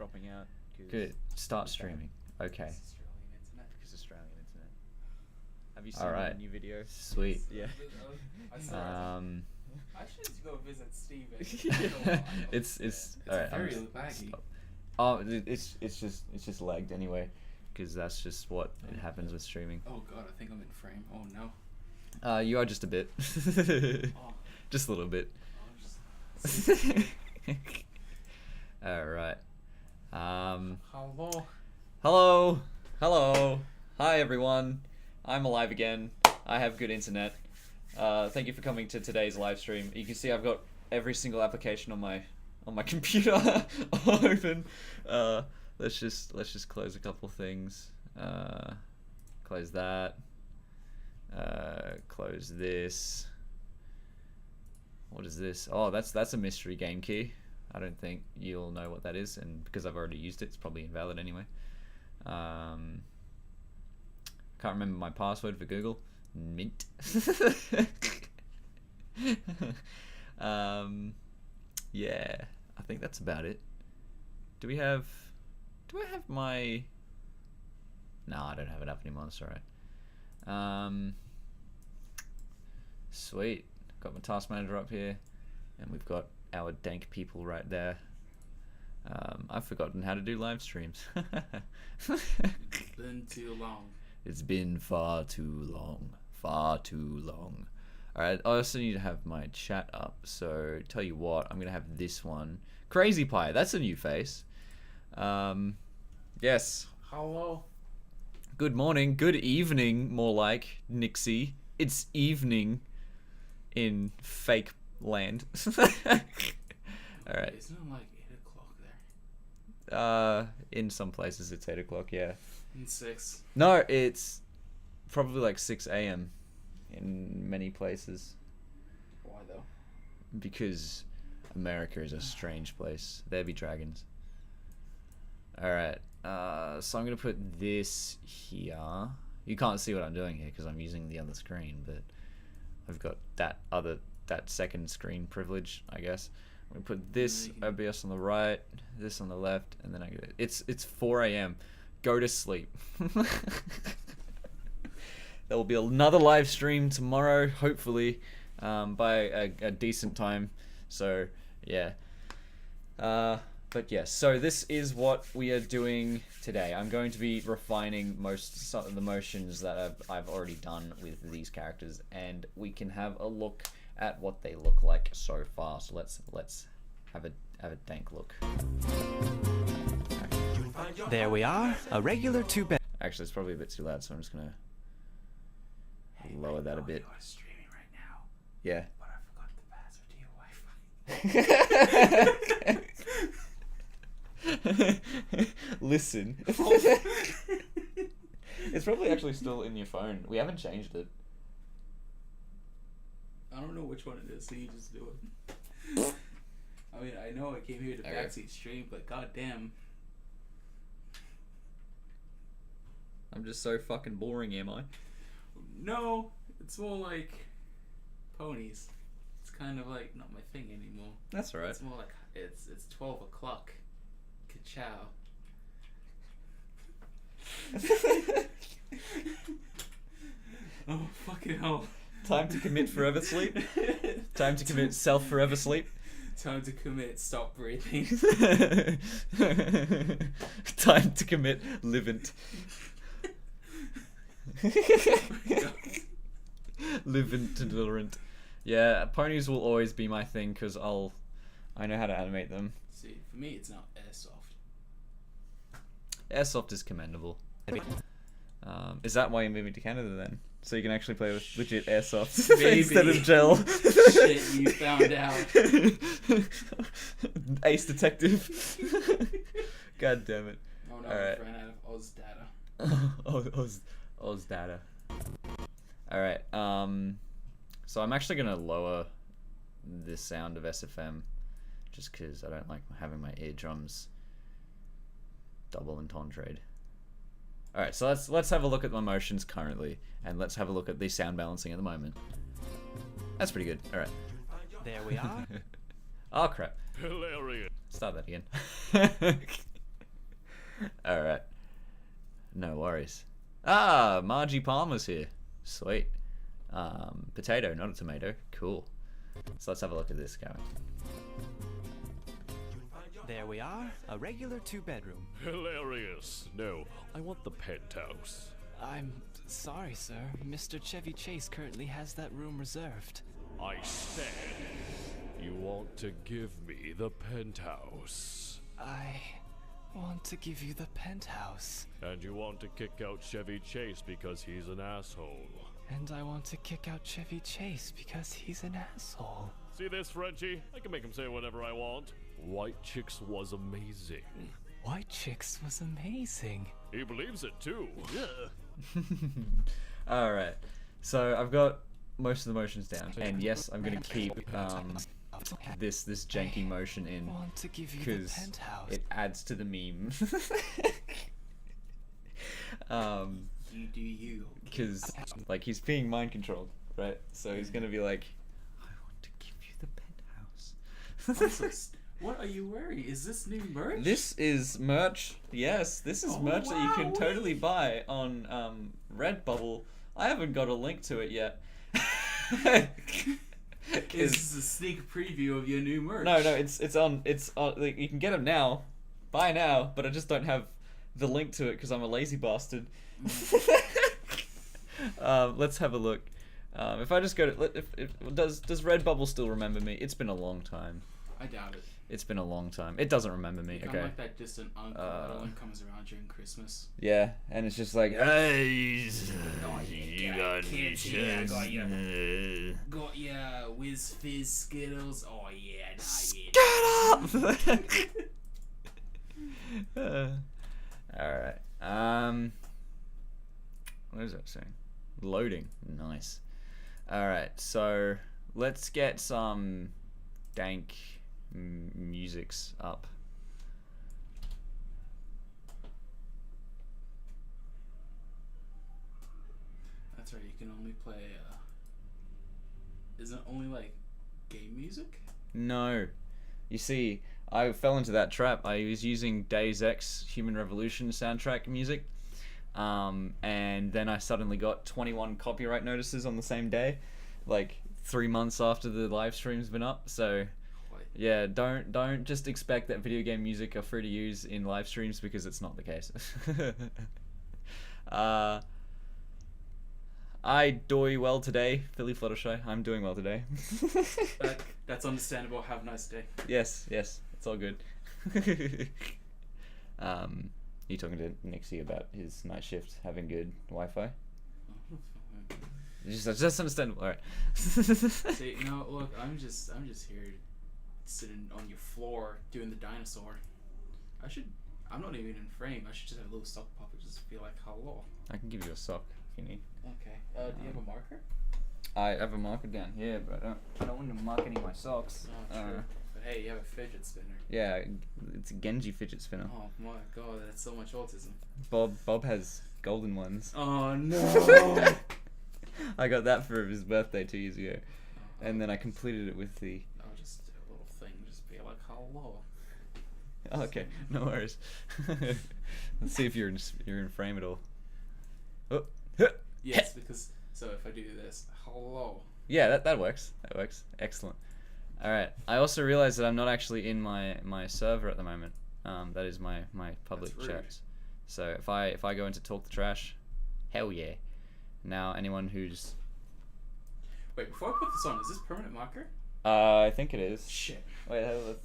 dropping out. Good. Start streaming. Okay. Because Australian internet. Have you seen Alright. the new video? Sweet. Yeah. I should go visit Steven. It's It's alright. very laggy. Oh, it's just lagged anyway, because that's just what it happens with streaming. Oh god, I think I'm in frame. Oh no. You are just a bit. Oh. Just a little bit. Oh, just... Alright. Hello. Hello. Hi everyone. I'm alive again. I have good internet. Thank you for coming to today's live stream. You can see I've got every single application on my computer open. Let's just close a couple things. Close that. Close this. What is this? Oh, that's a mystery game key. I don't think you'll know what that is, and because I've already used it, it's probably invalid anyway. Can't remember my password for Google. Mint. Yeah, I think that's about it. Do I have my... No, I don't have it up anymore, that's alright. Sweet. Got my task manager up here, and we've got our dank people right there. I've forgotten how to do live streams. It's been too long. It's been far too long. Far too long. Alright, I also need to have my chat up, so tell you what, I'm gonna have this one. Crazy Pie, that's a new face. Yes. Hello. Good morning, good evening, more like, Nixie. It's evening in fake land. Alright. Isn't it like 8 o'clock there? In some places it's 8 o'clock, yeah. In 6. No, it's probably like 6 a.m. in many places. Why though? Because America is a strange place. There be dragons. Alright, so I'm going to put this here. You can't see what I'm doing here because I'm using the other screen, but I've got that second screen privilege, I guess. I'm going to put this OBS on the right, this on the left, and then I get it. It's 4 a.m. Go to sleep. There will be another live stream tomorrow, hopefully, by a decent time. So, yeah. But yes, so this is what we are doing today. I'm going to be refining some of the motions that I've already done with these characters, and we can have a look at what they look like so far. So let's have a dank look. There we are, a regular 2-bed. Actually, it's probably a bit too loud, so I'm just gonna lower that a bit. You are streaming right now, Yeah. but I forgot the password to your Wi-Fi. Listen. It's probably actually still in your phone. We haven't changed it. I don't know which one it is, so you just do it. I mean, I know I came here to Okay. backseat stream, but goddamn. I'm just so fucking boring, am I? No, it's more like ponies. It's kind of like not my thing anymore. That's alright. It's more like it's 12 o'clock. Ka-chow. Oh fucking hell! Time to commit forever sleep. Time to commit self forever sleep. Time to commit. Stop breathing. Time to commit livent. Livent tolerant. Yeah, ponies will always be my thing because I know how to animate them. See, for me, it's not airsoft. Airsoft is commendable. Is that why you're moving to Canada then? So you can actually play with legit airsoft instead of gel. Shit, you found out. Ace detective. God damn it. Oh no, Alright. I ran out of Oz data. Oz data. Alright, so I'm actually gonna lower the sound of SFM just because I don't like having my eardrums double entendrad. Alright, so let's have a look at my motions currently, and let's have a look at the sound balancing at the moment. That's pretty good. Alright. There we are. Oh crap. Hilarious. Start that again. Ah, Margie Palmer's here. Sweet. Potato, not a tomato. Cool. So let's have a look at this guy. There we are, a regular 2-bedroom. Hilarious. No, I want the penthouse. I'm sorry, sir. Mr. Chevy Chase currently has that room reserved. I said, you want to give me the penthouse. I want to give you the penthouse. And you want to kick out Chevy Chase because he's an asshole. And I want to kick out Chevy Chase because he's an asshole. See this, Frenchie? I can make him say whatever I want. White Chicks was amazing. White Chicks was amazing. He believes it too. Alright. So I've got most of the motions down. And yes, I'm gonna keep this janky motion in Want to give you the because penthouse. it adds to the meme. You do you. Because like he's being mind controlled, right? So he's gonna be like, I want to give you the penthouse. What are you wearing? Is this new merch? This is merch. Yes, this is Oh, merch that you can wow. totally buy on Redbubble. I haven't got a link to it yet. This is a sneak preview of your new merch. No, it's on like, you can get them now, buy now, but I just don't have the link to it because I'm a lazy bastard. Let's have a look. If I just go to does Redbubble still remember me? It's been a long time. I doubt it. It's been a long time. It doesn't remember me. I'm Okay. like that distant uncle that only comes around during Christmas. Yeah, and it's just like, hey, you got any chips? Got ya Whiz Fizz Skittles. Oh yeah, get up. All right. What is that saying? Loading. Nice. All right. So let's get some dank musics up. That's right. You can only play. Isn't it only like game music? No. You see, I fell into that trap. I was using Days X Human Revolution soundtrack music. And then I suddenly got 21 copyright notices on the same day, like 3 months after the live stream's been up. So What? yeah, don't just expect that video game music are free to use in live streams because it's not the case. I do well today, Philly Fluttershy. I'm doing well today. That's understandable. Have a nice day. Yes, it's all good. You talking to Nixie about his night shift having good Wi-Fi? Just understandable. All right. See, no, look, I'm just here, sitting on your floor doing the dinosaur. I'm not even in frame. I should just have a little sock puppet just be like, hello. I can give you a sock if you need. Okay. Do you have a marker? I have a marker down here, but I don't want to mark any of my socks. Oh, true. But hey, you have a fidget spinner. Yeah, it's a Genji fidget spinner. Oh my god, that's so much autism. Bob has golden ones. Oh no! I got that for his birthday 2 years ago, and then I completed it with the. I'll just do a little thing, just be like, hello. Oh, okay, no worries. Let's see if you're in frame at all. Oh. Yes, because so if I do this, hello. Yeah, that works. That works. Excellent. All right. I also realized that I'm not actually in my server at the moment. That is my public That's rude. chat. So if I go into talk the trash, hell yeah. Now anyone who's Wait, before I put this on, is this permanent marker? I think it is. Shit. Wait,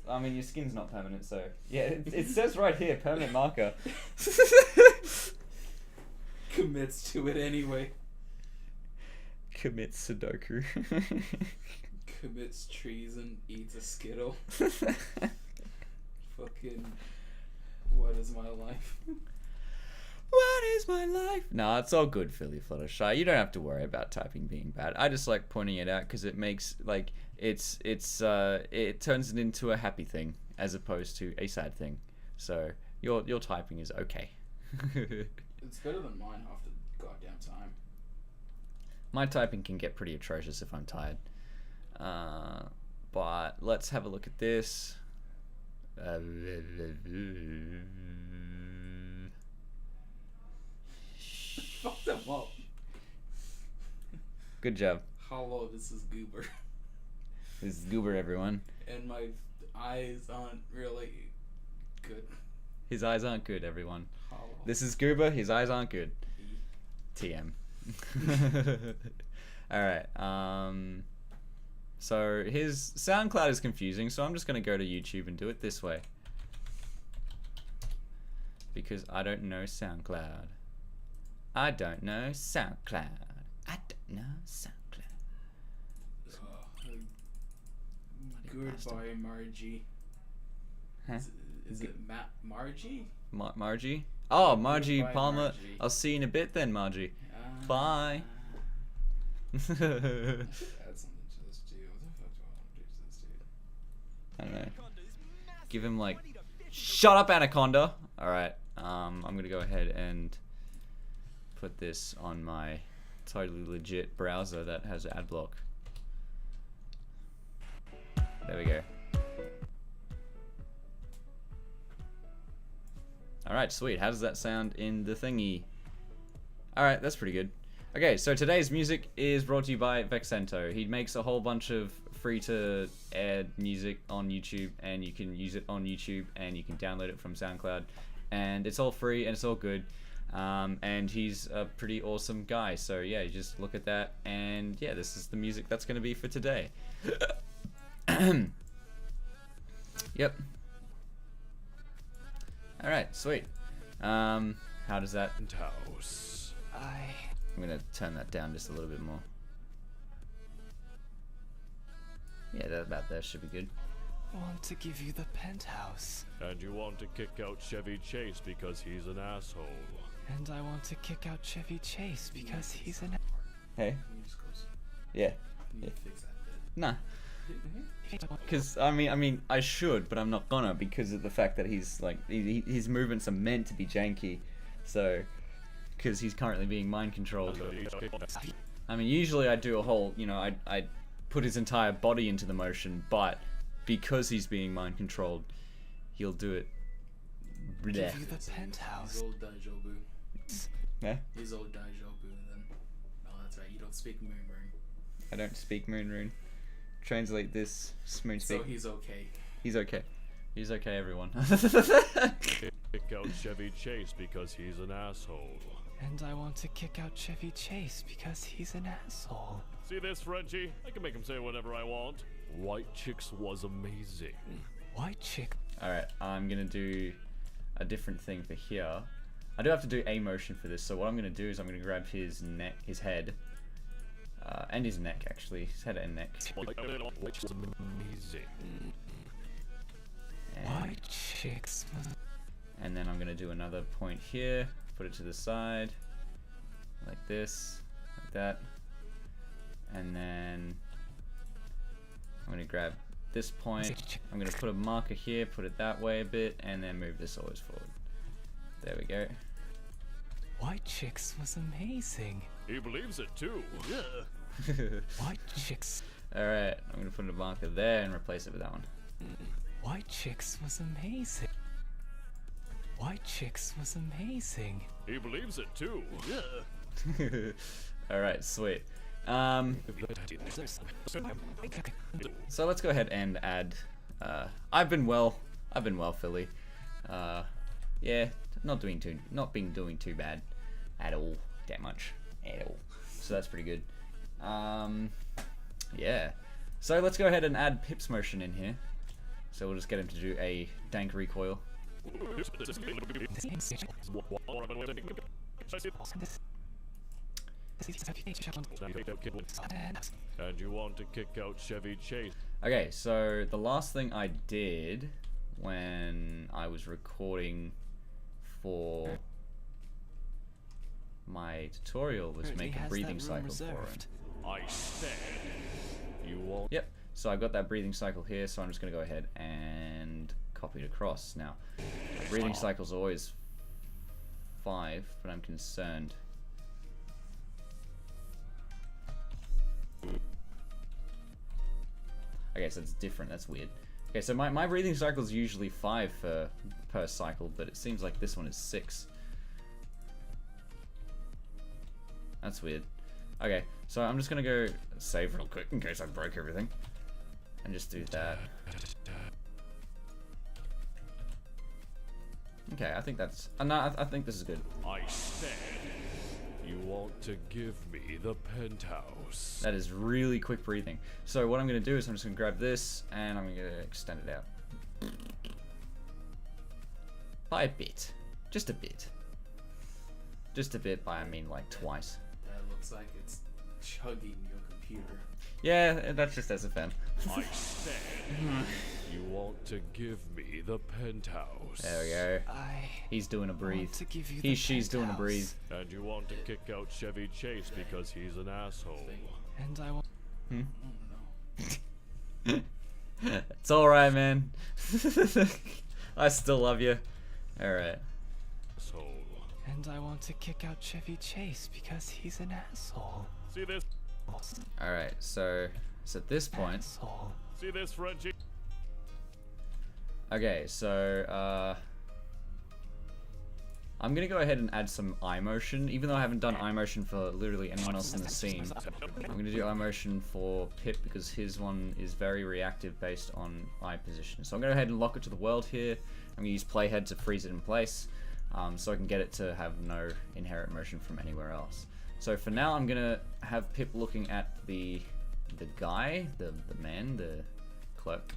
I mean your skin's not permanent, so yeah. It says right here permanent marker. Commits to it anyway. Commits Sudoku. Commits treason, eats a Skittle. Fucking. What is my life? What is my life? No, it's all good, Philly Fluttershy. You don't have to worry about typing being bad. I just like pointing it out because it makes like it turns it into a happy thing as opposed to a sad thing. So your typing is okay. It's better than mine half the goddamn time. My typing can get pretty atrocious if I'm tired. But let's have a look at this. Fuck Good job. Hello, this is Goober. This is Goober, everyone. And my eyes aren't really good. His eyes aren't good, everyone. Hello. This is Goober. His eyes aren't good. TM. Alright, so his SoundCloud is confusing, so I'm just going to go to YouTube and do it this way. Because I don't know SoundCloud. I don't know SoundCloud. I don't know SoundCloud. Goodbye, Margie. Huh? Is it Margie? Margie? Oh, Margie Goodbye, Palmer. Margie. I'll see you in a bit then, Margie. Bye. Add something to this dude. What the fuck do I want to do to this dude? I don't know. Give him like, shut up, Anaconda. All right. I'm gonna go ahead and put this on my totally legit browser that has ad block. There we go. All right, sweet. How does that sound in the thingy? All right, that's pretty good. Okay, so today's music is brought to you by Vexento. He makes a whole bunch of free-to-air music on YouTube, and you can use it on YouTube, and you can download it from SoundCloud, and it's all free and it's all good. And he's a pretty awesome guy. So yeah, you just look at that, and yeah, this is the music that's going to be for today. Yep. All right, sweet. How does that? Penthouse. I'm gonna turn that down just a little bit more. Yeah, that about there should be good. Want to give you the penthouse. And you want to kick out Chevy Chase because he's an asshole. And I want to kick out Chevy Chase because he's an. Hey. Can you just close? Yeah. Can you fix that bit? Nah. Because I mean, I should, but I'm not gonna because of the fact that he's like his movements are meant to be janky, so because he's currently being mind controlled. I mean, usually I do a whole, I put his entire body into the motion, but because he's being mind controlled, he'll do it. Give Blech. you the penthouse. He's old Daijobu. Yeah? He's old Daijobu then. Oh, that's right. You don't speak Moon Rune. I don't speak Moon Rune. Translate this Moon speak. So he's okay. He's okay. He's okay, everyone. Kick out Chevy Chase because he's an asshole. And I want to kick out Chevy Chase because he's an asshole. See this, Frenchie? I can make him say whatever I want. White Chicks was amazing. White chick. Alright, I'm gonna do a different thing for here. I do have to do a motion for this, so what I'm gonna do is I'm gonna grab his neck, his head, and his neck actually, his head and neck. White Chicks was amazing. White chicks. And then I'm gonna do another point here, put it to the side, like this, like that, and then I'm gonna grab this point, I'm gonna put a marker here, put it that way a bit, and then move this always forward. There we go. White chicks was amazing. He believes it too. White chicks. Alright, I'm gonna put a marker there and replace it with that one. White chicks was amazing. White chicks was amazing. He believes it too. Alright, sweet. So let's go ahead and add, I've been well, Philly. Yeah, not being doing too bad at all, that much, at all. So that's pretty good. Yeah. So let's go ahead and add Pip's motion in here. So we'll just get him to do a dank recoil. And you want to kick out Chevy Chase. Okay, so the last thing I did when I was recording for my tutorial was Apparently make a has breathing that room cycle for him. reserved. I said you won't. Yep, so I've got that breathing cycle here, so I'm just going to go ahead and copy it across. Now, breathing cycle's always 5, but I'm concerned. Okay, so it's different, that's weird. Okay, so my breathing cycle is usually 5 per cycle, but it seems like this one is 6. That's weird. Okay, so I'm just gonna go save real quick in case I broke everything. And just do that. Okay, I think that's... no, I think this is good. I said you want to give me the penthouse. That is really quick breathing. So what I'm gonna do is I'm just gonna grab this and I'm gonna extend it out. By a bit. Just a bit. Just a bit by, I mean, like twice. That looks like it's chugging your computer. Yeah, that's just as a fan. I said you want to give me the penthouse. There we go. He's doing a breathe. want to give you He, the she's doing a breathe. And you want to kick out Chevy Chase because he's an asshole. And I want. It's alright, man. I still love you. Alright. Asshole. And I want to kick out Chevy Chase because he's an asshole. See this? Alright, so at this point... Asshole. See this, Frenchie? Okay, so, I'm gonna go ahead and add some eye motion, even though I haven't done eye motion for literally anyone else in the scene. I'm gonna do eye motion for Pip because his one is very reactive based on eye position. So I'm gonna go ahead and lock it to the world here. I'm gonna use playhead to freeze it in place, so I can get it to have no inherent motion from anywhere else. So for now, I'm gonna have Pip looking at the guy, the man, the clerk.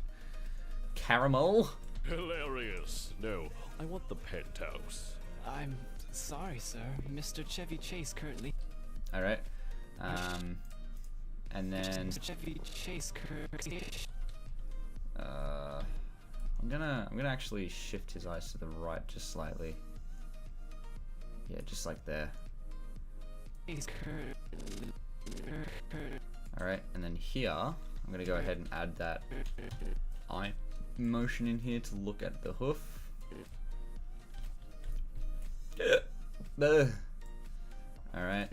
Caramel. Hilarious. No, I want the penthouse. I'm sorry, sir. Mr. Chevy Chase currently. All right. And then Chevy Chase currently. I'm gonna actually shift his eyes to the right just slightly. Yeah, just like there. All right, and then here I'm gonna go ahead and add that eye motion in here to look at the hoof. Alright,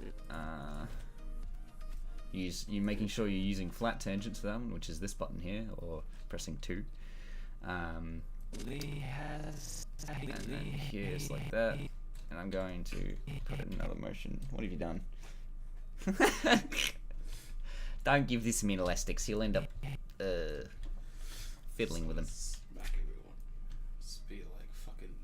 you making sure you're using flat tangents for that one, which is this button here, or pressing 2. And then here it's like that, and I'm going to put another motion. What have you done? Don't give this man elastics, he'll end up fiddling with them. Smack everyone. Just be like fucking.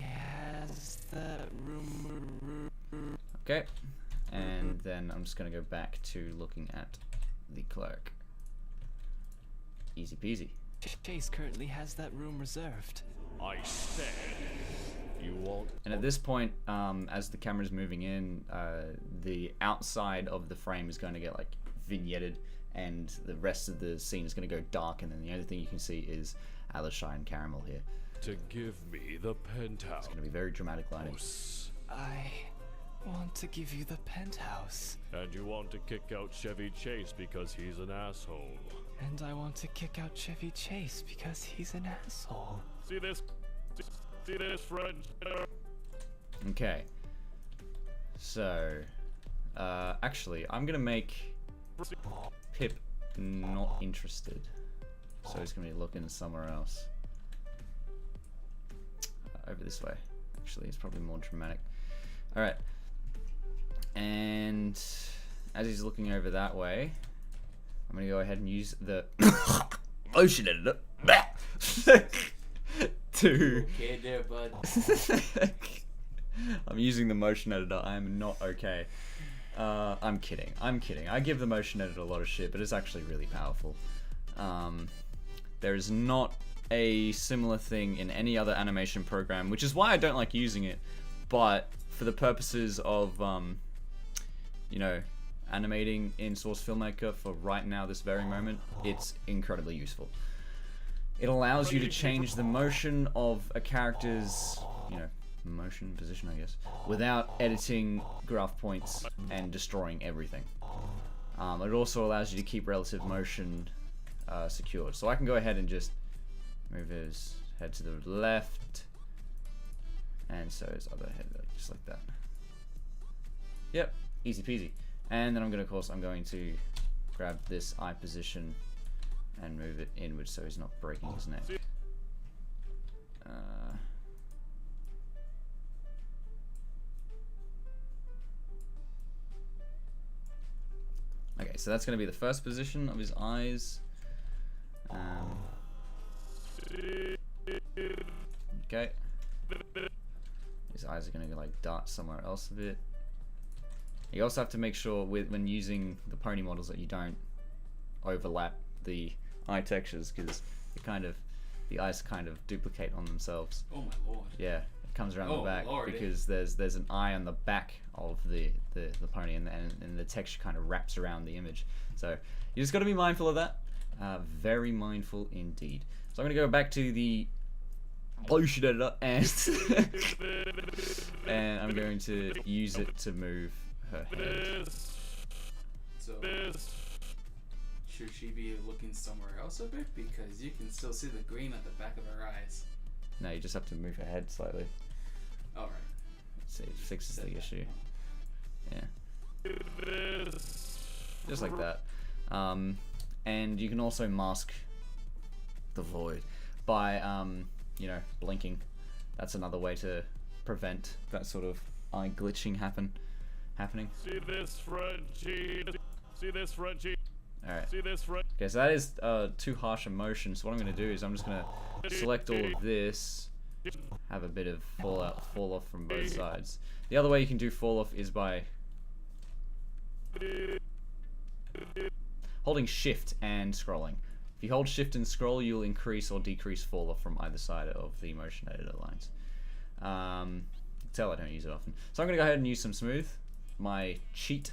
Has the room. Okay, and then I'm just gonna go back to looking at the clerk. Easy peasy. Chase currently has that room reserved. I said you want. And at this point, as the camera's moving in, the outside of the frame is going to get like vignetted, and the rest of the scene is going to go dark, and then the only thing you can see is Alisha and Caramel here. To give me the penthouse. It's going to be very dramatic lighting. I want to give you the penthouse. And you want to kick out Chevy Chase because he's an asshole. And I want to kick out Chevy Chase because he's an asshole. See this? See this, friend? Okay. So, actually, I'm going to make Pip not interested. So he's going to be looking somewhere else. Over this way. Actually, it's probably more dramatic. Alright. And as he's looking over that way, I'm going to go ahead and use the motion editor to... Okay there, bud. I'm using the motion editor. I am not okay. I'm kidding. I'm kidding. I give the motion editor a lot of shit, but it's actually really powerful. There is not a similar thing in any other animation program, which is why I don't like using it. But for the purposes of, you know, animating in Source Filmmaker for right now, this very moment, it's incredibly useful. It allows you to change the motion of a character's, you know, motion, position, I guess, without editing graph points and destroying everything. It also allows you to keep relative motion secured. So I can go ahead and just move his head to the left, and so his other head, just like that. Yep, easy peasy. And then I'm going to grab this eye position and move it inwards so he's not breaking his neck. so that's going to be the first position of his eyes. Okay. His eyes are going to like dart somewhere else a bit. You also have to make sure when using the pony models that you don't overlap the eye textures, because the eyes kind of duplicate on themselves. Oh my lord. Yeah, it comes around Oh, the back Lordy. because there's an eye on the back of the pony, and the texture kind of wraps around the image. So you just got to be mindful of that. Very mindful indeed. So I'm gonna go back to the motion editor and and I'm going to use it to move her head. So, should she be looking somewhere else a bit? Because you can still see the green at the back of her eyes. No, you just have to move her head slightly. Alright. See, it fixes the issue. Yeah. Just like that. And you can also mask the void by, you know, blinking. That's another way to prevent that sort of eye glitching happening. See this, Frenchie? See this, Frenchie? Alright. See this, Frenchie? Okay, so that is too harsh a motion. So what I'm going to do is I'm just going to select all of this, have a bit of fall off from both sides. The other way you can do fall off is by holding shift and scrolling. If you hold shift and scroll, you'll increase or decrease fall off from either side of the motion editor lines. Tell I don't use it often. So I'm going to go ahead and use some smooth. My cheat.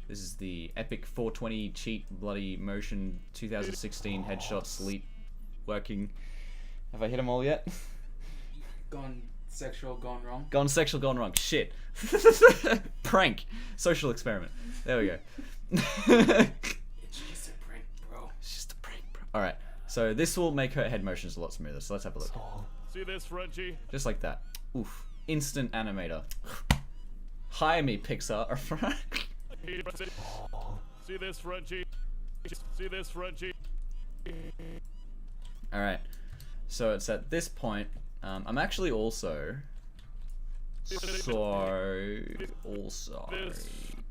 This is the Epic 420 cheat bloody motion 2016 headshot sleep working. Have I hit them all yet? Gone sexual, gone wrong. Gone sexual, gone wrong. Shit. Prank. Social experiment. There we go. It's just a prank, bro. It's just a prank, bro. Alright, so this will make her head motions a lot smoother, so let's have a look. See this, Frenchie? Just like that. Oof. Instant animator. Hire me, Pixar. See this, Frenchie? See this, Frenchie? Alright, so it's at this point, I'm actually also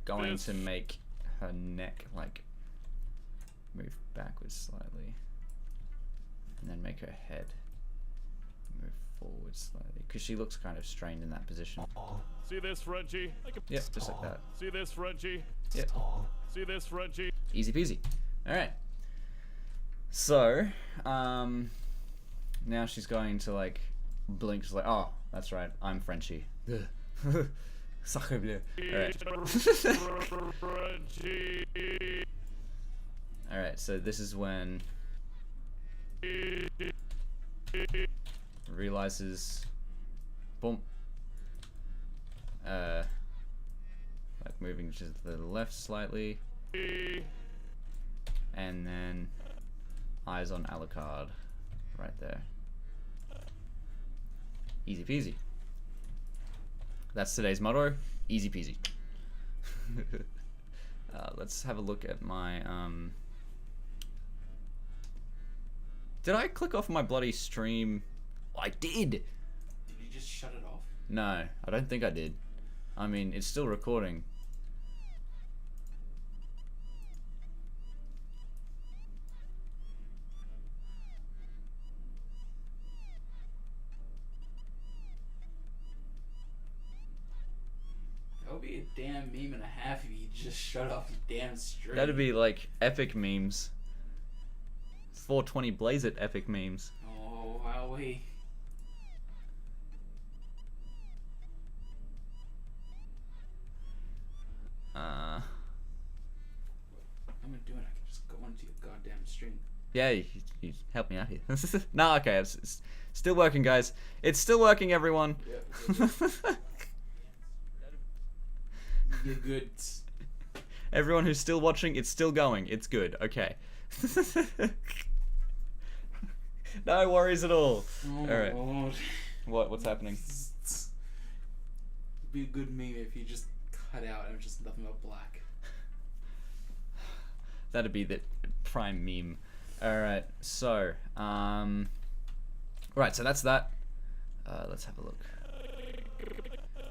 going to make her neck like move backwards slightly, and then make her head move forward slightly, because she looks kind of strained in that position. See this, Frenchie? Yep, just like that. See this, Frenchie? Yep, See this, Frenchie? easy peasy. Alright, so now she's going to like blink. She's like, oh, that's right, I'm Frenchie. Sacre bleu. Alright. Alright, so this is when realizes, boom, like moving to the left slightly, and then eyes on Alucard right there. Easy peasy. That's today's motto, easy peasy. Let's have a look at my, did I click off my bloody stream? I did! Did you just shut it off? No, I don't think I did. I mean, it's still recording. That would be a damn meme and a half if you just shut off your damn stream. That'd be like epic memes. 420 Blaze It epic memes. Oh, wowee. I'm gonna do it. I can just go onto your goddamn stream. Yeah, you help me out here. No, okay, it's still working, guys. It's still working, everyone. You're good. Everyone who's still watching, it's still going. It's good. Okay. No worries at all. Oh, All right. Lord. What's happening? It'd be a good meme if you just cut out and it was just nothing but black. That'd be the prime meme. All right. So, right. So that's that. Let's have a look.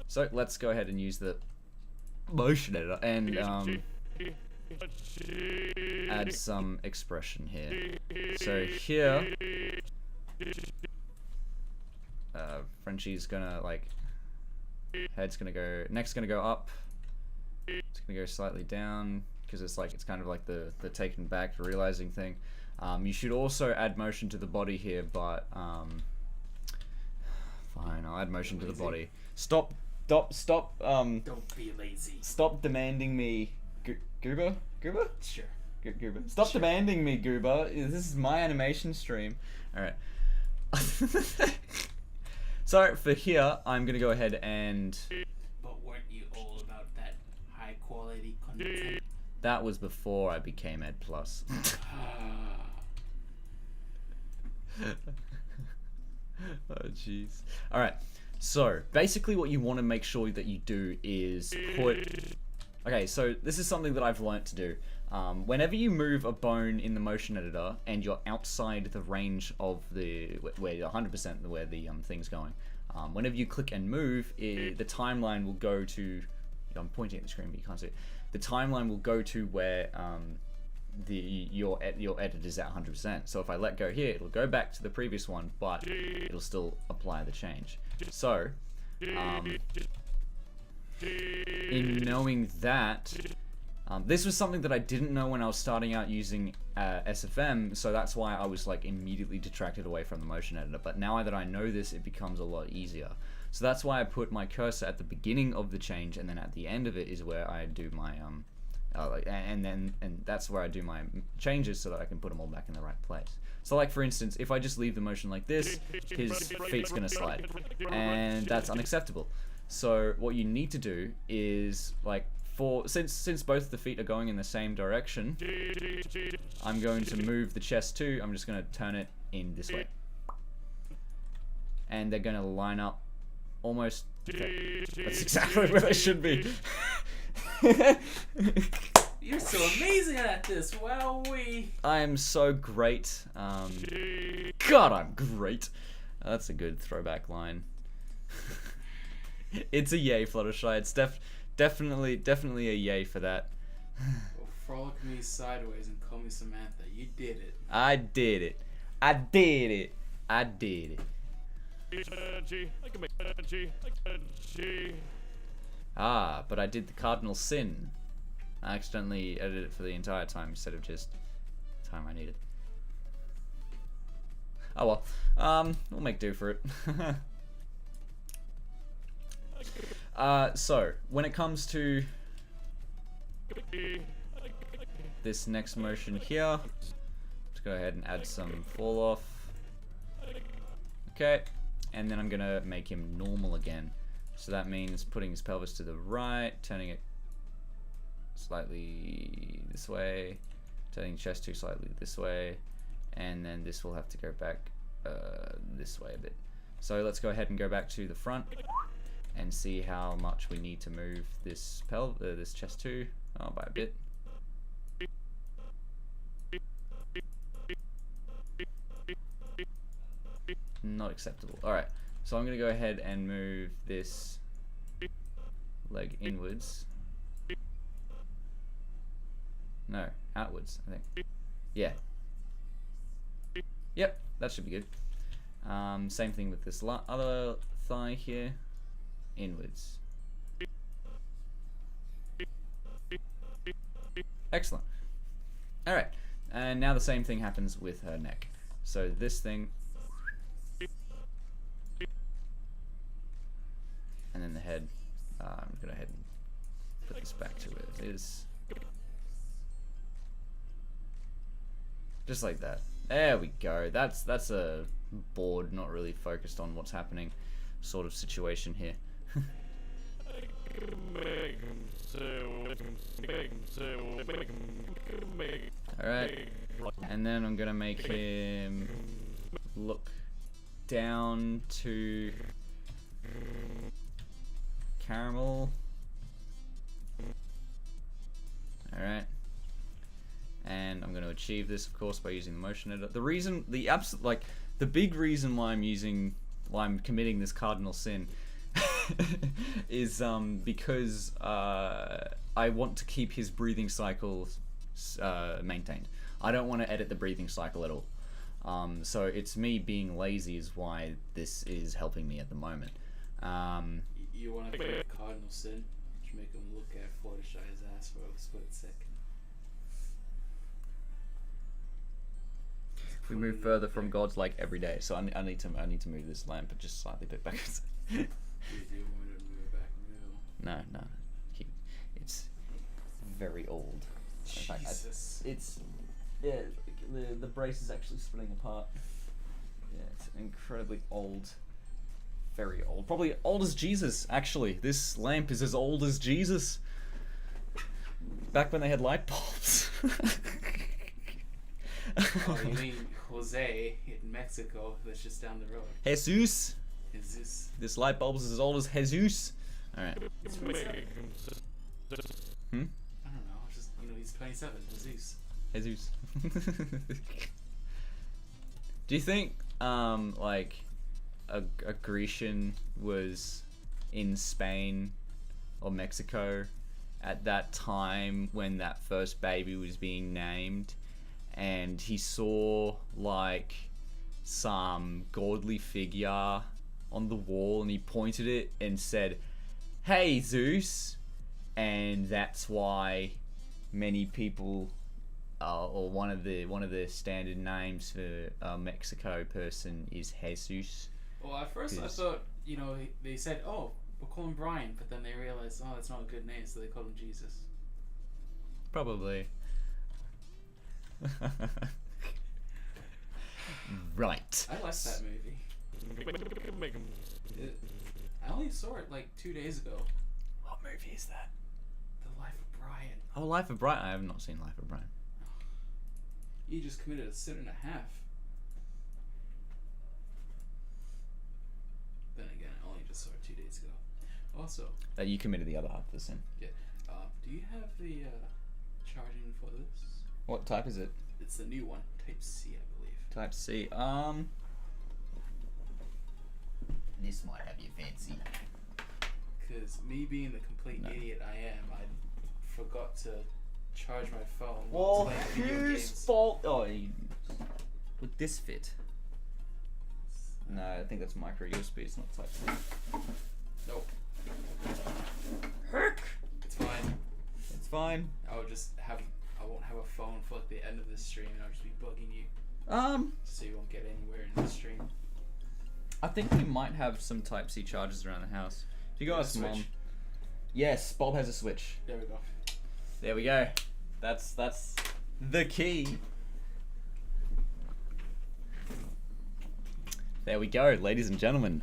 So let's go ahead and use the motion editor and add some expression here. So here, Frenchie's gonna like, head's gonna go, neck's gonna go up, it's gonna go slightly down, because it's like, it's kind of like the taken back, realizing thing. You should also add motion to the body here, but fine, I'll add motion to the body. Stop, Don't be lazy. stop demanding me, Goober? Sure. Goober. Stop demanding me, Goober. This is my animation stream. Alright. So, for here, I'm gonna go ahead and... But weren't you all about that high quality content? That was before I became Ed+. Oh, jeez. Alright, so, basically what you want to make sure that you do is put... Okay, so this is something that I've learnt to do. Whenever you move a bone in the motion editor and you're outside the range of the where 100% where the thing's going, whenever you click and move, the timeline will go to. I'm pointing at the screen, but you can't see it. The timeline will go to where your edit is at 100%. So if I let go here, it'll go back to the previous one, but it'll still apply the change. So, in knowing that. This was something that I didn't know when I was starting out using SFM, so that's why I was like immediately detracted away from the motion editor. But now that I know this, it becomes a lot easier. So that's why I put my cursor at the beginning of the change, and then at the end of it is where I do my and that's where I do my changes so that I can put them all back in the right place. So like for instance, if I just leave the motion like this, his feet's gonna slide, and that's unacceptable. So what you need to do is like. Since both the feet are going in the same direction, I'm going to move the chest too. I'm just going to turn it in this way. And they're going to line up almost... Okay. That's exactly where they should be. You're so amazing at this. Wowee. I am so great. God, I'm great. That's a good throwback line. It's a yay, Fluttershy. It's definitely a yay for that. Well, frolic me sideways and call me Samantha. You did it. I did it. I did it. I did it. Ah, but I did the cardinal sin. I accidentally edited it for the entire time instead of just the time I needed. Oh well. We'll make do for it. So, when it comes to this next motion here, let's go ahead and add some fall off. Okay, and then I'm gonna make him normal again. So that means putting his pelvis to the right, turning it slightly this way, turning chest to slightly this way, and then this will have to go back this way a bit. So let's go ahead and go back to the front and see how much we need to move this this chest to. Oh, by a bit. Not acceptable. Alright, so I'm gonna go ahead and move this leg inwards. No, outwards, I think. Yeah. Yep, that should be good. Same thing with this other thigh here. Inwards. Excellent. Alright, and now the same thing happens with her neck. So this thing, and then the head. I'm going to go ahead and put this back to where it is. Just like that. There we go. That's a bored, not really focused on what's happening sort of situation here. Alright, and then I'm gonna make him look down to caramel. Alright, and I'm gonna achieve this, of course, by using the motion editor. The big reason why I'm committing this cardinal sin is because I want to keep his breathing cycle maintained. I don't want to edit the breathing cycle at all. So it's me being lazy is why this is helping me at the moment. You want to play Cardinal Sin? Just make him look at Fluttershy's ass for a split second. We move further from God's like every day, so I need to move this lamp just slightly bit backwards. You do want to move it back a little. No, it's very old. In fact, Jesus. it's the brace is actually splitting apart. Yeah, it's incredibly old, very old, probably old as Jesus. Actually, this lamp is as old as Jesus. Back when they had light bulbs. Oh, you mean Jose in Mexico? That's just down the road. Jesus. Is this? This light bulb is as old as Jesus. All right. Hmm? I don't know. Just he's 27. Jesus. Jesus. Do you think like a Grecian was in Spain or Mexico at that time when that first baby was being named, and he saw like some godly figure on the wall and he pointed it and said, "Hey Zeus," and that's why many people or one of the standard names for a Mexico person is Jesus. Well, at first I thought they said, "Oh, we'll call him Brian," but then they realized, "Oh, that's not a good name," so they called him Jesus. Probably. Right. I liked that movie. I only saw it like 2 days ago. What movie is that? The Life of Brian. Oh, Life of Brian. I have not seen Life of Brian. You just committed a sin and a half. Then again, I only just saw it 2 days ago. Also, That you committed the other half of the sin. yeah. Do you have the charging for this? What type is it? It's the new one, Type C, I believe. Type C. This might have you fancy. Because me being the complete idiot I am, I forgot to charge my phone while Well, playing video whose games. fault? Oh, would this fit? No, I think that's micro USB. It's not Type C. Nope. Heck! It's fine. It's fine. I won't have a phone for like the end of the stream, and I'll just be bugging you so you won't get anywhere in the stream. I think we might have some Type C chargers around the house. If you go ask Mom. Switch. Yes, Bob has a Switch. There we go. There we go. That's the key. There we go, ladies and gentlemen.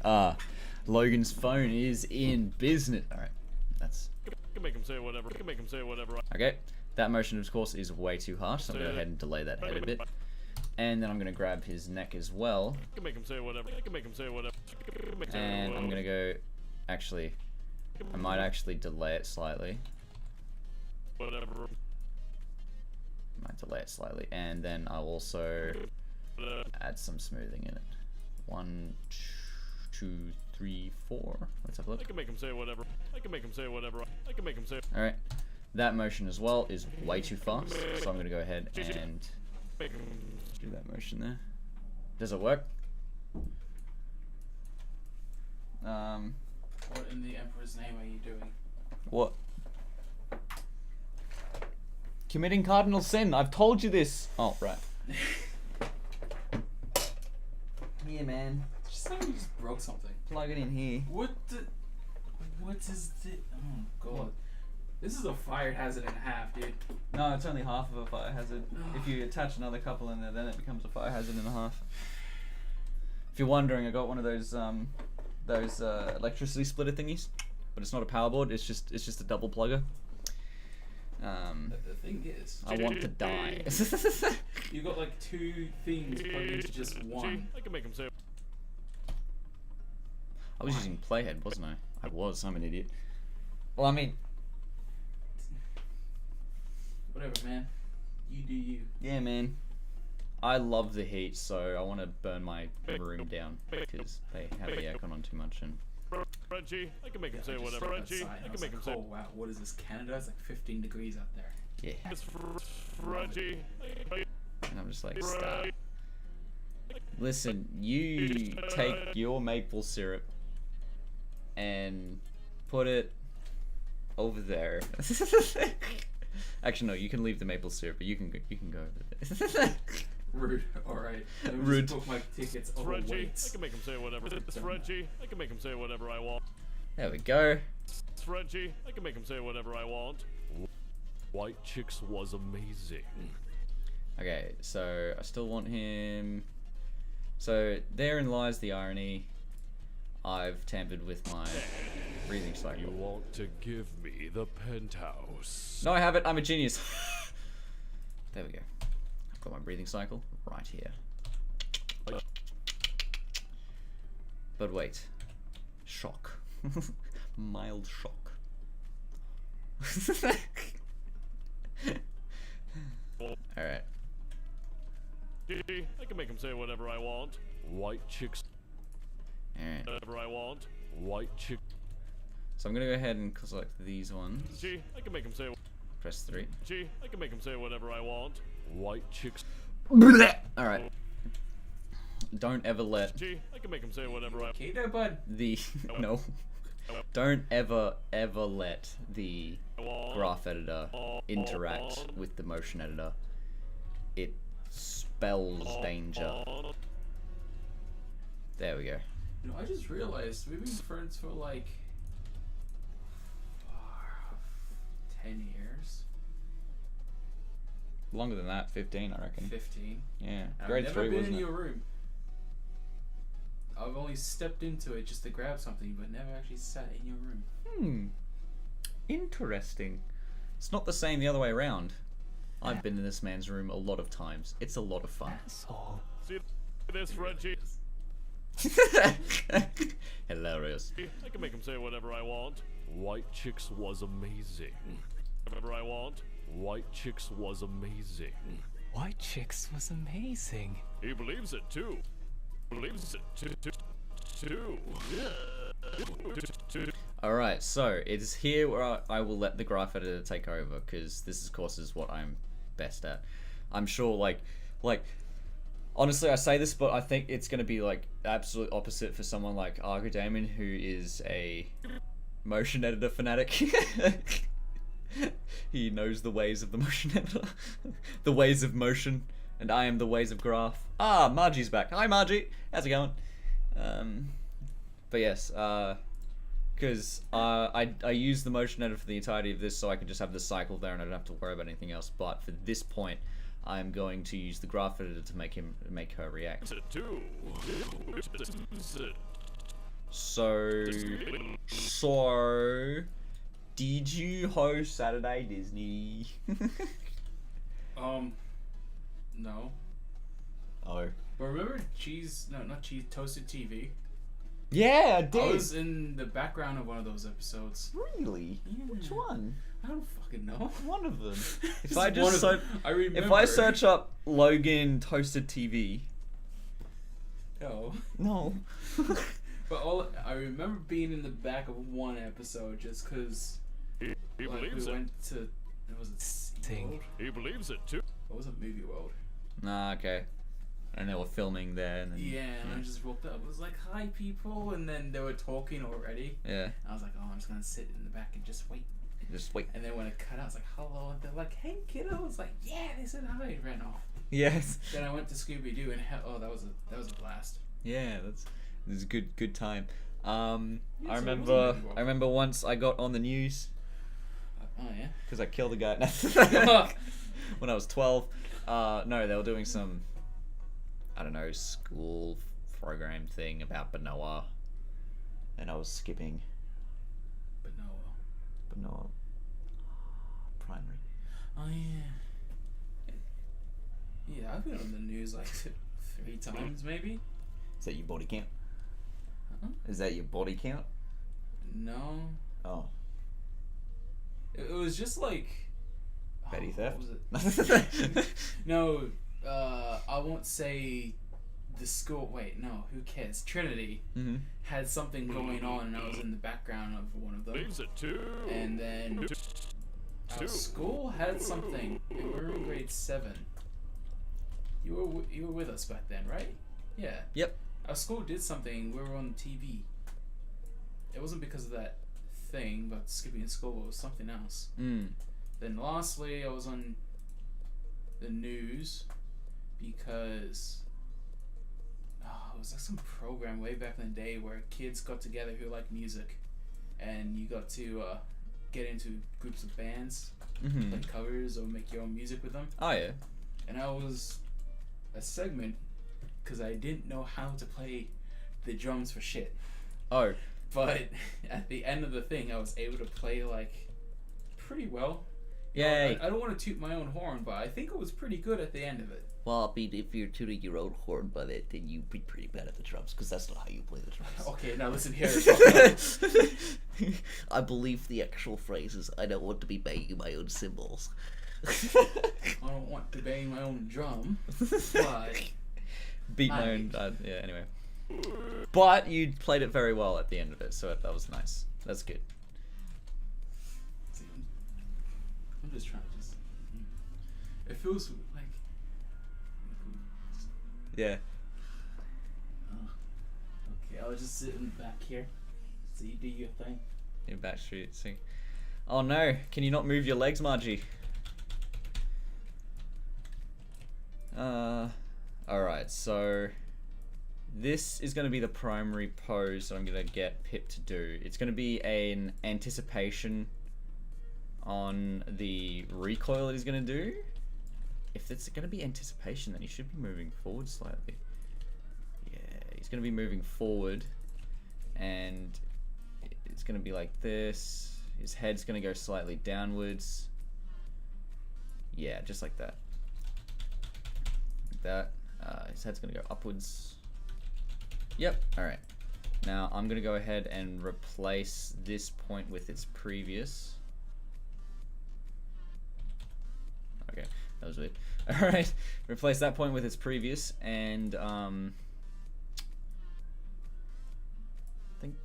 Logan's phone is in business. All right, that's Can make him say whatever. Can make him say whatever. okay. That motion, of course, is way too harsh, so I'm gonna go ahead and delay that head a bit. And then I'm gonna grab his neck as well, Can make him say whatever. I can make him say whatever. and I'm gonna go. Actually, I might actually delay it slightly. Whatever. Might delay it slightly, and then I'll also add some smoothing in it. 1, 2, 3, 4. Let's have a I look. can make him say whatever. I can make him say whatever. I can make him say. All right, that motion as well is way too fast, so I'm gonna go ahead and Make him. do that motion there. Does it work? What in the Emperor's name are you doing? What? Committing cardinal sin. I've told you this. Oh, right. Here, man. Just like you just broke something. Plug it in here. What is the? Oh god. This is a fire hazard and a half, dude. No, it's only half of a fire hazard. If you attach another couple in there, then it becomes a fire hazard and a half. If you're wondering, I got one of those electricity splitter thingies, but it's not a power board. It's just a double plugger. The thing is, I want to die. you got like two things plugged into just one. I can make him say. I was using playhead, wasn't I? I was. I'm an idiot. Well, I mean, Whatever, man. You do you. yeah, man. I love the heat, so I want to burn my room down because they have the aircon on too much, and Frenchie, I can make him Yeah, say I just whatever. stepped Frenchie, outside and I I can was make him like, say. oh wow, what is this, Canada? It's like 15 degrees out there. Yeah. Frenchie, And I'm just like, stop. Listen, you take your maple syrup and put it over there. Actually, no, you can leave the maple syrup, but you can go over there. Rude. Alright. Let me Rude. just book my tickets over Frenchie, I weights. can make him say whatever. It's Frenchie, I can make him say whatever I want. There we go. It's Frenchie, I can make him say whatever I want. White Chicks was amazing. Okay, so I still want him. So therein lies the irony. I've tampered with my breathing You cycle. want to give me the penthouse? No, I have it. I'm a genius. There we go. I've got my breathing cycle right here. But wait. Shock. Mild shock. Alright. I can make him say whatever I want. White Chicks, Alright. whatever I want. White Chick. So I'm gonna go ahead and select these ones. Gee, I can make him say. Press 3. Gee, I can make him say whatever I want. White Chicks. Alright. Don't ever let Gee, I can make him say whatever I. Okay there, bud. the no. Don't ever let the want. graph editor interact with the motion editor. It spells danger. There we go. You know, I just realized we've been friends for like 10 years. Longer than that, 15 I reckon. 15. Yeah. I've Grade never 3 been wasn't in it? your room. I've only stepped into it just to grab something, but never actually sat in your room. Interesting. It's not the same the other way around. I've been in this man's room a lot of times. It's a lot of fun. Asshole. See this, Frenchie? Hilarious. I can make him say whatever I want. White Chicks was amazing. Whatever I want. White Chicks was amazing. White Chicks was amazing. He believes it too. Believes it too. Alright, so it is here where I will let the graph editor take over, because this, of course, is what I'm best at. I'm sure, like, honestly, I say this, but I think it's going to be, like, absolute opposite for someone like Argo Damon, who is a motion editor fanatic. He knows the ways of the motion editor. The ways of motion, and I am the ways of graph. Ah, Margie's back. Hi, Margie. How's it going? But yes, because I use the motion editor for the entirety of this, so I can just have the cycle there and I don't have to worry about anything else. But for this point, I'm going to use the graph editor to make her react. So, did you host Saturday Disney? No. Oh. But remember not cheese, Toasted TV? Yeah, I I did. was in the background of one of those episodes. Really? Yeah. Which one? I don't fucking know. One of them. If Just I one just of them. I remember. if I search up Logan Toasted TV. No. No. But I remember being in the back of one episode just because He we believes it. went to, was it SeaWorld? He believes it too. What was it, Movie World? Nah, okay. And they were filming there. And then, Yeah, and I just walked up. I was like, "Hi, people," and then they were talking already. Yeah. I was like, "Oh, I'm just gonna sit in the back and just wait." Just wait. And then when it cut out, I was like, "Hello," and they're like, "Hey, kiddo." I was like, "Yeah," they said hi. And ran off. Yes. Then I went to Scooby Doo, and that was a blast. Yeah, that's a good time. I Yeah, so it wasn't remember Movie World. I remember once I got on the news Oh yeah. because I killed a guy when I was 12. No, they were doing some, I don't know, school program thing about Benoa, and I was skipping But no. Benoa primary. Oh yeah. Yeah, I've been on the news like 3 times maybe. Is that your body count? Huh? Is that your body count? No. Oh, It was just like petty what theft. was it? No, I won't say the school. Wait, no, who cares? Trinity Mm-hmm. had something going on, and I was in the background of one of them. Leaves it 2. And then our school had something, and we were in grade 7. You were with us back then, right? Yeah. Yep. Our school did something. We were on TV. It wasn't because of that thing about skipping school. It was something else. Mm. Then lastly, I was on the news because it was like some program way back in the day where kids got together who like music, and you got to get into groups of bands, Mm-hmm. play covers or make your own music with them. Oh yeah. And I was a segment because I didn't know how to play the drums for shit. Oh. But at the end of the thing, I was able to play like pretty well. Yay. I don't want to toot my own horn, but I think it was pretty good at the end of it. Well, I mean, if you're tooting your own horn by it, then you'd be pretty bad at the drums, because that's not how you play the drums. Okay, now listen here. I believe the actual phrase is, I don't want to be banging my own cymbals. I don't want to bang my own drum, but Beat my own. Yeah. Anyway. But you played it very well at the end of it, so that was nice. That's good. see, I'm just trying to it feels like Yeah. okay, I'll just sit in the back here. So you do your thing. In Backstreet Sing. Oh no! Can you not move your legs, Margie? Alright, so this is going to be the primary pose that I'm going to get Pip to do. It's going to be an anticipation on the recoil that he's going to do. If it's going to be anticipation, then he should be moving forward slightly. Yeah, he's going to be moving forward, and it's going to be like this. His head's going to go slightly downwards. Yeah, just like that. Like that. His head's going to go upwards. Yep, alright. Now I'm going to go ahead and replace this point with its previous. Okay, that was weird. Alright, replace that point with its previous, and I think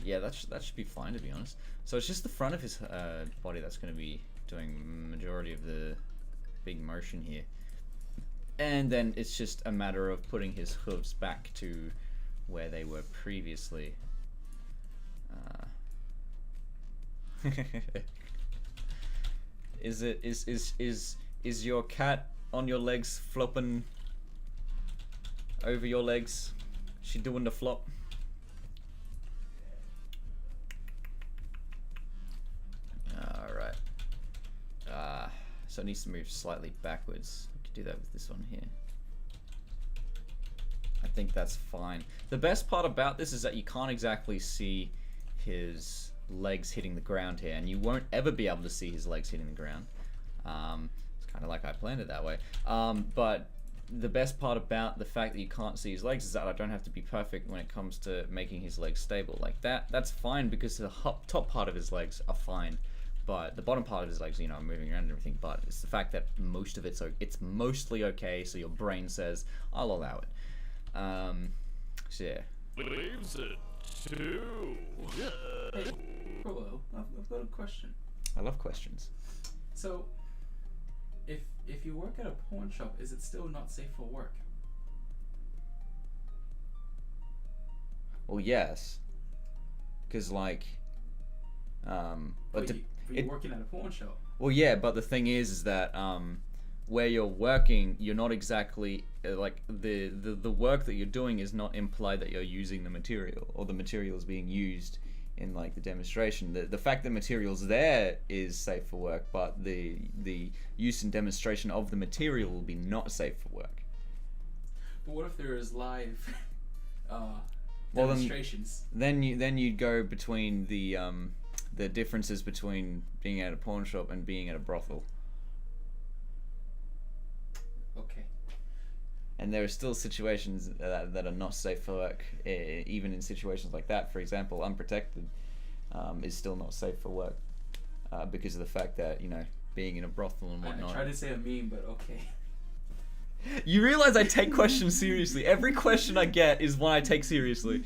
yeah, that should be fine, to be honest. So it's just the front of his body that's going to be doing majority of the big motion here, and then it's just a matter of putting his hooves back to where they were previously. Is your cat on your legs flopping over your legs? She doing the flop? Alright. So it needs to move slightly backwards. We could do that with this one here. I think that's fine. The best part about this is that you can't exactly see his legs hitting the ground here, and you won't ever be able to see his legs hitting the ground. It's kind of like I planned it that way. But the best part about the fact that you can't see his legs is that I don't have to be perfect when it comes to making his legs stable. Like that's fine, because the top part of his legs are fine, but the bottom part of his legs, you know, are moving around and everything. But it's the fact that most of it's mostly okay, so your brain says, I'll allow it. So yeah. Leaves it 2. Hey, Quillo, I've got a question. I love questions. So, if you work at a pawn shop, is it still not safe for work? Well, yes. Because, like, But you're working at a pawn shop. well, yeah, but the thing is that, where you're working, you're not exactly, like, the work that you're doing is not implied that you're using the material, or the material is being used in, like, the demonstration. The fact that material's there is safe for work, but the use and demonstration of the material will be not safe for work. But what if there is live Well, demonstrations? Then you'd go between the differences between being at a pawn shop and being at a brothel. Okay. And there are still situations that are not safe for work. Even in situations like that, for example, unprotected is still not safe for work. because of the fact that, you know, being in a brothel and I whatnot. tried to say a meme, but okay. You realize I take questions seriously. Every question I get is one I take seriously.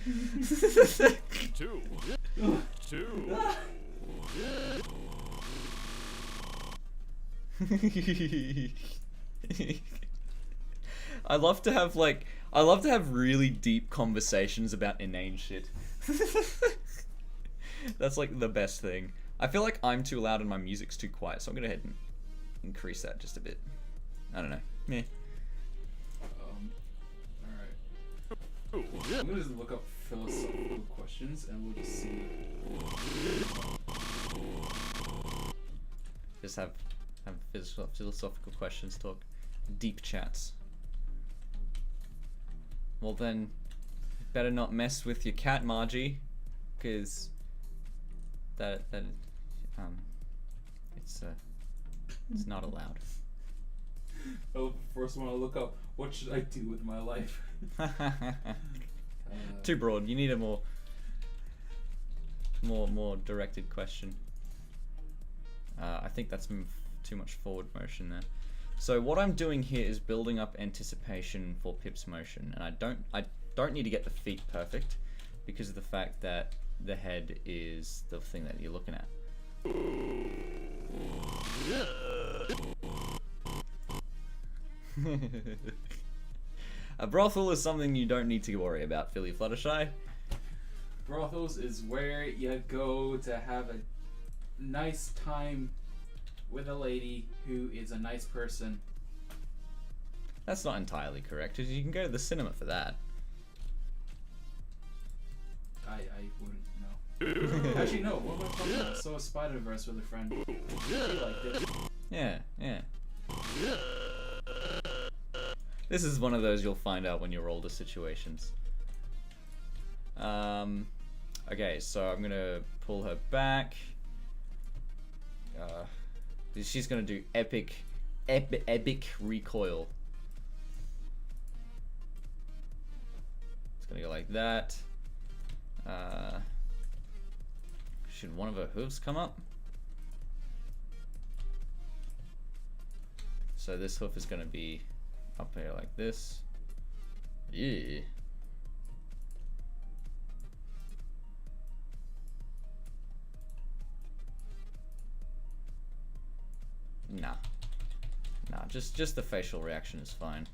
Two. I love to have really deep conversations about inane shit. That's like the best thing. I feel like I'm too loud and my music's too quiet, so I'm gonna go ahead and increase that just a bit. I don't know. Meh. Alright. I'm gonna just look up philosophical questions and we'll just see. Just have philosophical questions, talk deep chats. Well then, better not mess with your cat, Margie, because it's not allowed. Oh, first one I'll look up. What should I do with my life? Too broad. You need a more directed question. I think that's too much forward motion there. So what I'm doing here is building up anticipation for Pip's motion, and I don't need to get the feet perfect because of the fact that the head is the thing that you're looking at. A brothel is something you don't need to worry about, Philly Fluttershy. Brothels is where you go to have a nice time with a lady who is a nice person. That's not entirely correct, because you can go to the cinema for that. I wouldn't know. Actually, no. What am I talking about? I saw a Spider-Verse with a friend. He liked it. Yeah. This is one of those you'll find out when you're older situations. Okay, so I'm gonna pull her back. She's gonna do epic recoil. It's gonna go like that. Should one of her hooves come up? So this hoof is gonna be up here like this. Yeah. Nah, just the facial reaction is fine.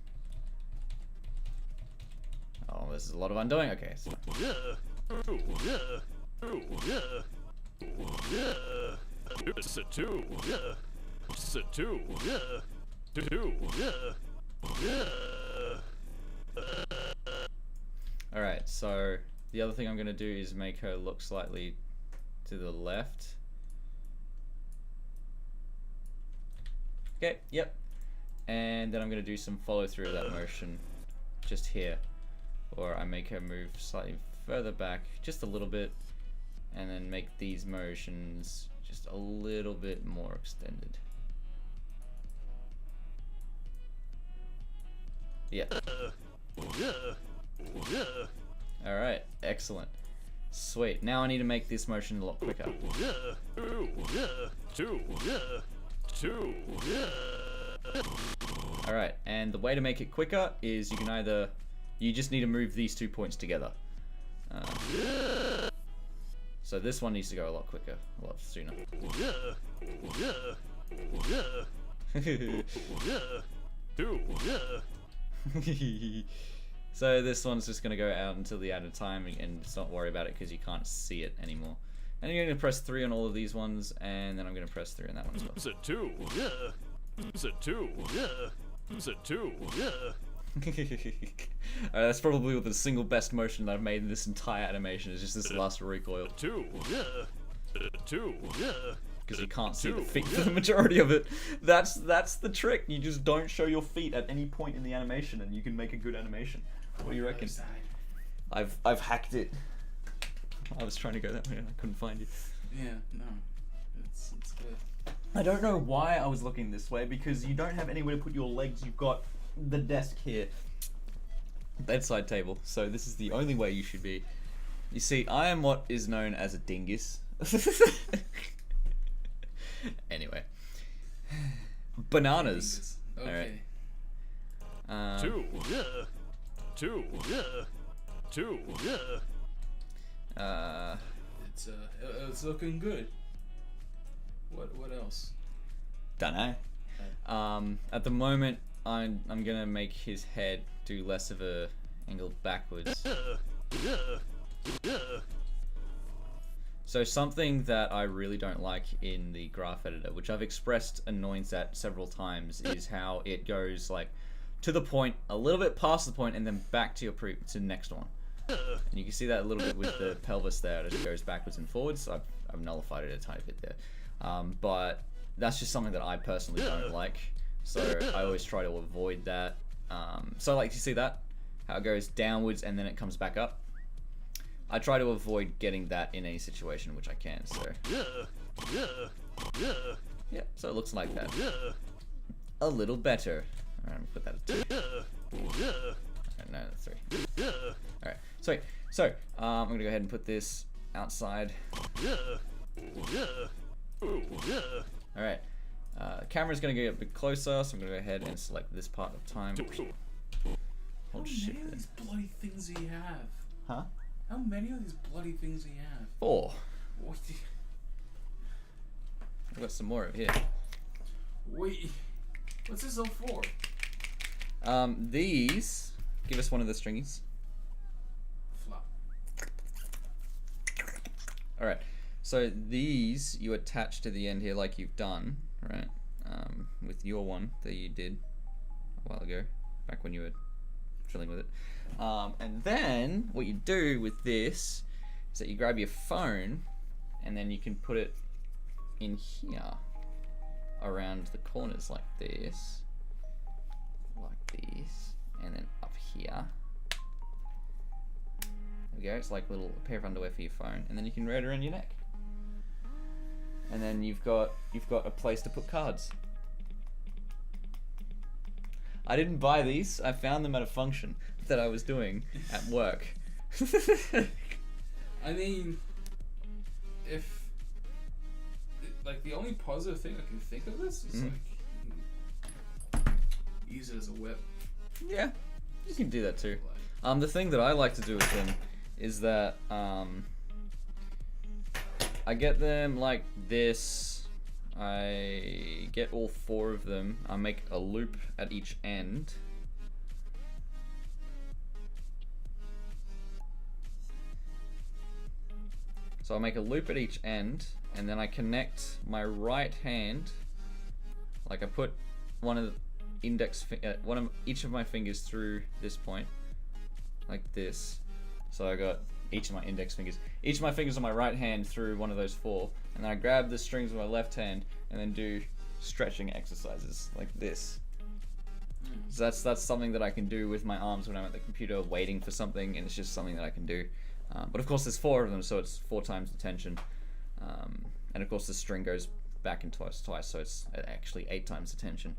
Oh, there's a lot of undoing. Okay, so. Alright, so the other thing I'm gonna do is make her look slightly to the left. Okay, yep. And then I'm gonna do some follow through of that motion just here. Or I make her move slightly further back, just a little bit, and then make these motions just a little bit more extended. Yeah. Alright, excellent. Sweet. Now I need to make this motion a lot quicker. Alright, and the way to make it quicker is you just need to move these 2 points together. So this one needs to go a lot quicker, a lot sooner. So this one's just gonna go out until the added time and just not worry about it because you can't see it anymore. And you're gonna press 3 on all of these ones, and then I'm gonna press 3 on that one as well. Alright, that's probably the single best motion that I've made in this entire animation, is just this last recoil. Because you can't see the feet for the majority of it. That's the trick. You just don't show your feet at any point in the animation, and you can make a good animation. What do you reckon? I've hacked it. I was trying to go that way and I couldn't find you. Yeah, no. It's good. I don't know why I was looking this way, because you don't have anywhere to put your legs. You've got the desk here. Bedside table. So this is the only way you should be. You see, I am what is known as a dingus. Anyway. Bananas. Okay. Alright. Two. Two. Two. It's looking good. What else? Dunno. At the moment, I'm gonna make his head do less of a angle backwards. So something that I really don't like in the graph editor, which I've expressed annoyance at several times, is how it goes like to the point, a little bit past the point, and then back to to the next one. And you can see that a little bit with the pelvis there as it goes backwards and forwards. I've nullified it a tiny bit there, but that's just something that I personally don't like. So I always try to avoid that. So like, you see that? How it goes downwards and then it comes back up? I try to avoid getting that in any situation which I can, so. Yeah, so it looks like that. A little better. Alright, I'm gonna put that at 2. No, that's 3. Alright, so, I'm gonna go ahead and put this outside. Alright. Camera's gonna get a bit closer, so I'm gonna go ahead and select this part of time. How many of these bloody things do you have? Huh? How many of these bloody things do you have? 4. What? I've got some more over here. Wait, what's this all for? These, give us one of the stringies. Flop. Alright, so these you attach to the end here like you've done, right? With your one that you did a while ago, back when you were fiddling with it. And then what you do with this is that you grab your phone and then you can put it in here around the corners like this, and then up here. There we go. It's like a little pair of underwear for your phone, and then you can wear it around your neck. And then you've got a place to put cards. I didn't buy these. I found them at a function that I was doing at work. I mean, if like the only positive thing I can think of this is like use it as a whip. Yeah, you can do that too. The thing that I like to do with them is that I get them like this. I get all 4 of them. I make a loop at each end. So I make a loop at each end, and then I connect my right hand. Like I put one of the each of my fingers through this point, like this. So I got each of my index fingers. Each of my fingers on my right hand through one of those 4, and then I grab the strings with my left hand and then do stretching exercises like this. So that's something that I can do with my arms when I'm at the computer waiting for something, and it's just something that I can do. But of course there's 4 of them, so it's 4 times the tension. And of course the string goes back and twice, so it's actually 8 times the tension.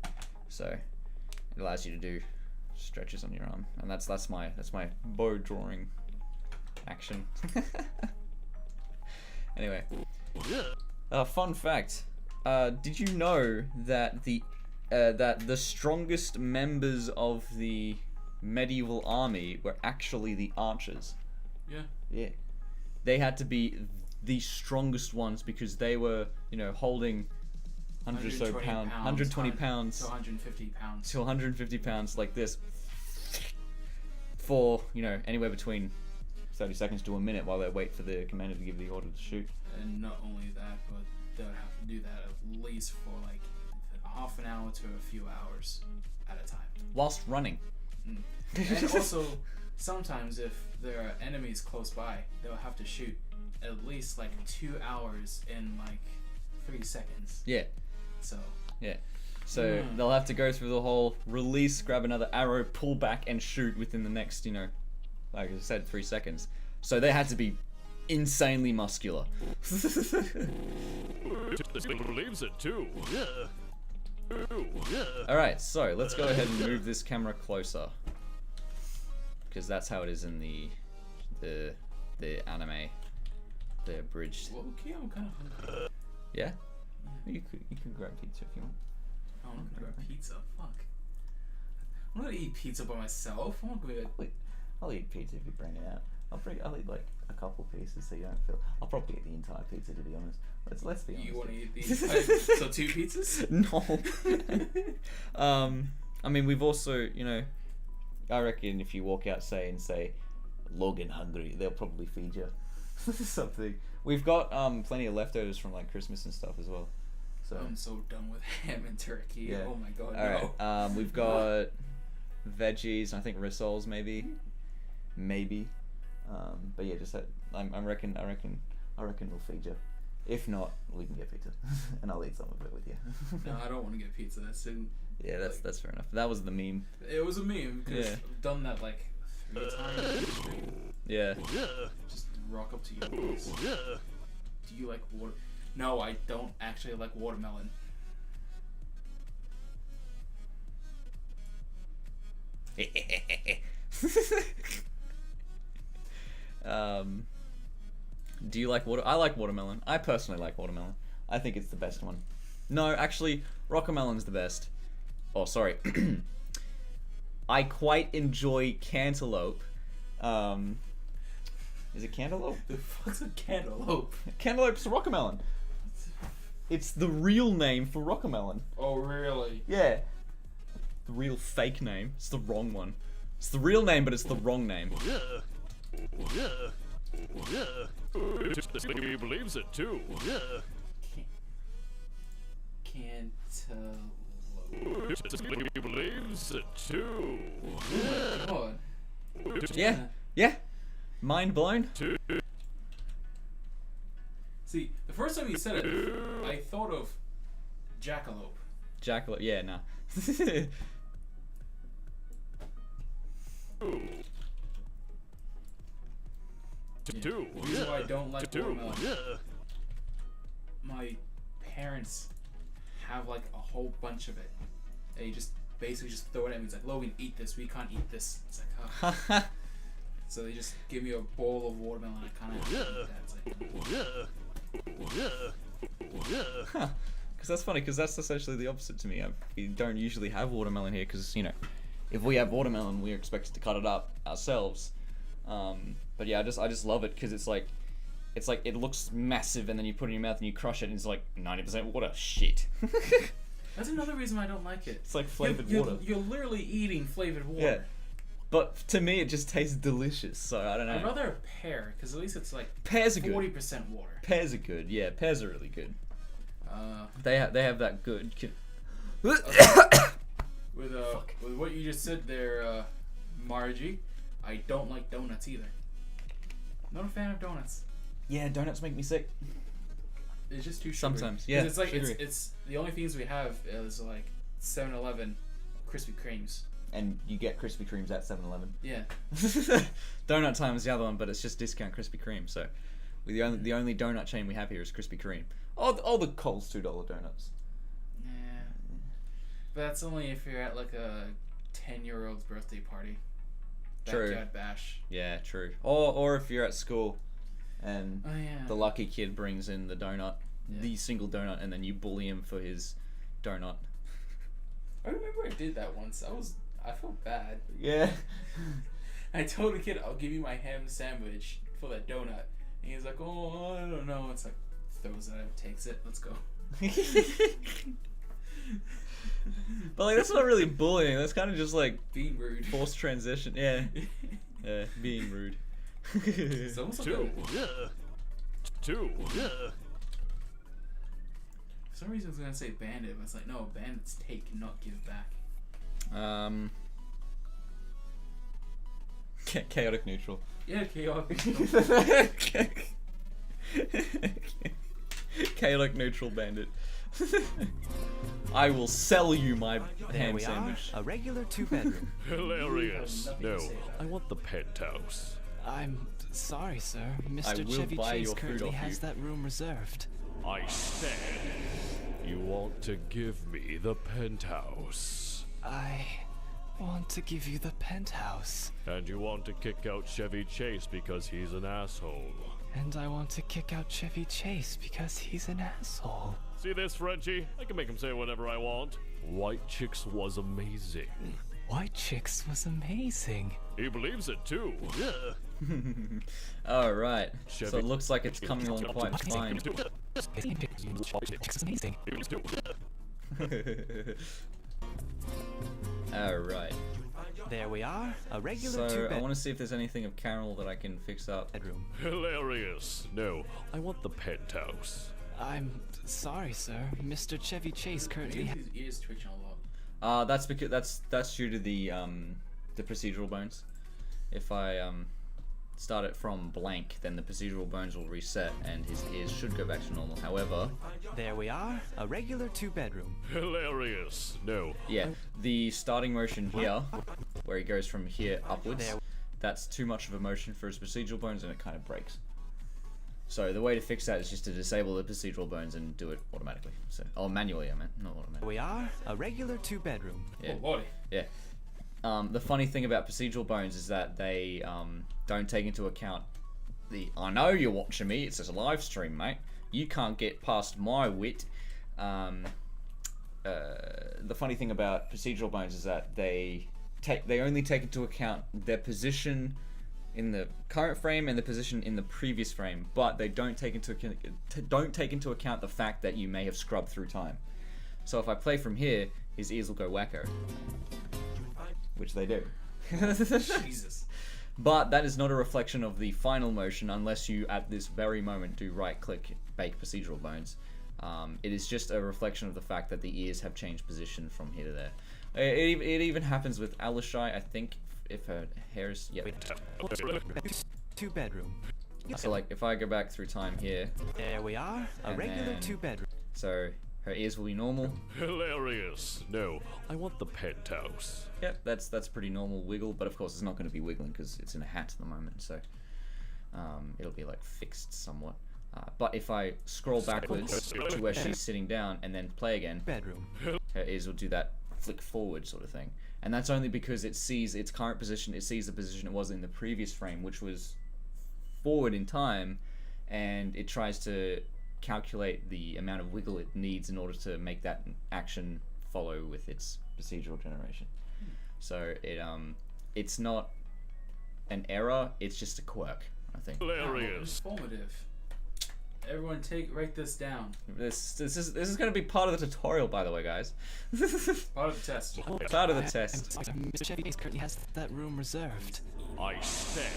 So it allows you to do stretches on your arm, and that's my bow drawing action. Anyway, fun fact: did you know that the strongest members of the medieval army were actually the archers? Yeah. Yeah, they had to be the strongest ones because they were, holding 100 or so pounds, 120 pounds to 150 pounds. to 150 pounds like this for, anywhere between 30 seconds to a minute while they wait for the commander to give the order to shoot. And not only that, but they would have to do that at least for like half an hour to a few hours at a time. Whilst running. And also, sometimes if there are enemies close by, they'll have to shoot at least like 2 hours in like 3 seconds. Yeah. So. Yeah. So they'll have to go through the whole release, grab another arrow, pull back, and shoot within the next, like I said, 3 seconds. So they had to be insanely muscular. This believes it too. Alright, so let's go ahead and move this camera closer. Because that's how it is in the anime. The abridged. Low key, I'm kind of hungry. Yeah? You could grab pizza if you want. I want to grab pizza. Fuck. I'm not gonna eat pizza by myself. I'm not gonna be I'll eat pizza if you bring it out. I'll eat like a couple pieces so you don't feel. I'll probably eat the entire pizza to be honest. Let's be honest. You want to eat these? So 2 pizzas? No. I mean, we've also, I reckon if you walk out and say, Logan hungry, they'll probably feed you something. We've got plenty of leftovers from like Christmas and stuff as well. So I'm so done with ham and turkey. Yeah. Oh my god, all right. We've got veggies. And I think rissoles maybe. But yeah, just I reckon we'll feed you. If not, we can get pizza, and I'll eat some of it with you. No, I don't want to get pizza. Yeah, that's fair enough. That was the meme. It was a meme because Yeah. I've done that like 3 times. Yeah. Just rock up to you. Please. Do you like water? No, I don't actually like watermelon. Do you like water? I like watermelon. I personally like watermelon. I think it's the best one. No, actually, rockamelon's the best. Oh, sorry. I quite enjoy cantaloupe. Is it cantaloupe? The fuck's a cantaloupe? Cantaloupe's rockamelon. It's the real name for rockamelon. Oh really? Yeah. The real fake name. It's the wrong one. It's the real name, but it's the wrong name. He believes it too. Cantaloupe. He believes it too. Oh my god. Yeah. Mind blown. See, the first time you said it, I thought of jackalope. Jackalope. Yeah, nah. Two. The reason why I don't like watermelon. My parents have like a whole bunch of it. They just basically just throw it at me. It's like, Logan, eat this. We can't eat this. It's like, oh. So they just give me a bowl of watermelon. I kind of eat that. It's like, Because that's funny, because that's essentially the opposite to me. We don't usually have watermelon here, because, if we have watermelon, we're expected to cut it up ourselves. But yeah, I just love it, because it's like, it looks massive, and then you put it in your mouth and you crush it, and it's like 90% water. Shit. that's another reason why I don't like it. It's like flavored water. You're literally eating flavored water. Yeah. But to me, it just tastes delicious, so I don't know. I'd rather a pear, because at least it's like Pears are good. 40% water. Pears are good, yeah. Pears are really good. They have that good. With what you just said there, Margie, I don't like donuts either. Not a fan of donuts. Yeah, donuts make me sick. It's just too sugary. Sometimes, yeah. It's like sugary. it's the only things we have is like 7-Eleven Krispy Kremes. And you get Krispy Kremes at 7-Eleven. Yeah. Donut Time is the other one, but it's just discount Krispy Kreme. So, the only donut chain we have here is Krispy Kreme. All the Coles $2 donuts. Yeah. But that's only if you're at like a 10-year-old's birthday party. True. Backyard bash. Yeah, true. Or if you're at school, and Oh yeah. the lucky kid brings in the donut, Yeah. the single donut, and then you bully him for his donut. I remember I did that once. I felt bad. Yeah. I told the kid, I'll give you my ham sandwich for that donut. And he's like, oh, I don't know. It's like, throws it out, takes it, let's go. But like, that's not really bullying. That's kind of just like Being rude. forced transition. Yeah. Yeah, being rude. It's almost like Two. for some reason I was going to say bandit, but it's like, no, bandits take, not give back. Chaotic neutral. Yeah, chaotic. Chaotic neutral bandit. I will sell you my There ham we sandwich. are, a regular 2-bedroom. Hilarious. Nothing to No, say about I it. want the penthouse. I'm sorry, sir. Mr. will Chevy buy Chase your food currently off has you. that room reserved. I said, you want to give me the penthouse. I want to give you the penthouse. And you want to kick out Chevy Chase because he's an asshole. And I want to kick out Chevy Chase because he's an asshole. See this, Frenchie? I can make him say whatever I want. White Chicks was amazing. White Chicks was amazing. He believes it too. All right. So it looks like it's coming along quite fine. White Chicks was amazing. All right. There we are, a regular So I two-bed want to see if there's anything of Carol that I can fix up. bedroom. Hilarious. No, I want the penthouse. I'm sorry, sir. Mr. Chevy Chase currently His ears twitching a lot. That's because that's due to the procedural bones. If I start it from blank, then the procedural bones will reset and his ears should go back to normal. However, There we are, a regular two-bedroom. Hilarious. No. yeah, the starting motion here, where he goes from here upwards, There. that's too much of a motion for his procedural bones and it kind of breaks. So the way to fix that is just to disable the procedural bones and do it automatically. So, oh, manually, I meant, not There automatically. we are, a regular two-bedroom. Yeah. Oh boy. Yeah. The funny thing about procedural bones is that they don't take into account the. I know you're watching me. It's just a live stream, mate. You can't get past my wit. The funny thing about procedural bones is that they only take into account their position in the current frame and the position in the previous frame, but they don't take into account the fact that you may have scrubbed through time. So if I play from here, his ears will go wacko. Which they do. Jesus. But that is not a reflection of the final motion unless you at this very moment do right click bake procedural bones. It is just a reflection of the fact that the ears have changed position from here to there. It even happens with Alishai, I think, if her hair is... Yeah. Two-bedroom. So like if I go back through time here, There we are, a And regular then- two-bedroom. so her ears will be normal. Hilarious. No, I want the penthouse. Yep, that's pretty normal wiggle, but of course it's not going to be wiggling because it's in a hat at the moment, so it'll be like fixed somewhat. But if I scroll backwards to where she's sitting down and then play again, Bedroom. her ears will do that flick forward sort of thing. And that's only because it sees its current position, it sees the position it was in the previous frame, which was forward in time, and it tries to calculate the amount of wiggle it needs in order to make that action follow with its procedural generation. So it's not an error, it's just a quirk, I think. Hilarious. Informative. Everyone write this down. This is going to be part of the tutorial, by the way, guys. Part of the test. Part of the test. I'm sorry, Mr. Chevy Chase currently has that room reserved. I said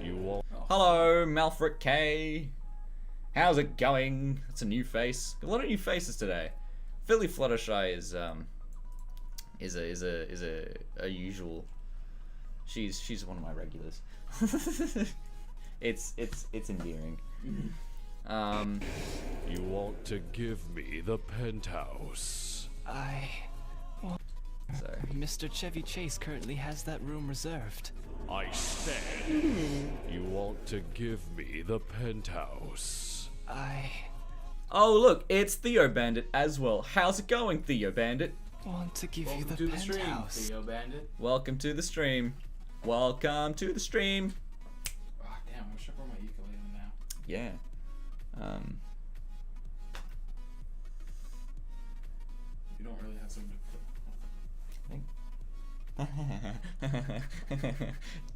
you all. Hello, Malfric K. How's it going? It's a new face. A lot of new faces today. Philly Fluttershy is a usual. She's one of my regulars. it's endearing. You want to give me the penthouse. So Mr. Chevy Chase currently has that room reserved. I said you want to give me the penthouse. oh look, it's Theo Bandit as well. How's it going, Theo Bandit? Want to give Welcome you to the the stream, penthouse. Theo Bandit. Welcome to the stream. Welcome to the stream. Oh, damn, I wish I brought my ukulele now. Yeah. You don't really have something to put.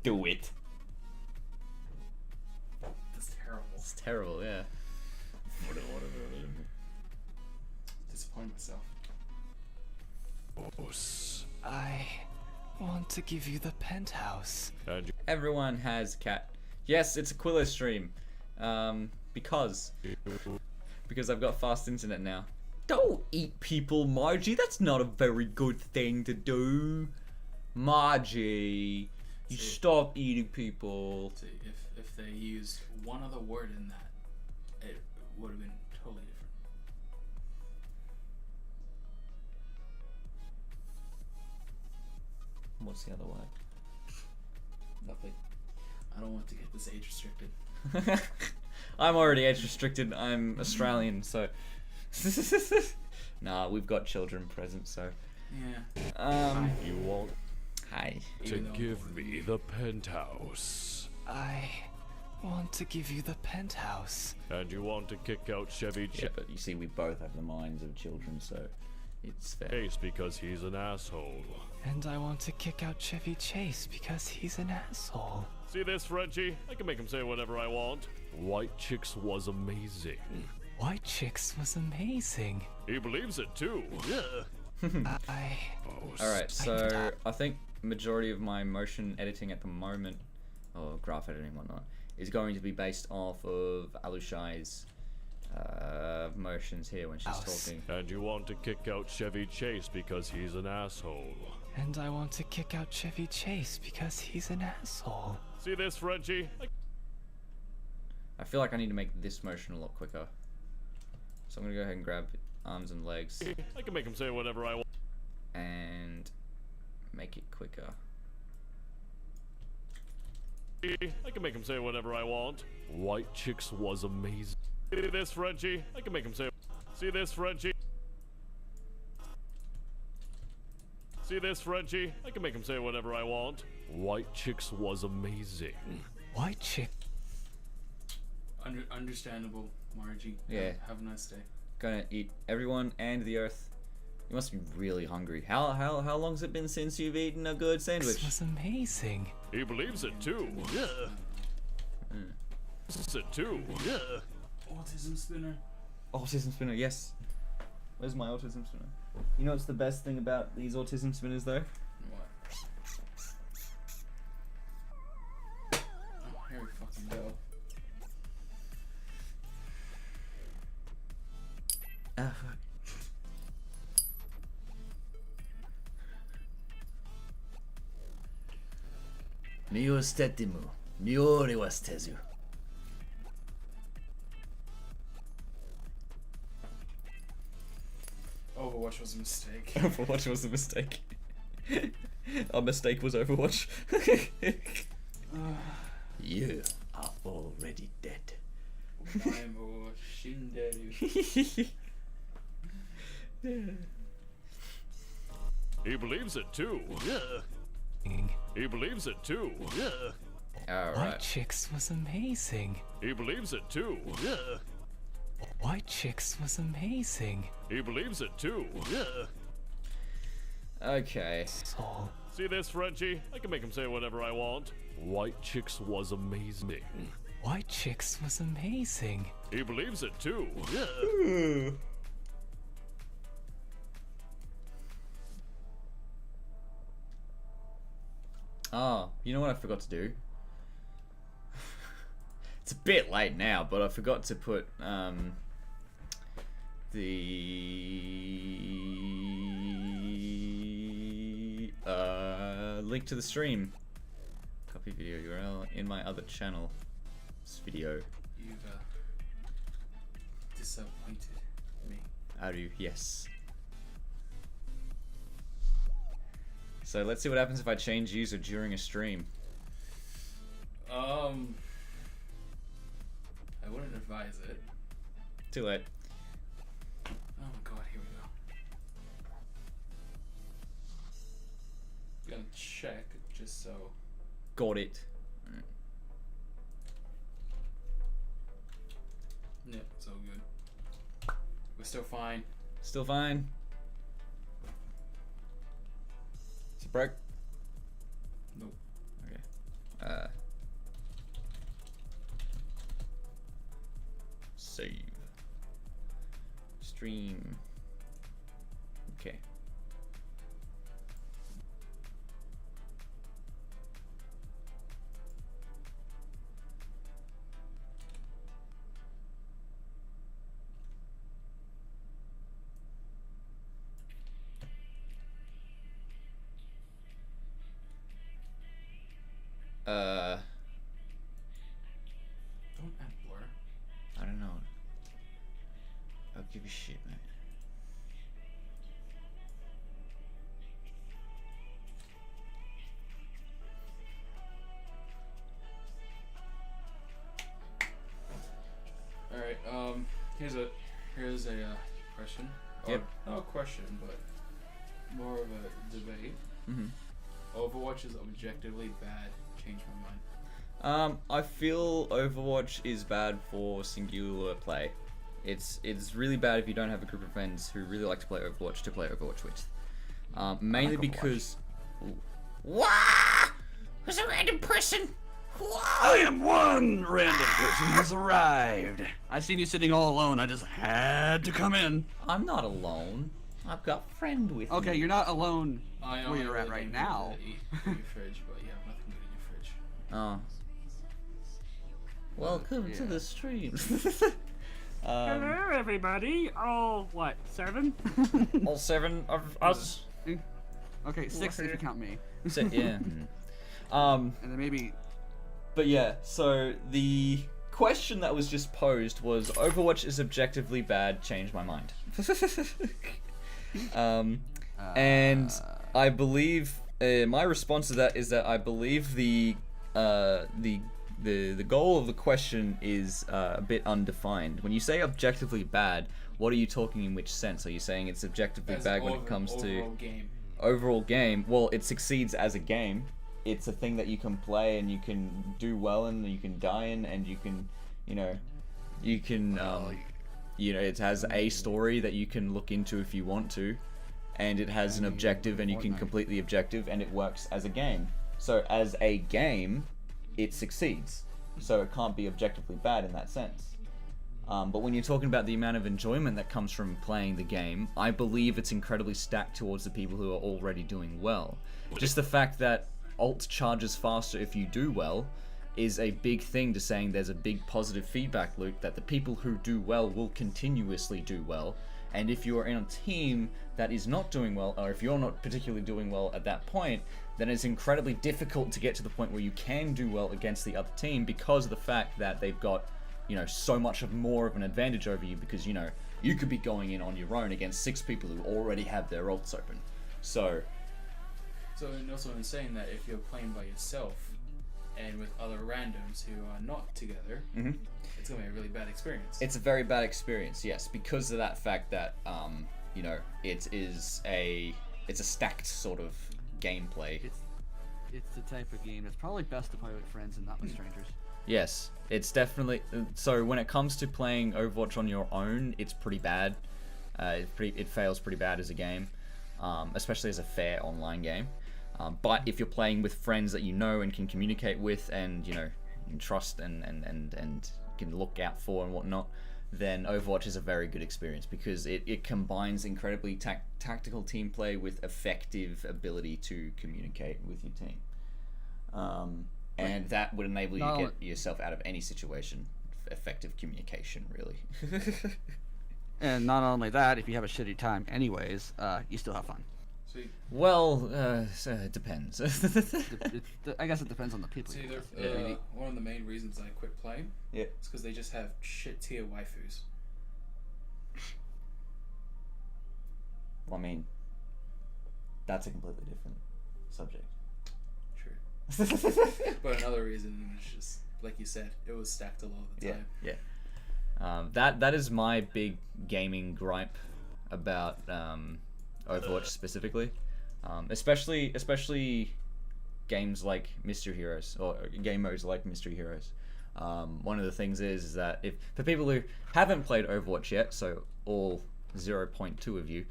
Do it. That's terrible. It's terrible, yeah. Disappoint myself. I want to give you the penthouse. And you Everyone has cat. Yes, it's a Quillo stream. Because I've got fast internet now. Don't eat people, Margie. That's not a very good thing to do. Margie, you See. stop eating people. See, if they used one other word in that, it would have been totally different. What's the other word? Nothing. I don't want to get this age restricted. I'm already age restricted. I'm Australian, so. Nah, we've got children present, so. Yeah. you want Hi. to Even though- give me the penthouse. I want to give you the penthouse. And you want to kick out Chevy Yeah, but you see, we both have the minds of children, so it's fair. Chase because he's an asshole. And I want to kick out Chevy Chase because he's an asshole. See this, Frenchie? I can make him say whatever I want. White Chicks was amazing. White Chicks was amazing. He believes it too. I... Alright, so I think majority of my motion editing at the moment, or graph editing and whatnot, is going to be based off of Alushai's motions here when she's talking. And you want to kick out Chevy Chase because he's an asshole. And I want to kick out Chevy Chase because he's an asshole. See this, Frenchie? I feel like I need to make this motion a lot quicker. So I'm gonna go ahead and grab arms and legs I can make him say whatever I want. and make it quicker. I can make him say whatever I want. White Chicks was amazing. See this, Frenchie? I can make him say. See this, Frenchie? See this, Frenchie? I can make him say whatever I want. White Chicks was amazing. White Chick... Understandable, Margie. Yeah. Have a nice day. Gonna eat everyone and the earth. You must be really hungry. How long's it been since you've eaten a good sandwich? This was amazing. He believes it too. Believes it too. Autism spinner. Autism spinner, yes. Where's my autism spinner? You know what's the best thing about these autism spinners though? What? Oh, here we fucking go. Ah, fuck. Niostetimu. Niore was tezu. Overwatch was a mistake. Overwatch was a mistake. Our mistake was Overwatch. You are already dead. Maimo Shinderu. He believes it too. He believes it too. White Alright. Chicks was amazing. He believes it too. White Chicks was amazing. He believes it too. Okay. Soul. See this, Frenchie? I can make him say whatever I want. White Chicks was amazing. White Chicks was amazing. He believes it too. Oh, you know what I forgot to do? It's a bit late now, but I forgot to put the link to the stream. Copy video URL in my other channel. This video. You've disappointed me. Aru, yes. So let's see what happens if I change user during a stream. I wouldn't advise it. Too late. Oh my god, here we go. Gonna check just so. Got it. Yep, it's all good. We're still fine. Still fine. Is it broke? Nope. Okay. Save. Stream. Okay. Don't add blur. I don't know. I'll give you shit, mate. All right. Here's a question. Yep. Or, not a question, but more of a debate. Mm-hmm. Overwatch is objectively bad. Change my mind. I feel Overwatch is bad for singular play. It's really bad if you don't have a group of friends who really like to play Overwatch with. Mainly like Overwatch. because. Wah! Who's a random person? I am one random person who's arrived. I seen you sitting all alone. I just had to come in. I'm not alone. I've got friend with Okay, me. you're not alone I know where you're I at really right don't now. eat in your fridge, but you have nothing good in your fridge. Oh. Welcome to Yeah. the stream. Hello, everybody. All, what, 7? All 7 of us. Okay, 6 if you count me. So, yeah. And then maybe But yeah, so the question that was just posed was Overwatch is objectively bad, change my mind. And I believe my response to that is that I believe the goal of the question is a bit undefined. When you say objectively bad, what are you talking in which sense? Are you saying it's objectively As bad when it comes to overall game. overall game? Well, it succeeds as a game. It's a thing that you can play and you can do well in, you can die in, and you can, it has a story that you can look into if you want to, and it has an objective and you can complete the objective, and it works as a game. So as a game, it succeeds. So it can't be objectively bad in that sense. But when you're talking about the amount of enjoyment that comes from playing the game, I believe it's incredibly stacked towards the people who are already doing well. Just the fact that ult charges faster if you do well is a big thing to saying there's a big positive feedback loop that the people who do well will continuously do well, and if you are in a team that is not doing well, or if you're not particularly doing well at that point, then it's incredibly difficult to get to the point where you can do well against the other team because of the fact that they've got so much more of an advantage over you, because you could be going in on your own against 6 people who already have their ults open. So and also in saying that if you're playing by yourself and with other randoms who are not together, it's gonna be a really bad experience. it's a very bad experience, yes, because of that fact that it's a stacked sort of gameplay. it's the type of game that's probably best to play with friends and not with strangers. Yes, it's definitely. So when it comes to playing Overwatch on your own, it's pretty bad. It fails pretty bad as a game, especially as a fair online game. But if you're playing with friends that you know and can communicate with, and and trust and can look out for and whatnot, then Overwatch is a very good experience because it combines incredibly tactical team play with effective ability to communicate with your team. And that would enable you to get yourself out of any situation. Effective communication, really. And not only that, if you have a shitty time anyways, you still have fun. See, Well, it depends. I guess it depends on the people. see, you're they're- with. one of the main reasons I quit playing Yeah. is because they just have shit tier waifus. Well, I mean, that's a completely different subject. True. But another reason is just, like you said, it was stacked a lot of the time. Yeah. That is my big gaming gripe about Overwatch specifically, especially games like Mystery Heroes, or game modes like Mystery Heroes. One of the things is that if for people who haven't played Overwatch yet, so all 0.2 of you,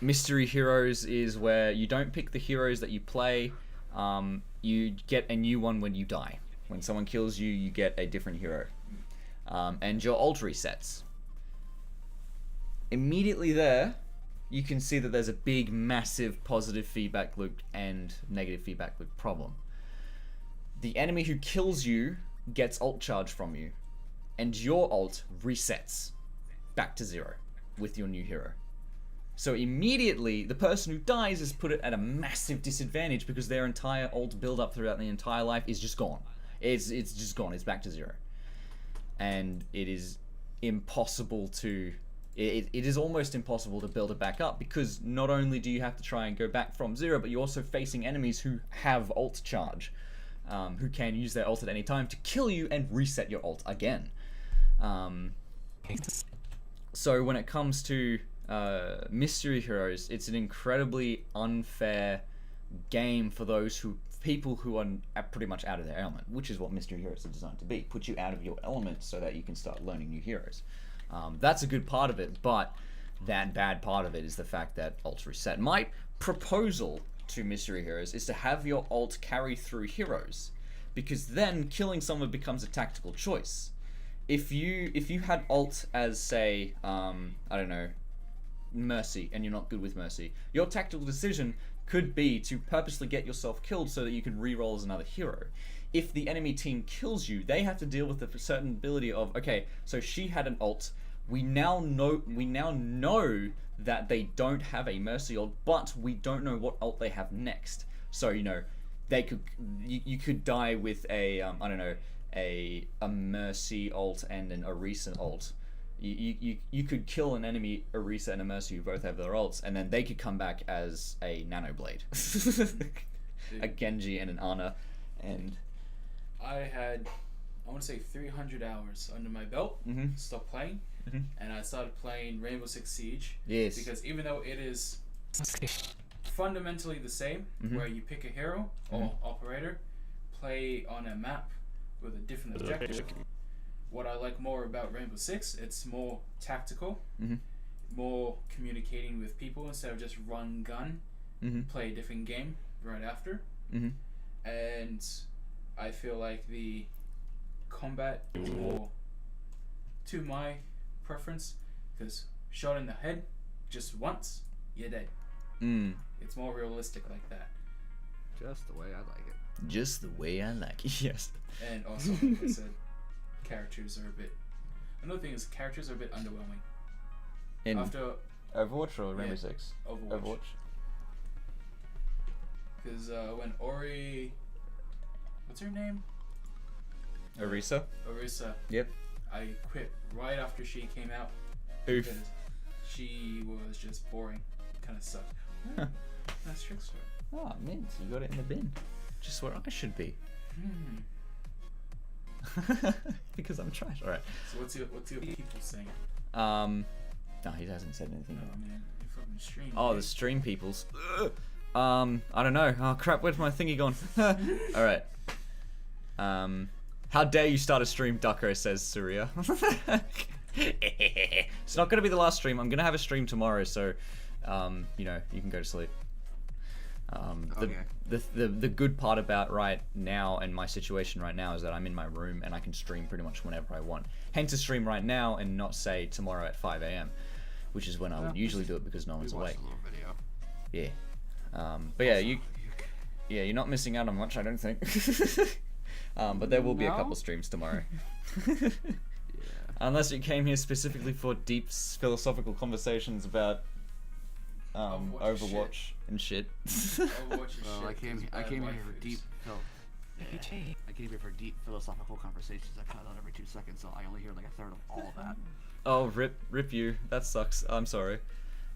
Mystery Heroes is where you don't pick the heroes that you play. You get a new one when you die. When someone kills you, you get a different hero. And your ult resets. Immediately there, you can see that there's a big, massive positive feedback loop and negative feedback loop problem. The enemy who kills you gets ult charge from you, and your ult resets back to 0 with your new hero. So immediately, the person who dies is put at a massive disadvantage because their entire ult build-up throughout the entire life is just gone. It's just gone. It's back to 0. And it is impossible to... It is almost impossible to build it back up, because not only do you have to try and go back from 0, but you're also facing enemies who have ult charge, who can use their ult at any time to kill you and reset your ult again. So when it comes to Mystery Heroes, it's an incredibly unfair game for people who are pretty much out of their element, which is what mystery heroes are designed to be. Put you out of your element so that you can start learning new heroes. That's a good part of it, but that bad part of it is the fact that ults reset. My proposal to mystery heroes is to have your ult carry through heroes, because then killing someone becomes a tactical choice. If you had ult as, say, I don't know, Mercy, and you're not good with Mercy, your tactical decision could be to purposely get yourself killed so that you can reroll as another hero. If the enemy team kills you, they have to deal with the certain ability of, okay, so she had an ult. We now know that they don't have a Mercy ult, but we don't know what ult they have next. So they could you could die with a I don't know, a Mercy ult and an Orisa ult. You could kill an enemy Orisa and a Mercy who both have their ults, and then they could come back as a Nano Blade, a Genji and an Ana, and I want to say 300 hours under my belt. Stopped playing, and I started playing Rainbow Six Siege. Yes. Because even though it is fundamentally the same, where you pick a hero or operator, play on a map with a different objective. What I like more about Rainbow Six, it's more tactical, more communicating with people instead of just run gun, play a different game right after. And I feel like the combat is more to my preference, because shot in the head just once, you're dead. It's more realistic like that. Just the way I like it. Just the way I like it. Yes. And also, like I said, characters are a bit. Another thing is characters are a bit underwhelming. In After Overwatch or Rainbow Six? Overwatch. Because when Ori, what's her name? Orisa? Orisa. Yep. I quit right after she came out. Oof. Because she was just boring. Kind of sucked. That's Trickster. Oh, mint. You got it in the bin. Just where I should be. Because I'm trash. Alright. So what's your people saying? No, he hasn't said anything. Oh man, you fucking stream. Oh, the stream peoples. I don't know. Oh crap, where's my thingy gone? Alright. How dare you start a stream, Ducko, says Surya. It's not gonna be the last stream. I'm gonna have a stream tomorrow, so you can go to sleep. The good part about right now and my situation right now is that I'm in my room and I can stream pretty much whenever I want. Hence to stream right now and not say tomorrow at 5 a.m, which is when I would usually do it because no one's awake. Yeah. But yeah, you're not missing out on much, I don't think. But there will be a couple streams tomorrow. Unless you came here specifically for deep philosophical conversations about Overwatch and shit. Well, I came here for deep philosophical conversations that cut out every 2 seconds, so I only hear like a third of all of that. Oh, rip you. That sucks. I'm sorry.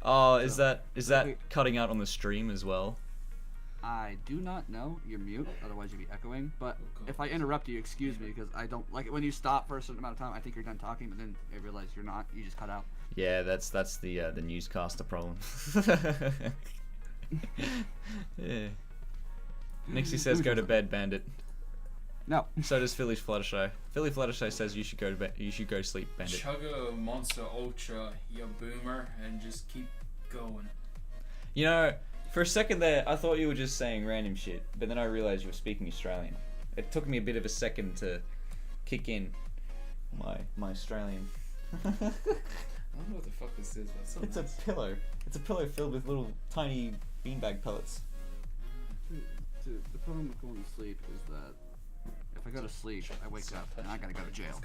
Oh, is that cutting out on the stream as well? I do not know. You're mute, otherwise you'd be echoing. But if I interrupt you, excuse me, because I don't like it when you stop for a certain amount of time. I think you're done talking, but then I realize you're not. You just cut out. Yeah, that's the newscaster problem. Yeah. Nixie says go to bed, Bandit. No. So does Philly Fluttershy. Philly Fluttershy says you should go to bed. You should go to sleep, Bandit. Chug a Monster Ultra, you boomer, and just keep going. You know, for a second there, I thought you were just saying random shit, but then I realized you were speaking Australian. It took me a bit of a second to kick in my Australian. I don't know what the fuck this is, but so It's nice. a pillow. It's a pillow filled with little tiny beanbag pellets. The problem with going to sleep is that if I go to sleep, I wake up and I gotta go to jail.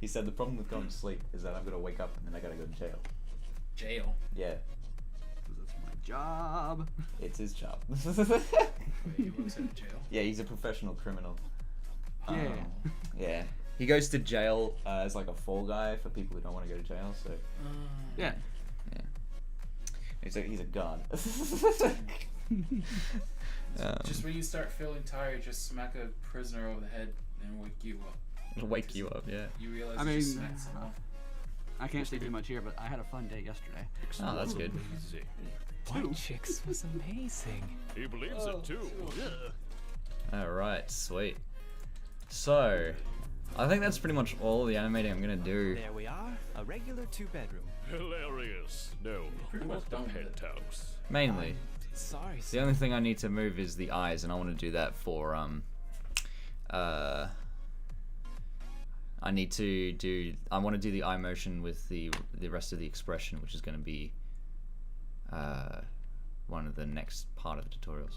He said the problem with going to sleep is that I'm gonna wake up and then I gotta go to jail. Jail? Yeah. Because that's my job. It's his job. Wait, he works at a jail? Yeah, he's a professional criminal. Yeah. Yeah. He goes to jail as like a fall guy for people who don't want to go to jail. So Yeah. he's a guard. Just when you start feeling tired, just smack a prisoner over the head and wake you up. It'll wake you up. Yeah. You realize I you just mean, smacked someone. I can't say too much here, but I had a fun day yesterday. Oh, that's good. Amazing. White Chicks was amazing. He believes it too. Alright, sweet. So, I think that's pretty much all the animating I'm gonna do. There we are, a regular 2-bedroom. Hilarious. No, Pretty what much the done with it. penthouse? Mainly. Sorry, The sir. only thing I need to move is the eyes, and I want to do that for, I want to do the eye motion with the rest of the expression, which is going to be, one of the next part of the tutorials.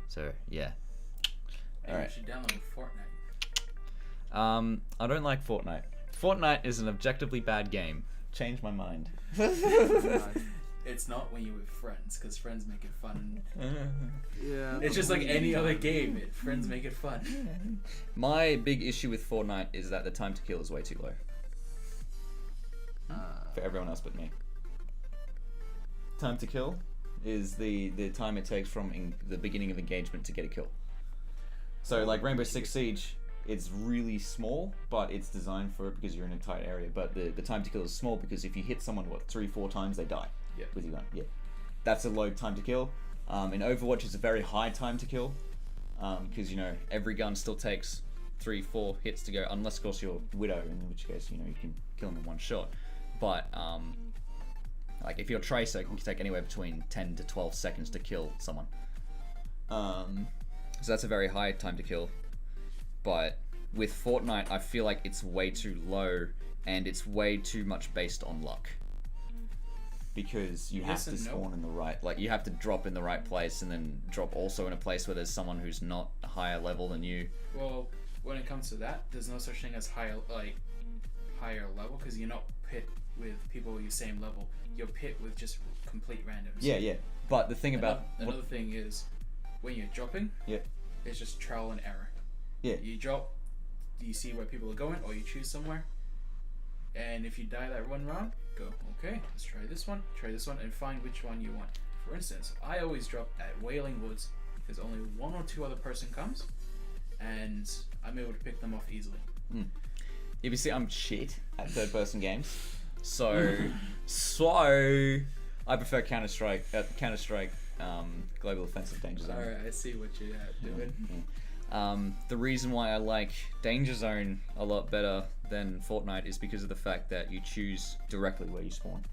So, yeah. Maybe Alright. you should download Fortnite. I don't like Fortnite. Fortnite is an objectively bad game. Change my mind. It's not when you're with friends, because friends make it fun. Yeah. It's just like any other game. Friends make it fun. My big issue with Fortnite is that the time to kill is way too low. For everyone else but me. Time to kill is the time it takes from the beginning of engagement to get a kill. So like Rainbow Six Siege, it's really small, but it's designed for it because you're in a tight area. But the time to kill is small because if you hit someone, 3-4 times, they die. Yeah. With your gun. Yeah. That's a low time to kill. In Overwatch, it's a very high time to kill. Because, every gun still takes 3-4 hits to go, unless, of course, you're Widow, in which case, you can kill them in one shot. But, like, if you're Tracer, it can take anywhere between 10 to 12 seconds to kill someone. So that's a very high time to kill. But with Fortnite, I feel like it's way too low, and it's way too much based on luck. Because you Yes have to and no. spawn in the right, like you have to drop in the right place, and then drop also in a place where there's someone who's not a higher level than you. Well, when it comes to that, there's no such thing as higher level, because you're not pit with people your same level. You're pit with just complete randoms. Yeah. But the thing about Another thing is, when you're dropping, Yeah. it's just trial and error. Yeah. You drop, you see where people are going, or you choose somewhere, and if you die that one round, go, okay, let's try this one, and find which one you want. For instance, I always drop at Wailing Woods because only one or two other person comes, and I'm able to pick them off easily. If you see, I'm shit at third-person games, so I prefer Counter-Strike, Global Offensive Danger Zone. Alright, I see what you're doing. The reason why I like Danger Zone a lot better than Fortnite is because of the fact that you choose directly where you spawn.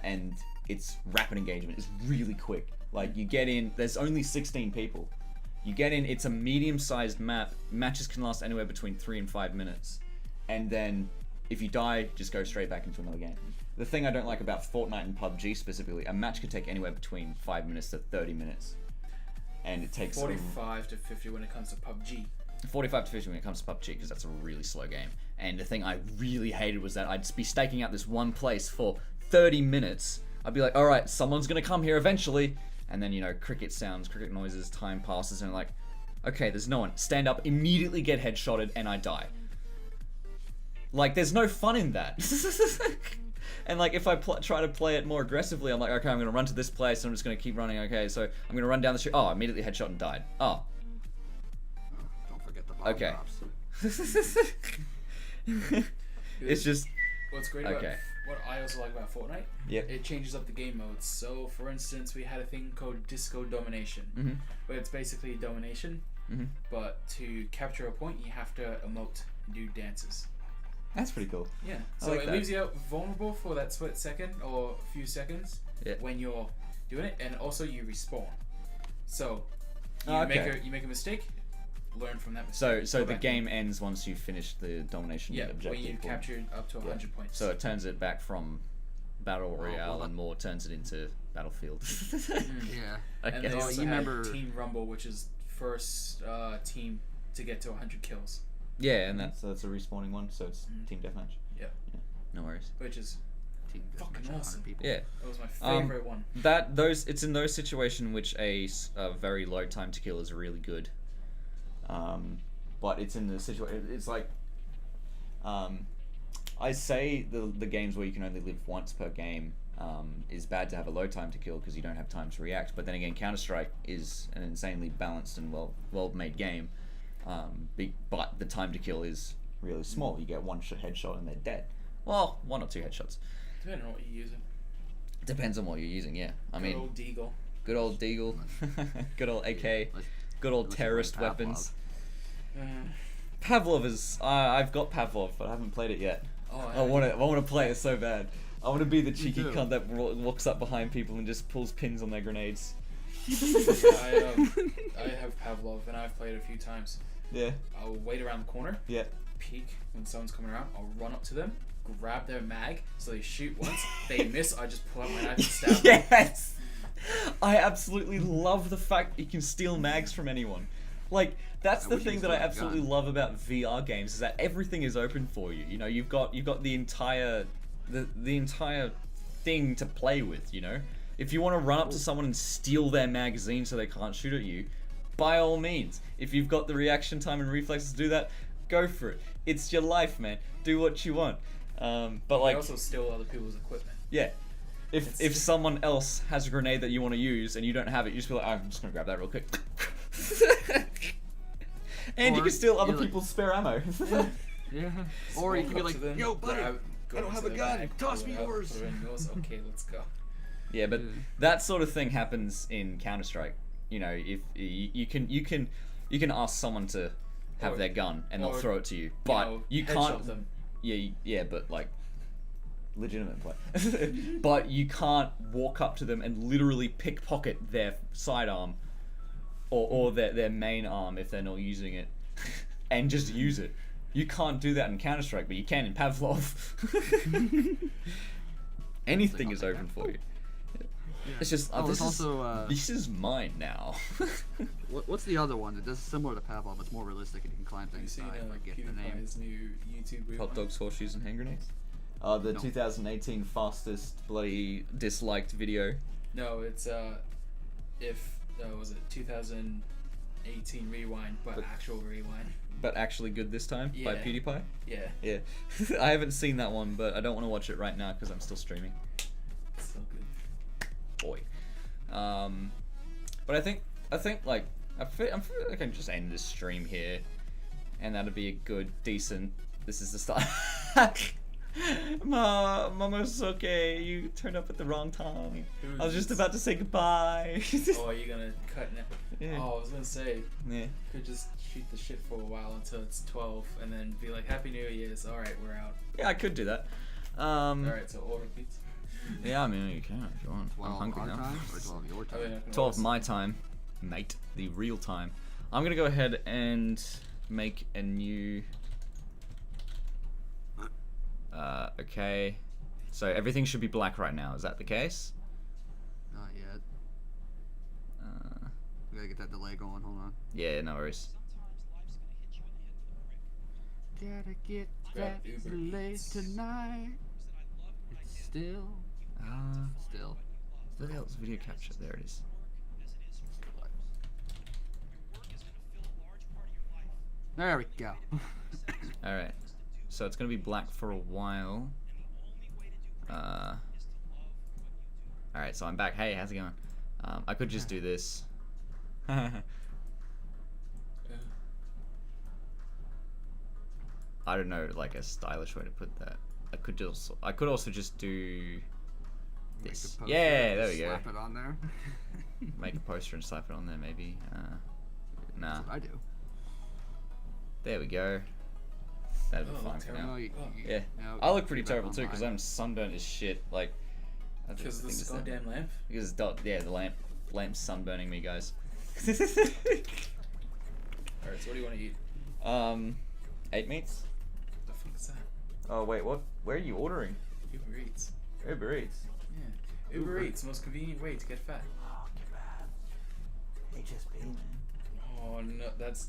And it's rapid engagement. It's really quick. Like, you get in, there's only 16 people. You get in, it's a medium-sized map. Matches can last anywhere between 3 and 5 minutes. And then, if you die, just go straight back into another game. The thing I don't like about Fortnite and PUBG specifically, a match could take anywhere between 5 minutes to 30 minutes. And it takes 45 to 50 when it comes to PUBG. 45 to 50 when it comes to PUBG, because that's a really slow game. And the thing I really hated was that I'd be staking out this one place for 30 minutes. I'd be like, alright, someone's gonna come here eventually. And then, cricket sounds, cricket noises, time passes, and like, okay, there's no one. Stand up, immediately get headshotted, and I die. Like, there's no fun in that. And like, if I try to play it more aggressively, I'm like, okay, I'm gonna run to this place, and I'm just gonna keep running. Okay, so I'm gonna run down the street. Oh, immediately headshot and died. Oh. Don't forget the bomb Okay. drops. It's just, What's great about Okay. what I also like about Fortnite, Yep. it changes up the game modes. So, for instance, we had a thing called Disco Domination, Mhm. where it's basically domination, Mhm. but to capture a point, you have to emote and do dances. That's pretty cool. Yeah, I so like it that. leaves you vulnerable for that split second or a few seconds Yeah. when you're doing it, and also you respawn. So you Oh, okay. make a mistake, learn from that mistake. So go the back game ends once you finish the domination and, objective. when you or- captured up to 100 points. So it turns it back from Battle Royale well, and more turns it into Battlefield. Yeah. I And guess. they also you had remember- Team Rumble, which is first team to get to 100 kills, Yeah, and that's a respawning one, so it's Mhm. team deathmatch. Yeah. No worries. which is Team Fucking deathmatch, 100 awesome. people. Yeah. that was my Um, favorite one. It's in those situations which a very low time to kill is really good. But it's in the situation. It's like, I say the games where you can only live once per game is bad to have a low time to kill because you don't have time to react. But then again, Counter-Strike is an insanely balanced and well made game. But the time to kill is really small. You get one headshot and they're dead. Well, 1 or 2 headshots. Depending on what you're using. Depends on what you're using. Yeah, I mean, Good old Deagle. good old Deagle, good old AK, good old terrorist weapons. Pavlov is. I've got Pavlov, but I haven't played it yet. Oh, I want to play it so bad. I want to be the cheeky too. cunt that walks up behind people and just pulls pins on their grenades. I have Pavlov, and I've played it a few times. Yeah. I'll wait around the corner, Yeah. peek when someone's coming around. I'll run up to them, grab their mag, so they shoot once. They miss. I just pull out my knife and stab them. Yes. I absolutely love the fact that you can steal mags from anyone. Like, that's I the wish you thing could that I steal a absolutely gun. love about VR games is that everything is open for you. You know, you've got the entire thing to play with, you know? If you want to run up to someone and steal their magazine so they can't shoot at you, by all means. If you've got the reaction time and reflexes to do that, go for it. It's your life, man. Do what you want. But I like, also steal other people's equipment. yeah. If someone else has a grenade that you want to use and you don't have it, you just be like, I'm just gonna grab that real quick. And you Or can steal other you're like- people's spare ammo. Yeah. Or you can be Walk up to like, them, yo, buddy, go I don't have into a the gun. bag, Toss pull me it out, yours. put it in yours. Okay, let's go. Yeah, but Yeah. that sort of thing happens in Counter-Strike. You know, if you can ask someone to have Or- their gun and they'll or, throw it to you, but you headshot can't. them. Yeah, but like legitimate play. But you can't walk up to them and literally pickpocket their sidearm or their main arm if they're not using it, and just use it. You can't do that in Counter-Strike, but you can in Pavlov. Anything is open for you. It's just Oh, this there's is also, this is mine now. What's the other one that does similar to Pavlov? It's more realistic and you can climb Have you things. seen I forget the name. PewDiePie's new YouTube reel? Hot dogs, horseshoes, and hand grenades. The No. 2018 fastest bloody disliked video. No, it's was it 2018 rewind, but actual rewind. But actually good this time by Yeah. PewDiePie. Yeah, Yeah, I haven't seen that one, but I don't want to watch it right now because I'm still streaming. it's so good. Boy. But I think like I feel like I can just end this stream here, and that'd be a good, decent. This is the start. Mama's okay. You turned up at the wrong time. I was just about to say goodbye. Oh, are you gonna cut now? Yeah. Oh, I was gonna say, Yeah. could just shoot the shit for a while until it's 12, and then be like, Happy New Year's. All right, we're out. Yeah, I could do that. All right, so all repeats. Yeah, I mean you can if you want. I'm 12 hungry our now. time or 12 your I time? mean, I can 12 always- my time, mate. The real time. I'm gonna go ahead and make a new. Okay. So everything should be black right now. Is that the case? Not yet. Uh, We gotta get that delay going. Hold on. yeah, no worries. Gotta get Grab that Uber delay Eats. tonight. It's still. Where the hell's video capture? There it is. There we go. All right. So it's gonna be black for a while. All right. So I'm back. Hey, how's it going? I could just do this. I don't know, like a stylish way to put that. I could also just do Make a this. poster Yeah, and there we go. Slap it on there. Make a poster and slap it on there, maybe. Nah, That's what I do. there we go. That'd be Oh, fine for terrible. now. No, you, Oh. you, Yeah, no, I look pretty get back terrible too because online. I'm sunburnt as shit. Like, that's Because the of thing this to say. goddamn lamp. Because the lamp's sunburning me, guys. Alright, so what do you want to eat? 8 meats. The fuck is that? Oh wait, what? Where are you ordering? Uber Eats. Uber Eats. Yeah. Uber Eats, most convenient way to get fat. HSP, man. Oh no, that's.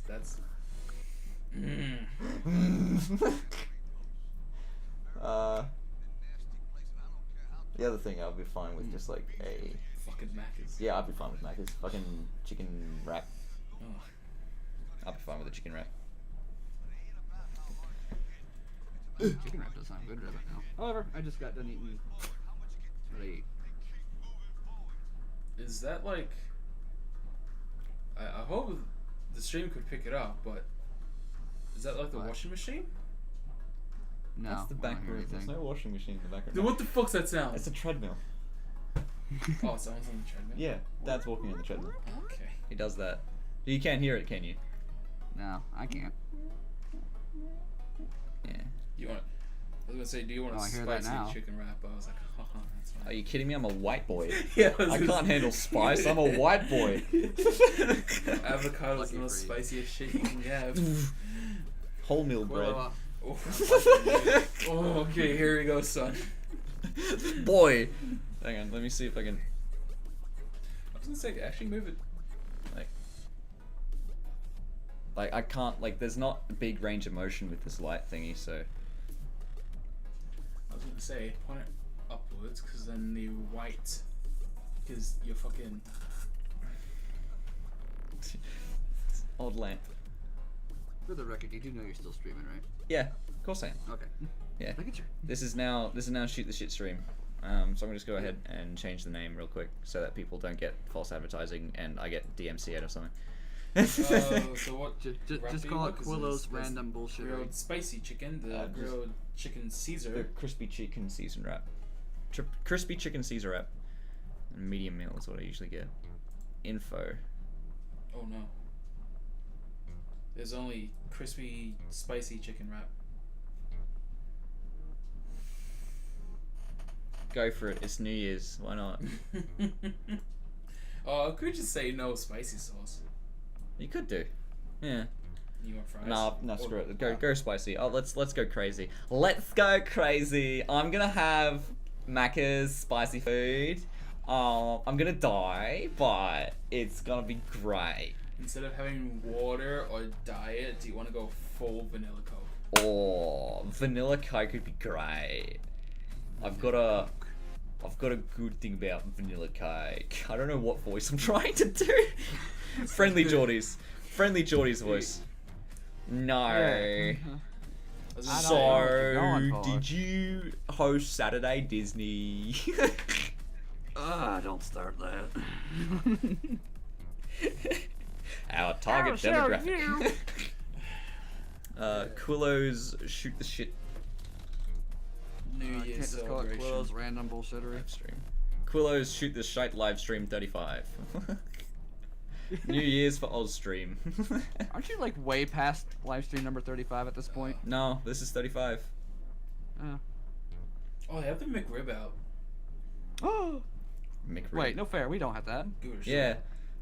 The other thing I'll be fine with just like a Fucking Macca's. I'll be fine with Macca's. Fucking chicken wrap. Oh. I'll be fine with a chicken wrap. Chicken wrap does sound good right now. However, I just got done eating. What I ate. Is that like? I hope the stream could pick it up, but is that like the What? washing machine? No. That's the I back don't hear room. There's anything. no washing machine in the background. Dude, what the fuck's that sound? It's a treadmill. Oh, someone's on the treadmill? Yeah, Dad's walking on the treadmill. Okay. He does that. You can't hear it, can you? No, I can't. Yeah. You want? I was gonna say, do you want Oh, a I hear that spicy now. chicken wrap? But I was like, haha, that's Are fine. you kidding me? I'm a white boy. Yeah, I can't handle spice. I'm a white boy. Avocado's Lucky the most for you. spiciest shit you can have. Wholemeal bread. Well, Oh, okay, here we go, son. Boy. Hang on, let me see if I can. I was gonna say, actually move it. Like I can't. Like there's not a big range of motion with this light thingy, so. I was gonna say, point it upwards, because then the white, because you're fucking. Odd lamp. for the record, you do know you're still streaming, right? Yeah, of course I am. Okay. Yeah. Look at you. This is now Shoot the Shit stream. So I'm gonna just go ahead and change the name real quick so that people don't get false advertising and I get DMCA'd or something. So what? Just call it Quillo's random bullshit. Grilled spicy chicken, the grilled chicken Caesar. The crispy chicken Caesar wrap. Crispy chicken Caesar wrap. And medium meal is what I usually get. Info. Oh no. There's only crispy spicy chicken wrap. Go for it. It's New Year's. Why not? Oh, I could just say no spicy sauce. You could do. Yeah. You want fries? No, Or- screw it. Go spicy. Oh, let's go crazy. Let's go crazy. I'm gonna have Macca's spicy food. I'm gonna die, but it's gonna be great. Instead of having water or diet, do you want to go full vanilla Coke? Oh, vanilla Coke would be great. I've got a good thing about vanilla Coke. I don't know what voice I'm trying to do. Friendly Geordie's voice. No. So, did you host Saturday Disney? Don't start that. Our target demographic. Quillo's Shoot the Shit New Can't Year's just call it celebration. Quillo's random bullshittery. live stream. Quillo's Shoot the Shite live stream 35. New Year's for Oz stream. Aren't you like way past live stream number 35 at this point? No, this is 35. Oh, they have the McRib out. Oh. McRib. Wait, no fair. We don't have that. Give it a Yeah.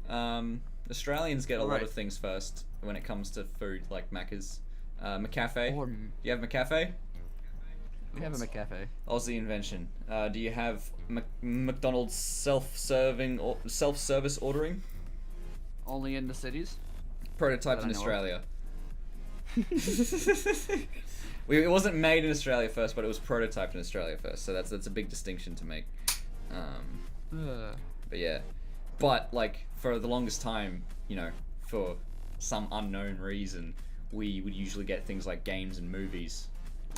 shot. Australians get a lot Alright. of things first when it comes to food, like Macca's. McCafe. Or You have McCafe? we have a McCafe. Aussie invention. Do you have McDonald's self-service ordering? Only in the cities. Prototyped That in I know of. Australia. It wasn't made in Australia first, but it was prototyped in Australia first. So that's a big distinction to make. But yeah, but like for the longest time, for some unknown reason, we would usually get things like games and movies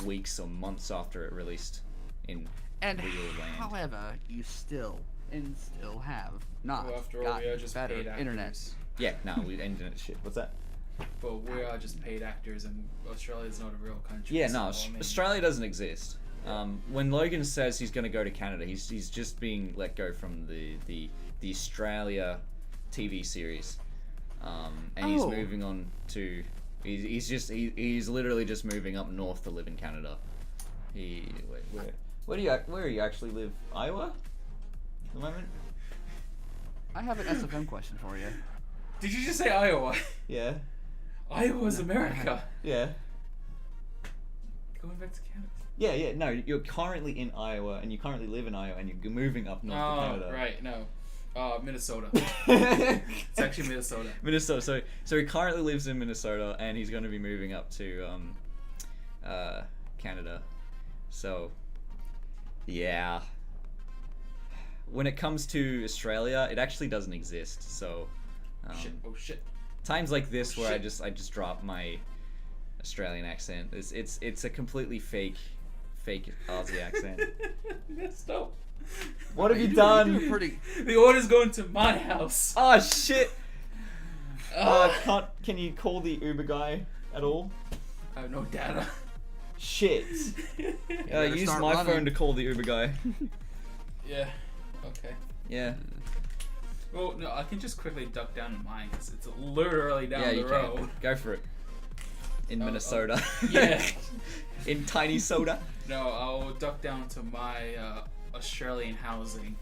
weeks or months after it released in And real land. however, you still have not Well, after all, we gotten are just better paid actors. internet. Yeah, no, we internet shit. What's that? But we are just paid actors, and Australia's not a real country. Yeah, so, no, I mean, Australia doesn't exist. When Logan says he's going to go to Canada, he's just being let go from the Australia TV series, and he's Oh. moving on to he's literally just moving up north to live in Canada. Where do you actually live? Iowa? At the moment? I have an SFM question for you. Did you just say Iowa? Yeah. Iowa's America. Yeah. Going back to Canada. Yeah. No, you're currently in Iowa, and you currently live in Iowa, and you're moving up north to Oh, Canada. right. No. Minnesota. It's actually Minnesota. Minnesota. So he currently lives in Minnesota, and he's going to be moving up to Canada. So yeah. When it comes to Australia, it actually doesn't exist. So Shit. Oh shit. times like this Oh, where shit. I just drop my Australian accent. It's a completely fake Aussie accent. Messed up. What have you You're done? doing pretty. The order's going to my house. Oh shit! Can you call the Uber guy at all? I have no data. Shit. better Use start my running. phone to call the Uber guy. Yeah. Okay. Yeah. Well, no, I can just quickly duck down to mine because it's literally down Yeah, the you road. can. Go for it. In Oh, Minnesota. Yeah. In tiny soda. No, I'll duck down to my Australian housing.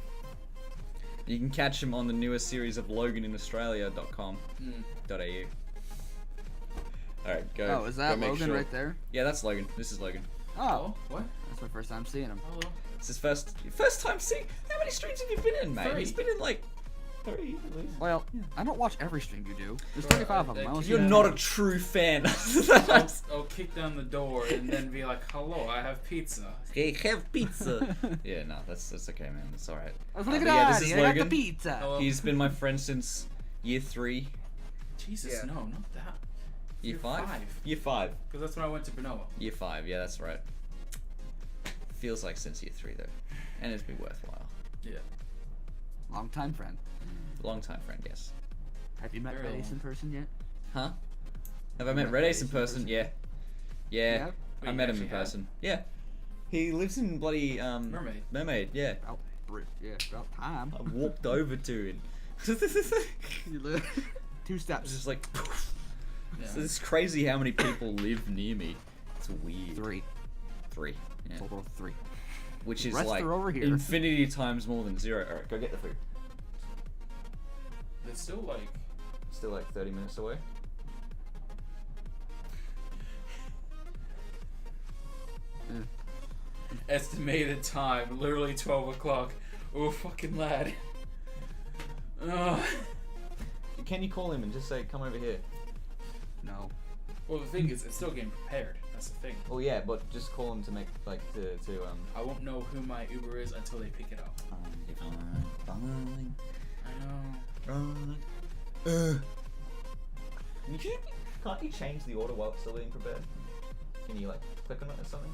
You can catch him on the newest series of LoganInAustralia.com.au. Alright, go. Oh, is that go make Logan sure. right there? Yeah, that's Logan. This is Logan. Oh, What? that's my first time seeing him. Hello. It's his first time seeing. How many streams have you been in, mate? 3. He's been in like 3 at least. Well, I don't watch every stream you do. There's Bro, 35 of them. I only see You're that not a one. true fan. I'll kick down the door and then be like, "Hello, I have pizza." Hey, have pizza. Yeah, no, that's okay, man. That's alright. I was But like, yeah, this is I got the Logan. pizza. Hello. He's been my friend since year 3. Jesus, Yeah. no, not that. Year Year 5? five. Year 5. Because that's when I went to Benoa. Year 5, yeah, that's right. Feels like since year 3 though. And it's been worthwhile. Yeah. Long time friend. Long time friend, yes. Have you met Very Red Ace long. in person yet? Huh? Have I met Red Ace in person? Yeah. Yeah. Yep. I Wait, met you him in actually have? person. Yeah. He lives in bloody Mermaid. Mermaid, yeah. About, about time. I walked over to him. You live 2 It's steps. just like Yeah. so it's crazy how many people live near me. It's weird. 3. 3. Yeah. Total of 3. Which is Rest like are over here. infinity times more than 0. Alright, go get the food. It's still like. Still like 30 minutes away. Estimated time, literally 12 o'clock. Oh, fucking lad. Ugh. Can you call him and just say, come over here? No. Well, the thing is, it's still getting prepared. That's the thing. Well, yeah, but just call him to make, like, to I won't know who my Uber is until they pick it up. fine. I know. Can't you change the order while it's still being prepared? Can you, like, click on it or something?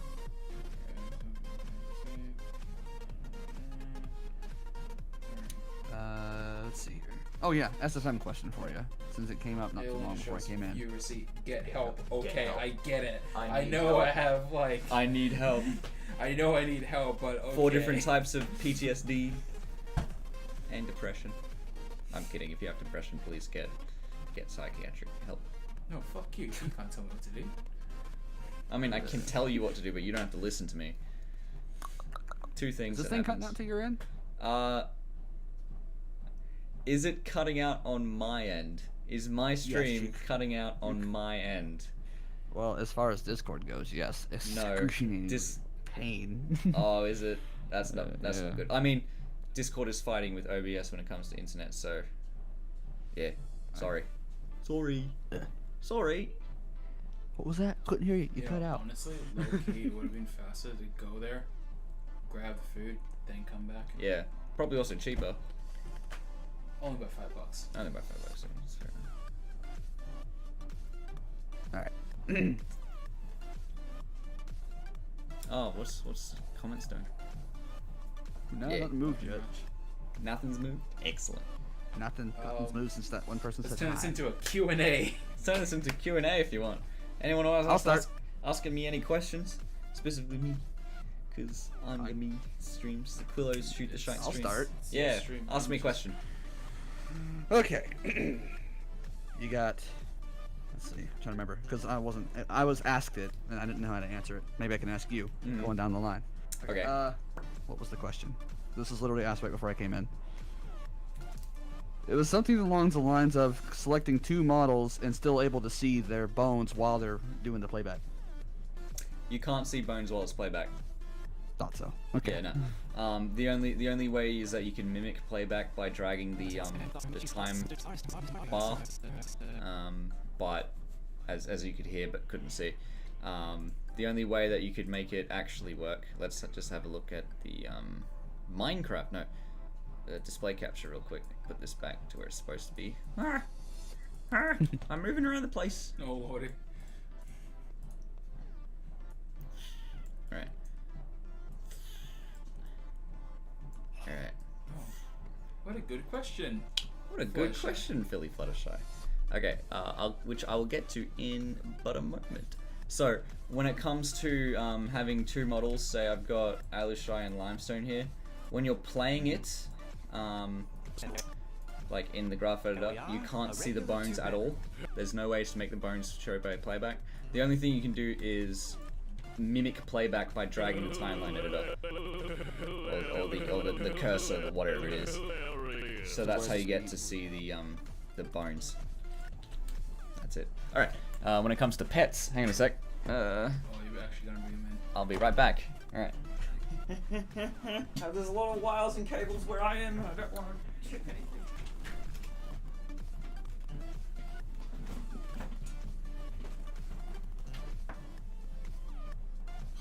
Let's see here. Oh yeah, SSM question for you. Since it came up not It too only long before I shows came in. View receipt. Get help. Okay, help. I get it. I I need know help. I have like. I need help. I know I need help, but okay. 4 different types of PTSD and depression. I'm kidding. If you have depression, please get psychiatric help. No, fuck you. You can't tell me what to do. I mean, I can tell you what to do, but you don't have to listen to me. 2 things. Is this that thing cutting happens. out to your end? Is it cutting out on my end? Is my stream you- cutting out on my end? Well, as far as Discord goes, yes. No. Excruciating Dis- pain. Oh, is it? That's not Yeah. good. I mean, Discord is fighting with OBS when it comes to internet, so yeah. Sorry. Sorry. Sorry. What was that? Couldn't hear you. You Yeah, cut out. Honestly, low key, it would have been faster to go there, grab the food, then come back. Yeah. Probably also cheaper. Only about $5. Only about $5. So it's fair enough. Alright. Oh, what's comments doing? No, Yeah. nothing moved yet. Nothing's moved. Excellent. Nothing's moved since that one person Let's said turn this hi. into a Q&A. Let's turn this into Q&A if you want. Anyone else I'll start. asking me any questions? Specifically me. Because I'm the me streams. The Quillo's shoot the shite I'll streams. start. Yeah, Stream ask me a question. Okay. You got. Let's see. I'm trying to remember because I was asked it and I didn't know how to answer it. Maybe I can ask you going down the line. Okay. What was the question? This was literally asked right before I came in. It was something along the lines of selecting 2 models and still able to see their bones while they're doing the playback. You can't see bones while it's playback. Thought so. Okay. Yeah, no. The only way is that you can mimic playback by dragging the time bar. But as you could hear but couldn't see. The only way that you could make it actually work. Let's just have a look at the Minecraft. No, the display capture real quick. Put this back to where it's supposed to be. I'm moving around the place. Oh lordy. Alright. Alright. Oh, what a good question. What a good Fluttershy. question, Philly Fluttershy. Okay, which I will get to in but a moment. So when it comes to having two models, say I've got Alishy and Limestone here, when you're playing it, like in the graph editor, you can't see the bones at all. There's no way to make the bones show by playback. The only thing you can do is mimic playback by dragging the timeline editor, or the cursor, or whatever it is. So that's how you get to see the bones. That's it. All right. When it comes to pets, hang on a sec. Oh, you're actually gonna bring him in. I'll be right back. All right. There's a lot of wires and cables where I am. I don't want to check anything.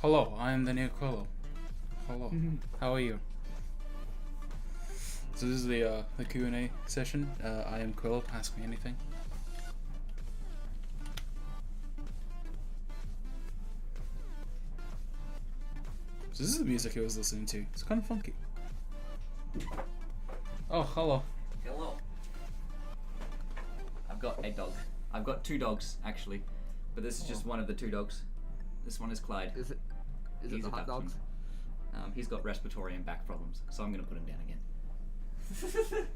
Hello, I am the new Quillo. Hello, how are you? So this is the Q&A session. I am Quillo. Ask me anything. So this is the music I was listening to. It's kind of funky. Oh, hello. Hello. I've got a dog. I've got two dogs actually, but this is just one of the two dogs. This one is Clyde. Is it He's the a hot dogs? Dachshund. He's got respiratory and back problems, so I'm gonna put him down again.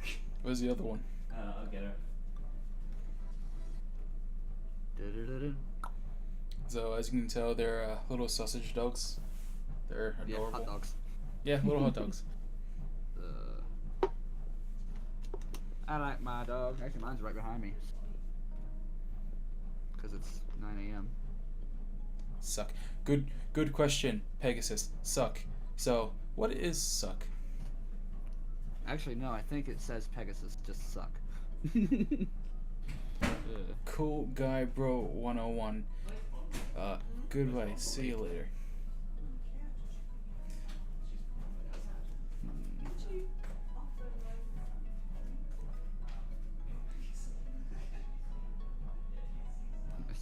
Where's the other one? I'll get her. Da-da-da-da. So as you can tell, they're little sausage dogs. They're Yeah, adorable. hot dogs. Yeah, little hot dogs. I like my dog. Actually, mine's right behind me. Because it's 9 a.m. Suck. Good question, Pegasus. Suck. So, what is suck? Actually, no, I think it says Pegasus, just suck. Cool guy bro 101. Goodbye. See you later.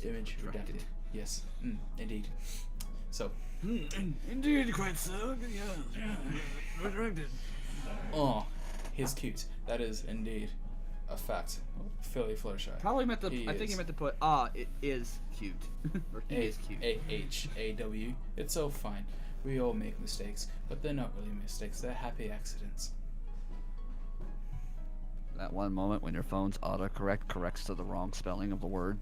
Image redacted. Yes, indeed. So, Indeed, quite so. Yeah. Redirected. oh, he's cute. That is indeed a fact. Philly Fluttershy. Probably meant to. He I think he is. meant to put. It is cute. Or he is cute. A-H-A-W. It's so fine. We all make mistakes, but they're not really mistakes. They're happy accidents. That one moment when your phone's autocorrect corrects to the wrong spelling of the word.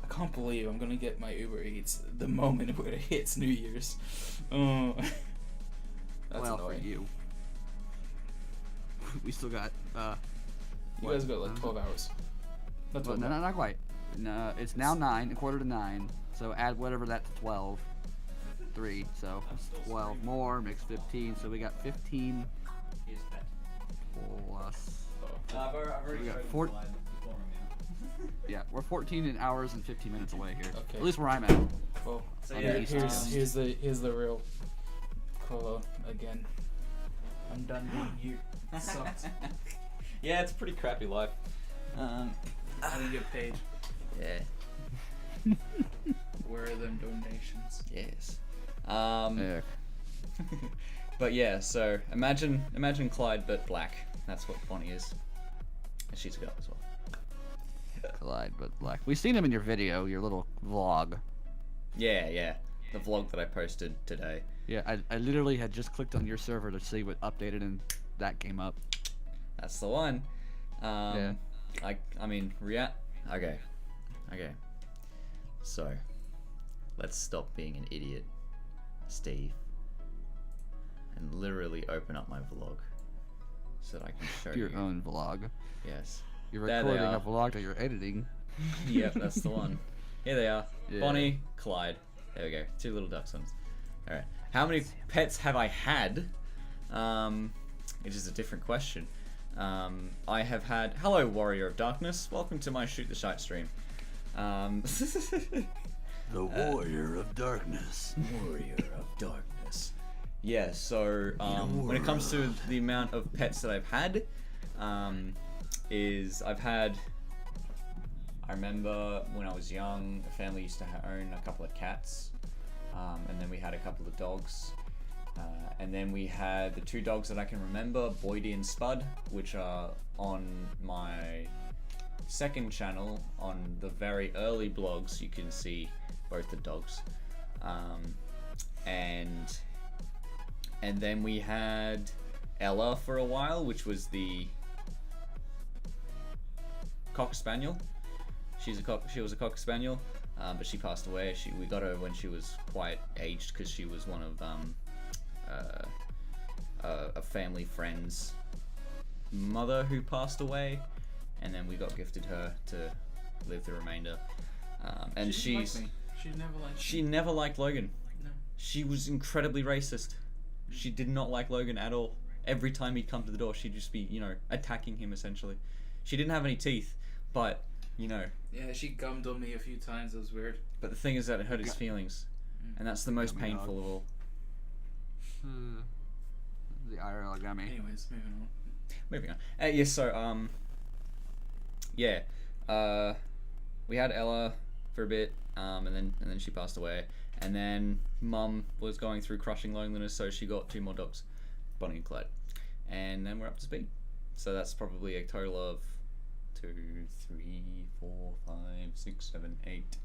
I can't believe I'm gonna get my Uber Eats the moment where it hits New Year's. Oh, that's well, annoying. for you. We still got. You guys got like 12 hours. That's Well, what. no, not quite. No, it's now 9, a quarter to 9. So add whatever that to 12. 3, so it's 12 more makes 15. So we got 15 plus. I've already We got showed four- the slide before him now. Yeah, we're 14 hours and 15 minutes away here. Okay. At least where I'm at. Well, So On yeah, the East here's Coast. here's the real Quillo again. I'm done being you. Sucked. Yeah, it's a pretty crappy life. I didn't get paid. Yeah. Where are them donations? Yes. Yeah. But yeah, so imagine Clyde but black. That's what Bonnie is. And she's a girl as well. Clyde, but black. We've seen him in your video, your little vlog. Yeah. The vlog that I posted today. Yeah, I literally had just clicked on your server to see what updated, and that came up. That's the one. Yeah. I mean, Okay. So, let's stop being an idiot, Steve, and literally open up my vlog so that I can show Your you. own vlog. Yes. You're There they recording a are. vlog that you're editing. Yep, that's the one. Here they are. Yeah. Bonnie, Clyde. There we go. Two little dachshunds. Alright. How many pets have I had? It is a different question. I have had... Hello, Warrior of Darkness. Welcome to my Shoot the Shite stream. The Warrior of Darkness. Warrior of Darkness. Yeah, so when it comes to the amount of pets that I've had, I remember when I was young, the family used to own a couple of cats, and then we had a couple of dogs, and then we had the two dogs that I can remember, Boydie and Spud, which are on my second channel, on the very early blogs, you can see both the dogs. And then we had Ella for a while, which was the Cocker Spaniel. She was a Cocker Spaniel, but she passed away. We got her when she was quite aged because she was one of a family friend's mother who passed away, and then we got gifted her to live the remainder. And She didn't like me. she never liked Logan. No. She was incredibly racist. She did not like Logan at all. Every time he'd come to the door, she'd just be, attacking him essentially. She didn't have any teeth, but, Yeah, she gummed on me a few times. It was weird. But the thing is that it hurt his feelings. And that's the most Gummy painful of all. The IRL gummy. Anyways, Moving on. Yes, so, we had Ella for a bit, and then she passed away. And then Mum was going through crushing loneliness, so she got 2 more dogs, Bonnie and Clyde. And then we're up to speed. So that's probably a total of 2, 3, 4, 5, 6, 7, 8,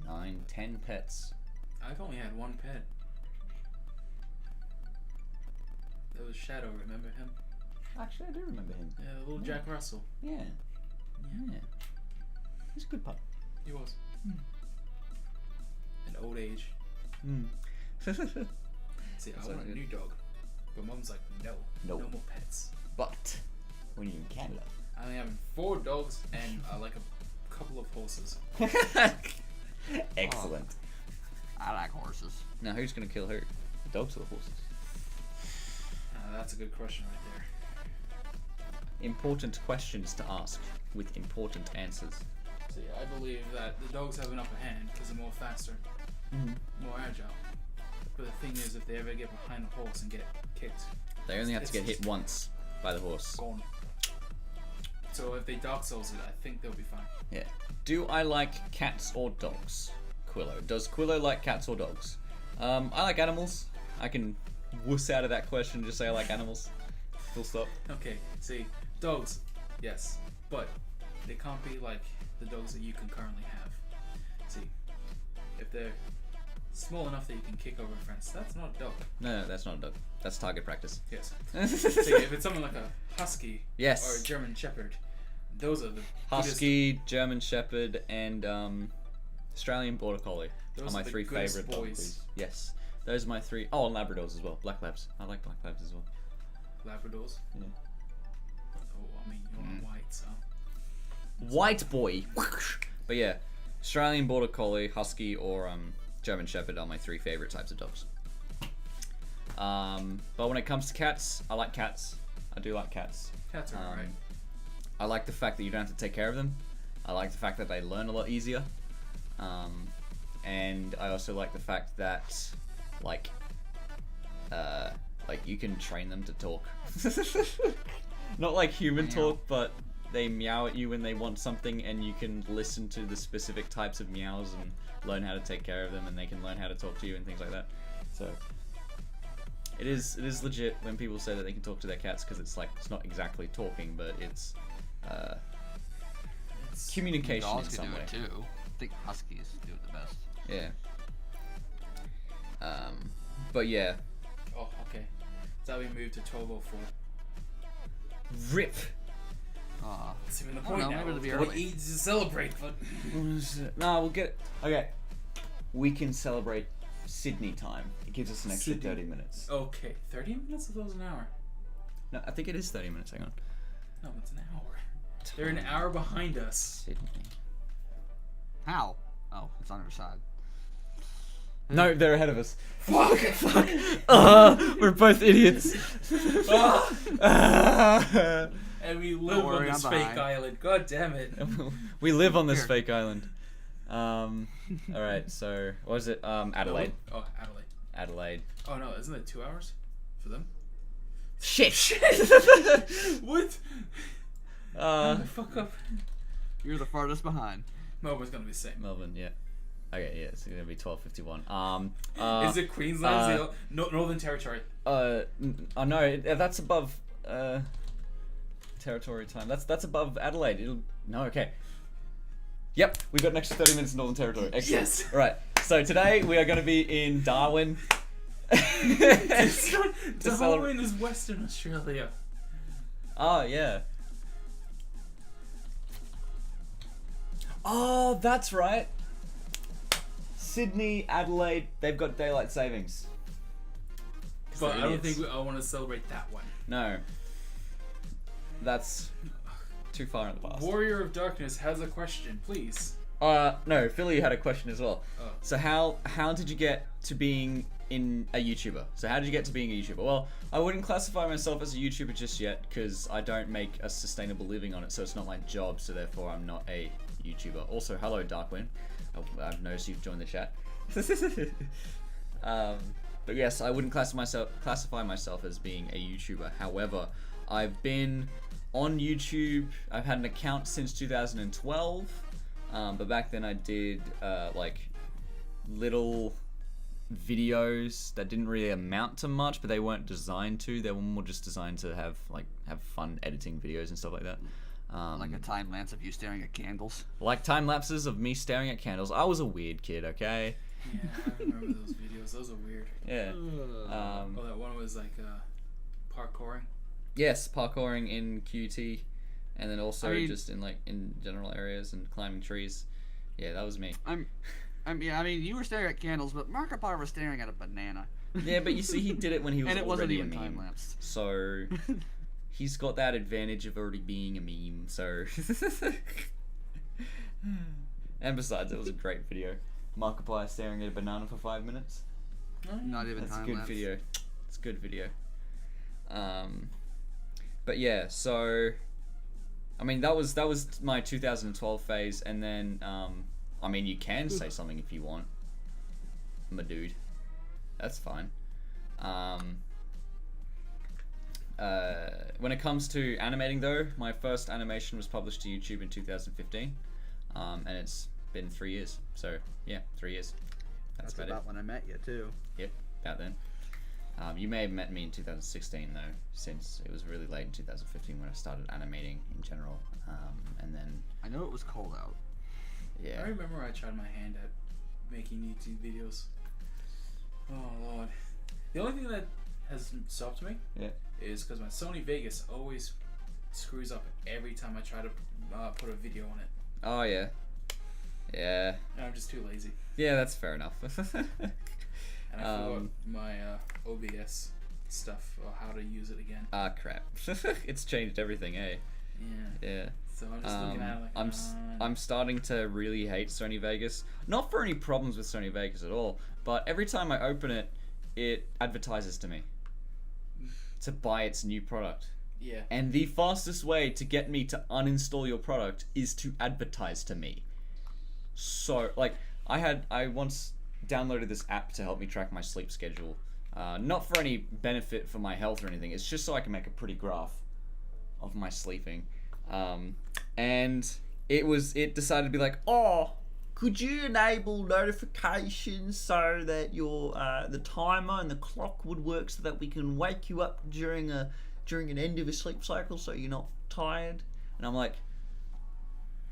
9, 10 pets. I've only had 1 pet. That was Shadow, remember him? Actually, I do remember him. Yeah, the little Jack Russell. Yeah. He's a good pup. He was. In old age. See, I want a new dog. But Mum's like, no. Nope. No more pets. But when you're in Canada. I only have 4 dogs and like a couple of horses. Excellent. I like horses. Now, who's going to kill who? The dogs or the horses? That's a good question right there. Important questions to ask with important answers. See, I believe that the dogs have an upper hand because they're more faster, more agile. But the thing is, if they ever get behind the horse and get kicked, They only have to get hit once by the horse. gone. So if they Dark Souls it, I think they'll be fine. Yeah. Do I like cats or dogs? Quillo. Does Quillo like cats or dogs? I like animals. I can wuss out of that question and just say I like animals. Full stop. Okay, see, dogs, yes, but they can't be like the dogs that you can currently have. See, if they're small enough that you can kick over a fence, that's not a dog. No, that's not a dog. That's target practice. Yes. See, if it's something like a husky Yes. or a German Shepherd, those are the Husky, German Shepherd, and Australian Border Collie Those are my are the 3 goodest favorite dog boys. breeds. Yes. Those are my 3. Oh, and Labradors as well. Black Labs. I like Black Labs as well. Labradors. Yeah. Oh, I mean, you're on white, so. White boy. But yeah, Australian Border Collie, Husky, or German Shepherd are my 3 favorite types of dogs. But when it comes to cats, I like cats. I do like cats. Cats are alright. I like the fact that you don't have to take care of them. I like the fact that they learn a lot easier. And I also like the fact that, like you can train them to talk. Not like human talk, but they meow at you when they want something, and you can listen to the specific types of meows and learn how to take care of them, and they can learn how to talk to you and things like that. So it is legit when people say that they can talk to their cats, because it's like, it's not exactly talking, but it's communication in Dogs some can do way. it too. I think huskies do it the best. Yeah. But yeah. Oh, okay. So we moved to 12:04. Rip. That's even the Oh, point no, now. maybe it'll be We early. eat to celebrate, but No, we'll get. Okay. We can celebrate Sydney time. It gives us an extra Sydney. 30 minutes. okay, 30 minutes. I thought it was an hour. No, I think it is 30 minutes. Hang on. No, it's an hour. They're an hour behind us. Sydney. How? Oh, it's on your side. No, they're ahead of us. Fuck! We're both idiots. And we live on worry, this I'm fake behind. island. God damn it. We live on this Here. fake island. Alright, so, what was it? Adelaide. Oh, Adelaide. Adelaide. Oh no, isn't it 2 hours for them? Shit! What? Uh, Fuck up. You're the farthest behind. Melbourne's gonna be the same. Melbourne, yeah. Okay, yeah, it's gonna be 12:51. Is it Queensland? Northern Territory. No, that's above, Territory time. That's above Adelaide. No, okay. Yep, we've got an extra 30 minutes in Northern Territory. Excellent. Yes. All right. So today we are going to be in Darwin. Darwin is Western Australia. Oh, yeah. Oh, that's right. Sydney, Adelaide, they've got daylight savings. But I don't think I want to celebrate that one. No. That's too far in the past. Warrior of Darkness has a question, please. No, Philly had a question as well. Oh. So how did you get to being in a YouTuber? So how did you get to being a YouTuber? Well, I wouldn't classify myself as a YouTuber just yet because I don't make a sustainable living on it, so it's not my job, so therefore I'm not a YouTuber. Also, hello Darkwing. I've noticed you've joined the chat. But yes, I wouldn't classify myself as being a YouTuber. However, I've been on YouTube. I've had an account since 2012. But back then I did like little videos that didn't really amount to much, but they weren't designed to. They were more just designed to have fun editing videos and stuff like that. Like a time lapse of you staring at candles. Like time lapses of me staring at candles. I was a weird kid, okay? Yeah, I remember those videos. Those are weird. Yeah. Oh, that one was like parkouring. Yes, parkouring in QT, and then also I mean- just in general areas and climbing trees. Yeah, that was me. I mean, you were staring at candles, but Markiplier was staring at a banana. Yeah, but you see, he did it when he was And it wasn't already even a meme. time lapsed. So he's got that advantage of already being a meme. So and besides, it was a great video. Markiplier staring at a banana for 5 minutes. Not even That's a time good lapse. video. It's a good video. But yeah, so I mean that was my 2012 phase, and then I mean you can say something if you want, my dude. That's fine. When it comes to animating though, my first animation was published to YouTube in 2015, and it's been 3 years. So yeah, 3 years. That's about it. when I met you too. Yep, about then. You may have met me in 2016 though, since it was really late in 2015 when I started animating in general, and then I know it was cold out. yeah. I remember I tried my hand at making YouTube videos. Oh lord. The only thing that has stopped me Yeah. is because my Sony Vegas always screws up every time I try to put a video on it. Oh yeah. Yeah. And I'm just too lazy. Yeah, that's fair enough. And I forgot my OBS stuff or how to use it again. Ah crap. It's changed everything, eh? Yeah. Yeah. So I'm just looking at it like I'm starting to really hate Sony Vegas. Not for any problems with Sony Vegas at all, but every time I open it, it advertises to me to buy its new product. yeah. And the fastest way to get me to uninstall your product is to advertise to me. So, like, I once downloaded this app to help me track my sleep schedule. Not for any benefit for my health or anything. It's just so I can make a pretty graph of my sleeping. And it decided to be like, oh, could you enable notifications so that your the timer and the clock would work so that we can wake you up during an end of a sleep cycle so you're not tired? And I'm like,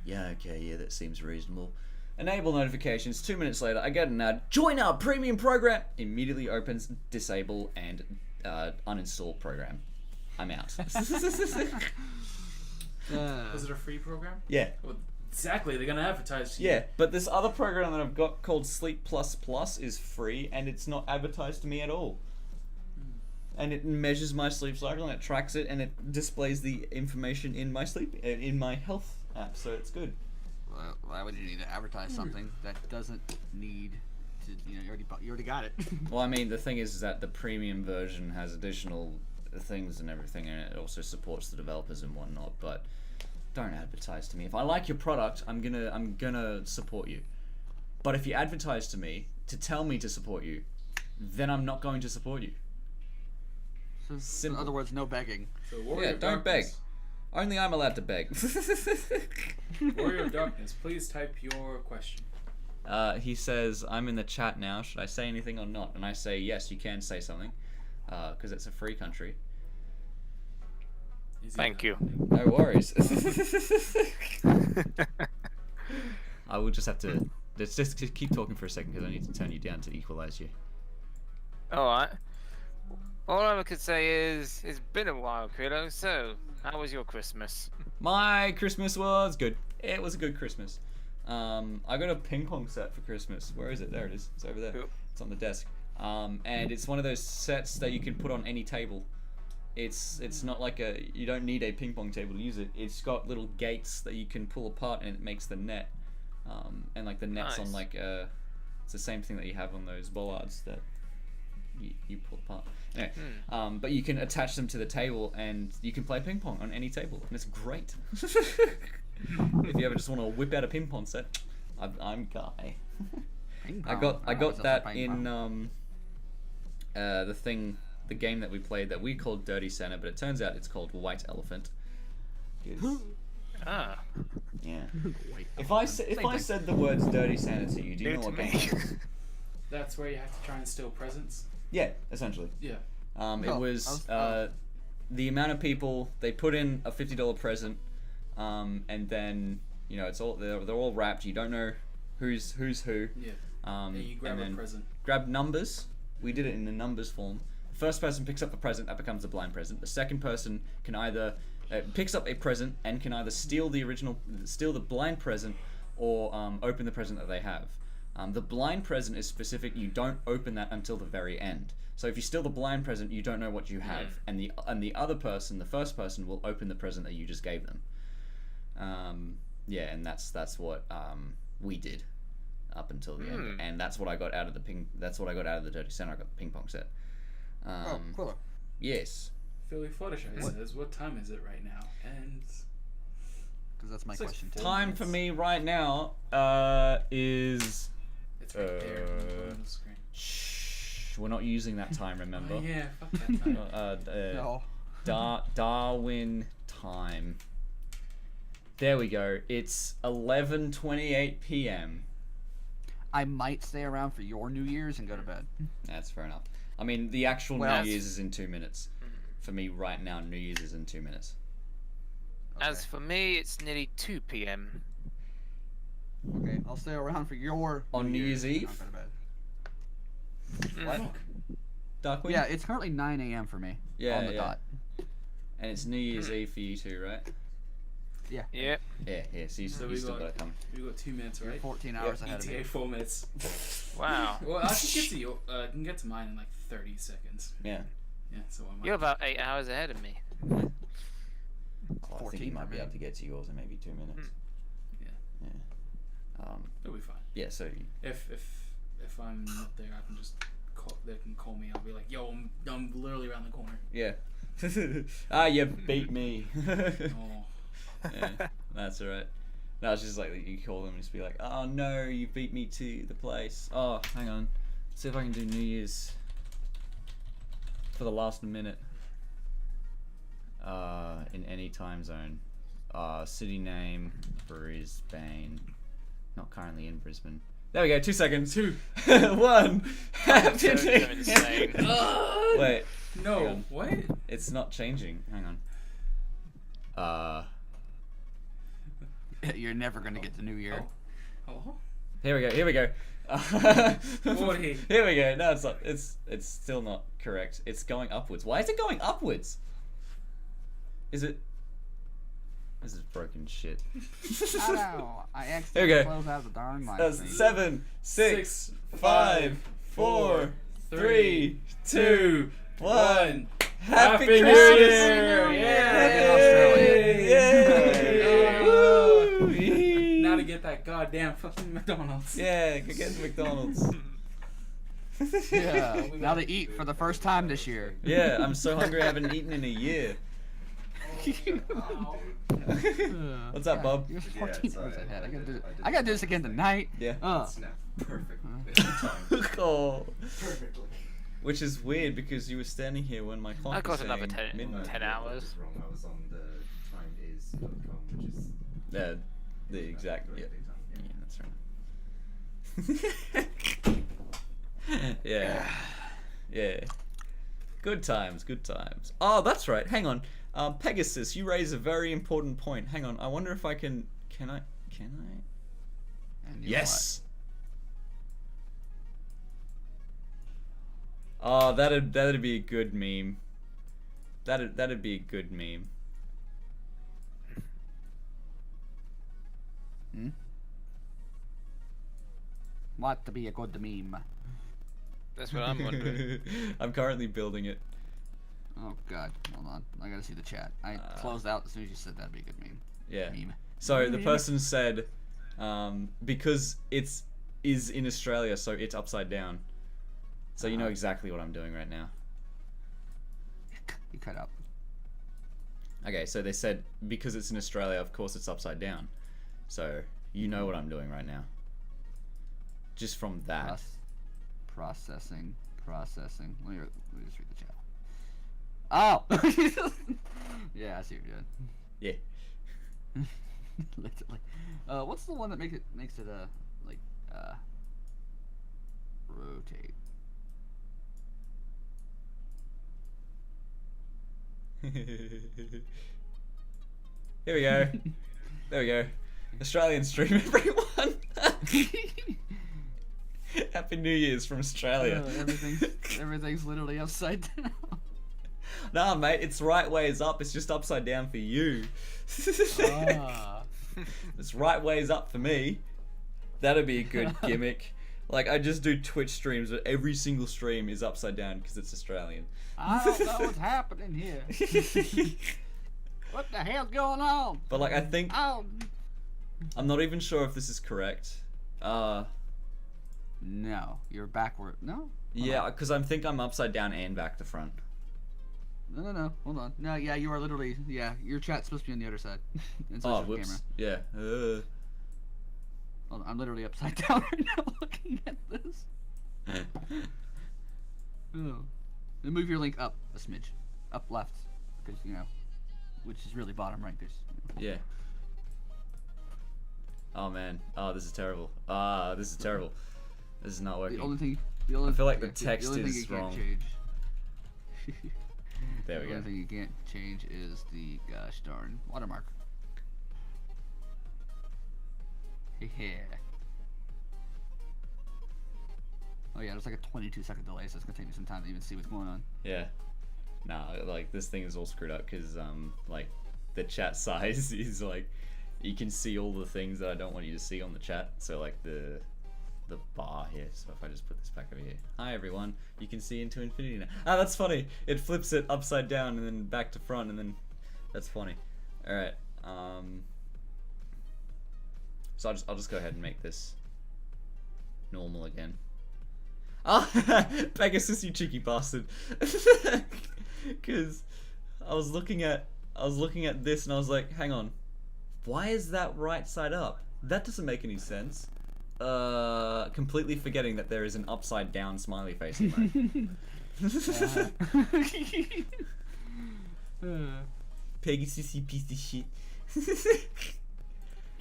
yeah, okay, yeah, that seems reasonable. Enable notifications. 2 minutes later, I get an ad. Join our premium program. Immediately opens, disable, and uninstall program. I'm out. Was it a free program? Yeah. Well, exactly. They're gonna advertise to you. Yeah, but this other program that I've got called Sleep Plus Plus is free, and it's not advertised to me at all. And it measures my sleep cycle, and it tracks it, and it displays the information in my in my health app, so it's good. Well, why would you need to advertise something that doesn't need to? You already got it. Well, I mean, the thing is that the premium version has additional things and everything, and it also supports the developers and whatnot. But don't advertise to me. If I like your product, I'm gonna support you. But if you advertise to me to tell me to support you, then I'm not going to support you. So, in Simple. other words, no begging. So Warrior Yeah, of don't beg. Darkness. Only I'm allowed to beg. Warrior of Darkness, please type your question. He says, I'm in the chat now. Should I say anything or not? And I say, yes, you can say something. Because it's a free country. Is he Thank you. No worries. I will just have to. Let's just keep talking for a second because I need to turn you down to equalize you. Alright. All I could say is, it's been a while, Quillo. So, how was your Christmas? My Christmas was good. It was a good Christmas. I got a ping pong set for Christmas. Where is it? There it is. It's over there. Cool. It's on the desk. And it's one of those sets that you can put on any table. It's not like you don't need a ping pong table to use it. It's got little gates that you can pull apart and it makes the net. And like the net's on Nice. like it's the same thing that you have on those bollards that you pull apart. Anyway, but you can attach them to the table and you can play ping pong on any table and it's great. If you ever just want to whip out a ping pong set, I'm Guy. I got that in the game that we played that we called Dirty Santa, but it turns out it's called White Elephant. 'Cause- Ah. yeah. If I said the words Dirty Santa to you, do you New know to what me. game it is? That's where you have to try and steal presents. Yeah, essentially. Yeah. It was the amount of people they put in a $50 present, and then it's all they're all wrapped. You don't know who's who. Yeah. And you grab and a then present. grab numbers. We did it in the numbers form. The first person picks up a present, that becomes a blind present. The second person can either picks up a present and can either steal the blind present or open the present that they have. The blind present is specific. You don't open that until the very end. So if you steal the blind present, you don't know what you have, and the other person, the first person, will open the present that you just gave them. Yeah, and that's what we did up until the end, and that's what I got out of the That's what I got out of the Dirty Santa. I got the ping pong set. Quillo. Yes. Philly Fluttershy says, "What time is it right now?" And Because that's my It's like question too. Time for me right now is. it's right there on the bottom of the screen. Shh. We're not using that time. Remember. Oh, yeah, fuck that time. No. Darwin time. There we go. It's 11:28 p.m. I might stay around for your New Year's and go to bed. That's fair enough. I mean, the actual Well- New Year's is in 2 minutes. For me right now, New Year's is in 2 minutes. As for me, it's nearly 2 p.m. Okay, I'll stay around for your On New Year's Eve? and I'll go to bed. What? Darkwing? Yeah, it's currently 9 a.m. for me. Yeah, On the yeah. dot. And it's New Year's Eve for you too, right? Yep. Yeah, so you So we still got- got to come. We got 2 minutes, right? 14 hours ahead of me. ETA 4 minutes. Wow. Well, I can get to you. I can get to mine in like 30 seconds. Yeah. Yeah, so I might. You're about 8 hours ahead of me. Oh, I think 14 you might for be me. able to get to yours in maybe 2 minutes. Yeah. Yeah. It'll be fine. Yeah. So. If I'm not there, I can just call. They can call me. I'll be like, "Yo, I'm literally around the corner." Yeah. You beat me. Oh. Yeah, that's alright. No, it's just like you call them and just be like, "Oh no, you beat me to the place." Oh, hang on. Let's see if I can do New Year's for the last minute. In any time zone. City name, Brisbane. Not currently in Brisbane. There we go. 2 seconds. 2, 1. Happy Those New are Year. insane. Wait, hang No, on. what? It's not changing. Hang on. You're never gonna get the New Year. Hello? Here we go. Here we go. 40. Here we go. No, it's not. It's still not correct. It's going upwards. Why is it going upwards? Is it? This is broken shit. I know. I There accidentally we go. closed out the darn live That's stream. 7, 6, 6, 5, 4, 3, 2, 1. Happy Happy New New Year! Year! Yay! Woo! Now to get that goddamn fucking McDonald's. Yeah, go get McDonald's. Yeah. Now to eat for the first time this year. Yeah, I'm so hungry. I haven't eaten in a year. What's up, Bob? You're 14 hours ahead. I gotta do this again tonight. Yeah. Perfect. Oh. Which is weird because you were standing here when my clock I got was another saying 10 midnight. 10 hours. Wrong. I was on the timeiz.com, which is The exact. Yeah. birthday time. Yeah, that's right. Yeah. Yeah. Good times, good times. Oh, that's right. Hang on. Pegasus, you raise a very important point. Hang on, I wonder if I can I? And you know Yes! Oh, that'd be a good meme. That'd be a good meme. what? What to be a good meme? That's what I'm wondering. I'm currently building it. Oh god, hold on. I gotta see the chat. I closed out as soon as you said that'd be a good meme. Yeah. Meme. So the person said, because is in Australia, so it's upside down. So you know exactly what I'm doing right now. You cut out. Okay, so they said because it's in Australia, of course it's upside down. So you know what I'm doing right now. Just from that. Processing. Let me just read the chat. Oh! Yeah, I see what you're doing. Yeah. Literally. What's the one that makes it rotate? Here we go. There we go. Australian stream, everyone. Happy New Year's from Australia. Everything's literally upside down. Nah, mate, it's right ways up. It's just upside down for you. It's right ways up for me. That'd be a good gimmick. Like, I just do Twitch streams, but every single stream is upside down because it's Australian. I don't know what's happening here. What the hell's going on? But, like, I think... Oh. I'm not even sure if this is correct. No, you're backward. No? Yeah, because I think I'm upside down and back to front. No. Hold on. No, yeah, you are literally. Yeah, your chat's supposed to be on the other side. Oh, whoops. Camera. Yeah. Hold on, I'm literally upside down right now looking at this. Oh. Then move your link up a smidge. Up left. Because, which is really bottom right. Yeah. Oh, man. Oh, this is terrible. This is terrible. This is not working. I feel like the text is wrong. There we go. The only thing you can't change is the gosh darn watermark. Oh yeah, there's like a 22-second delay, so it's gonna take me some time to even see what's going on. Yeah. Nah, like this thing is all screwed up because like the chat size is like you can see all the things that I don't want you to see on the chat. So like the bar here. So if I just put this back over here. Hi everyone. You can see into infinity now. Ah, that's funny. It flips it upside down and then back to front and then that's funny. All right. So I'll just go ahead and make this normal again. Ah, Pegasus, you cheeky bastard. Because I was looking at this and I was like, hang on, why is that right side up? That doesn't make any sense. Completely forgetting that there is an upside down smiley face emote. Pegasus, you piece of shit.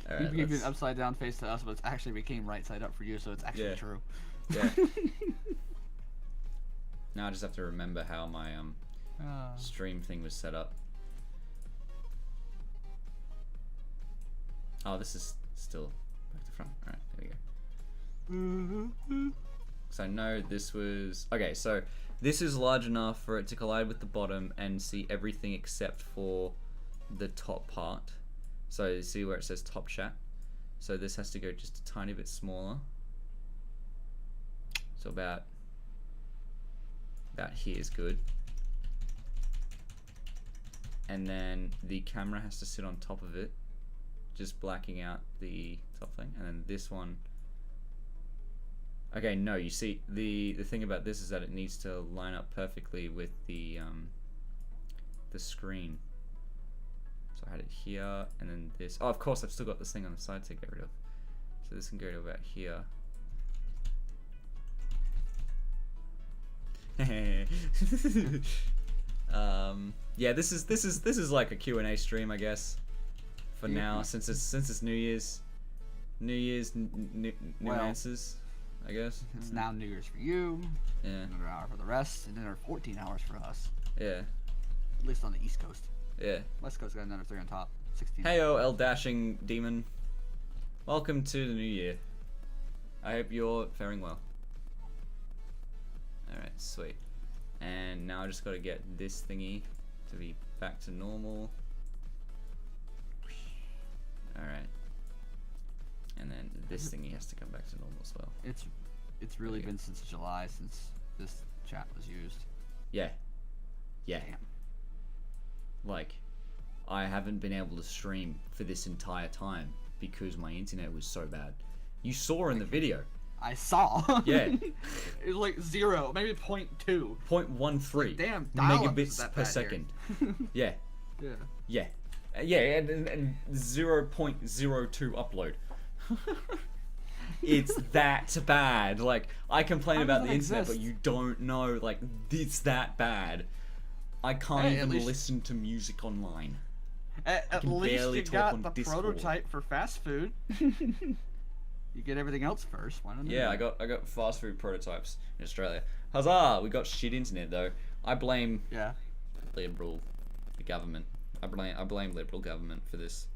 All right, you gave an upside down face to us, but it actually became right side up for you, so it's actually true. Yeah. Now I just have to remember how my stream thing was set up. Oh, this is still back to front. Alright, there we go. So I know this was... Okay, so this is large enough for it to collide with the bottom and see everything except for the top part. So you see where it says top chat? So this has to go just a tiny bit smaller. So about here is good. And then the camera has to sit on top of it, just blacking out the top thing. And then this one, okay, no, you see the thing about this is that it needs to line up perfectly with the screen. So I had it here, and then this. Oh, of course, I've still got this thing on the side to get rid of. So this can go to about here. Yeah, this is like a Q&A stream, I guess, for now, since it's New Year's new answers, I guess. It's now New Year's for you. Yeah. Another hour for the rest, and another 14 hours for us. Yeah. At least on the East Coast. Yeah. West Coast got another 3 on top. 16. Heyo, El Dashing Demon. Welcome to the new year. I hope you're faring well. Alright, sweet. And now I just gotta get this thingy to be back to normal. Alright. And then this thingy has to come back to normal as well. It's really been since July since this chat was used. Yeah. Yeah. Damn. Like, I haven't been able to stream for this entire time because my internet was so bad. You saw in the video. I saw. Yeah. It was like 0, maybe 0.2. 0.13 Damn, dial-up is megabits that per bad second. here. Yeah. Yeah. Yeah. Yeah, and 0.02 upload. It's that bad. Like, I complain How does about that the internet, exist? but you don't know. Like, it's that bad. I can't Hey, at even least- listen to music online. At can least barely you talk got on the Discord. prototype for fast food. You get everything else first. Why not? Yeah, I got fast food prototypes in Australia. Huzzah! We got shit internet though. I blame Yeah. liberal, the government. I blame liberal government for this.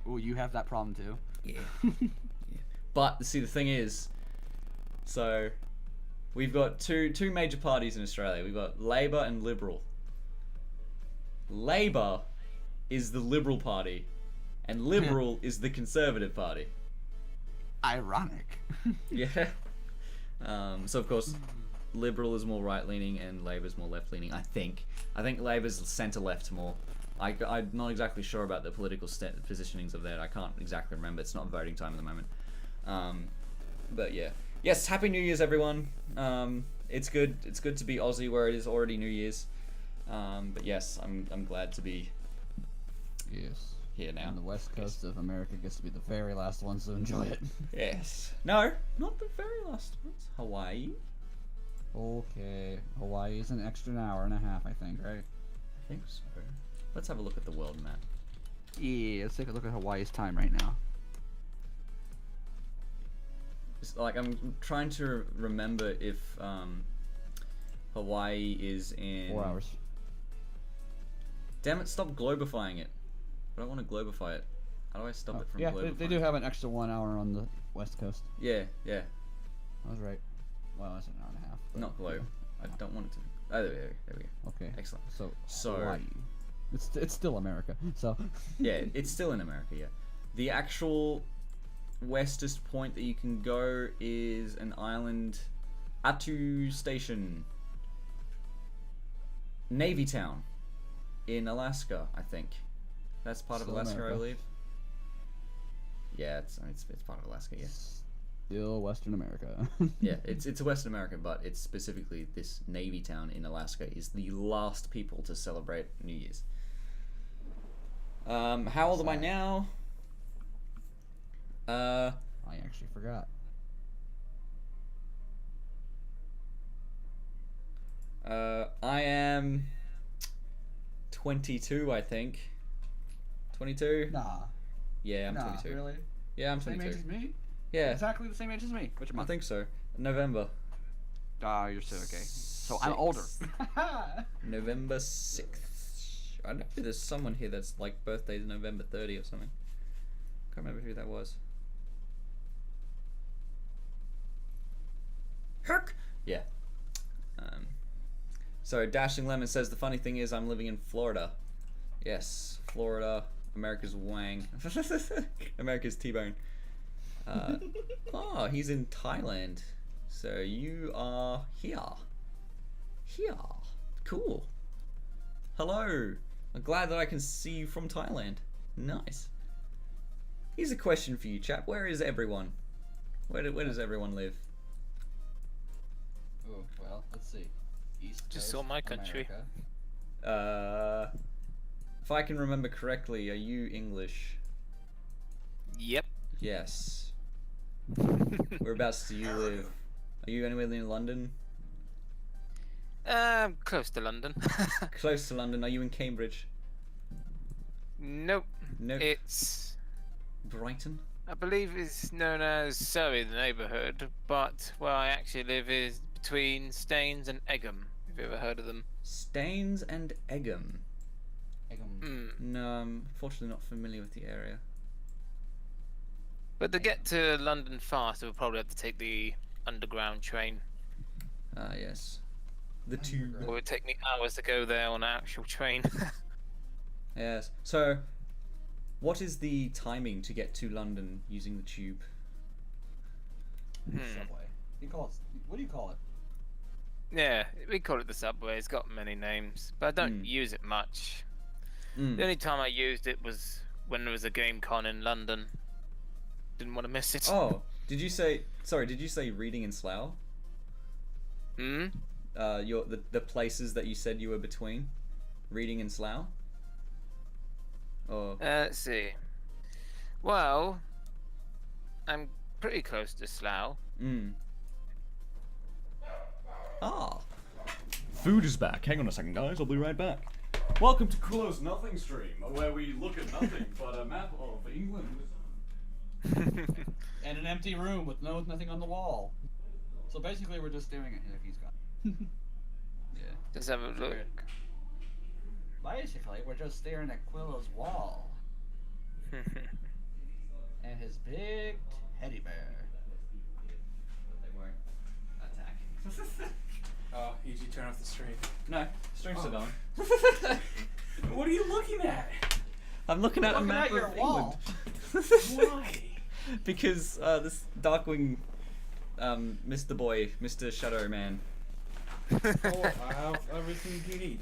Oh, you have that problem too. Yeah. Yeah. But see, the thing is, so we've got two major parties in Australia. We've got Labor and Liberal. Labor is the Liberal Party, and Liberal is the Conservative Party. Ironic. Yeah. So of course, Liberal is more right-leaning and Labor's more left-leaning. I think Labor's centre-left more. I'm not exactly sure about the political positionings of that. I can't exactly remember. It's not voting time at the moment. But yeah. Yes. Happy New Year's, everyone. It's good. It's good to be Aussie where it is already New Year's. But yes, I'm glad to be Yes. here now. And the west coast of America gets to be the very last ones to enjoy it. Yes. No, not the very last ones. Hawaii. Okay. Hawaii is an extra hour and a half, I think, right? I think so. Let's have a look at the world map. Yeah, let's take a look at Hawaii's time right now. It's like I'm trying to remember if Hawaii is in 4 hours. Damn it! Stop globifying it. I don't want to globify it. How do I stop it from Yeah, globifying? they do have an extra 1 hour on the west coast. Yeah, yeah. I was right. Well, that's an hour and a half. but- Not globe. I don't want it to. Oh, there we go. Okay. Excellent. So, So- Hawaii. It's still America. So. Yeah, it's still in America. Yeah. The actual westest point that you can go is an island, Attu Station, Navy Town, in Alaska, I think. That's part of Still Alaska, America. I believe. Yeah, it's part of Alaska. Yeah. Still Western America. Yeah, it's Western America, but it's specifically this Navy Town in Alaska is the last people to celebrate New Year's. How old am I now? I actually forgot. I am 22, I think. 22? Nah. Yeah, I'm nah, 22. Really? Yeah, I'm Same 22. age as me? Yeah, Exactly the same age as me. Which I month? think so. November. Ah, you're still okay. So I'm older. November 6th. I know there's someone here that's like birthday's November 30 or something. Can't remember who that was. Herc! Yeah. So Dashing Lemon says the funny thing is I'm living in Florida. Yes, Florida, America's Wang. America's T-Bone. Oh, he's in Thailand. So you are here. Here. Cool. Hello. I'm glad that I can see you from Thailand. Nice. Here's a question for you, chap. Where is everyone? Where does everyone live? Oh, well, let's see. East Just Coast, saw my country. America. If I can remember correctly, are you English? Yep. Yes. Whereabouts do you live? Are you anywhere near London? Close to London. Close to London. Are you in Cambridge? Nope. No. It's, Brighton? I believe it's known as Surrey, the neighbourhood, but where I actually live is between Staines and Egham. Have you ever heard of them? Staines and Egham. No, I'm fortunately not familiar with the area. But to get to London fast, we'll probably have to take the underground train. Ah, yes. The tube. It would take me hours to go there on an actual train. Yes. So, what is the timing to get to London using the tube? Subway. You call it, what do you call it? Yeah, we call it the subway. It's got many names, but I don't use it much. Mm. The only time I used it was when there was a game con in London. Didn't want to miss it. Oh, did you say? Sorry, did you say Reading and Slough? Hmm? The places that you said you were between, Reading and Slough. Or Let's see. Well, I'm pretty close to Slough. Ah. Food is back. Hang on a second, guys. I'll be right back. Welcome to Quillo's Nothing Stream, where we look at nothing but a map of England. And an empty room with nothing on the wall. So basically, we're just staring at him if he's gone. Yeah. Let's have a look. Basically, we're just staring at Quillo's wall. And his big teddy bear. They won't attack. Oh, EG, turn off the stream. No, stream's still on. What are you looking at? I'm looking at a Looking map at your of wall. England. Why? Because this Darkwing, Mr. Boy, Mr. Shadow Man. Oh, I have everything you need.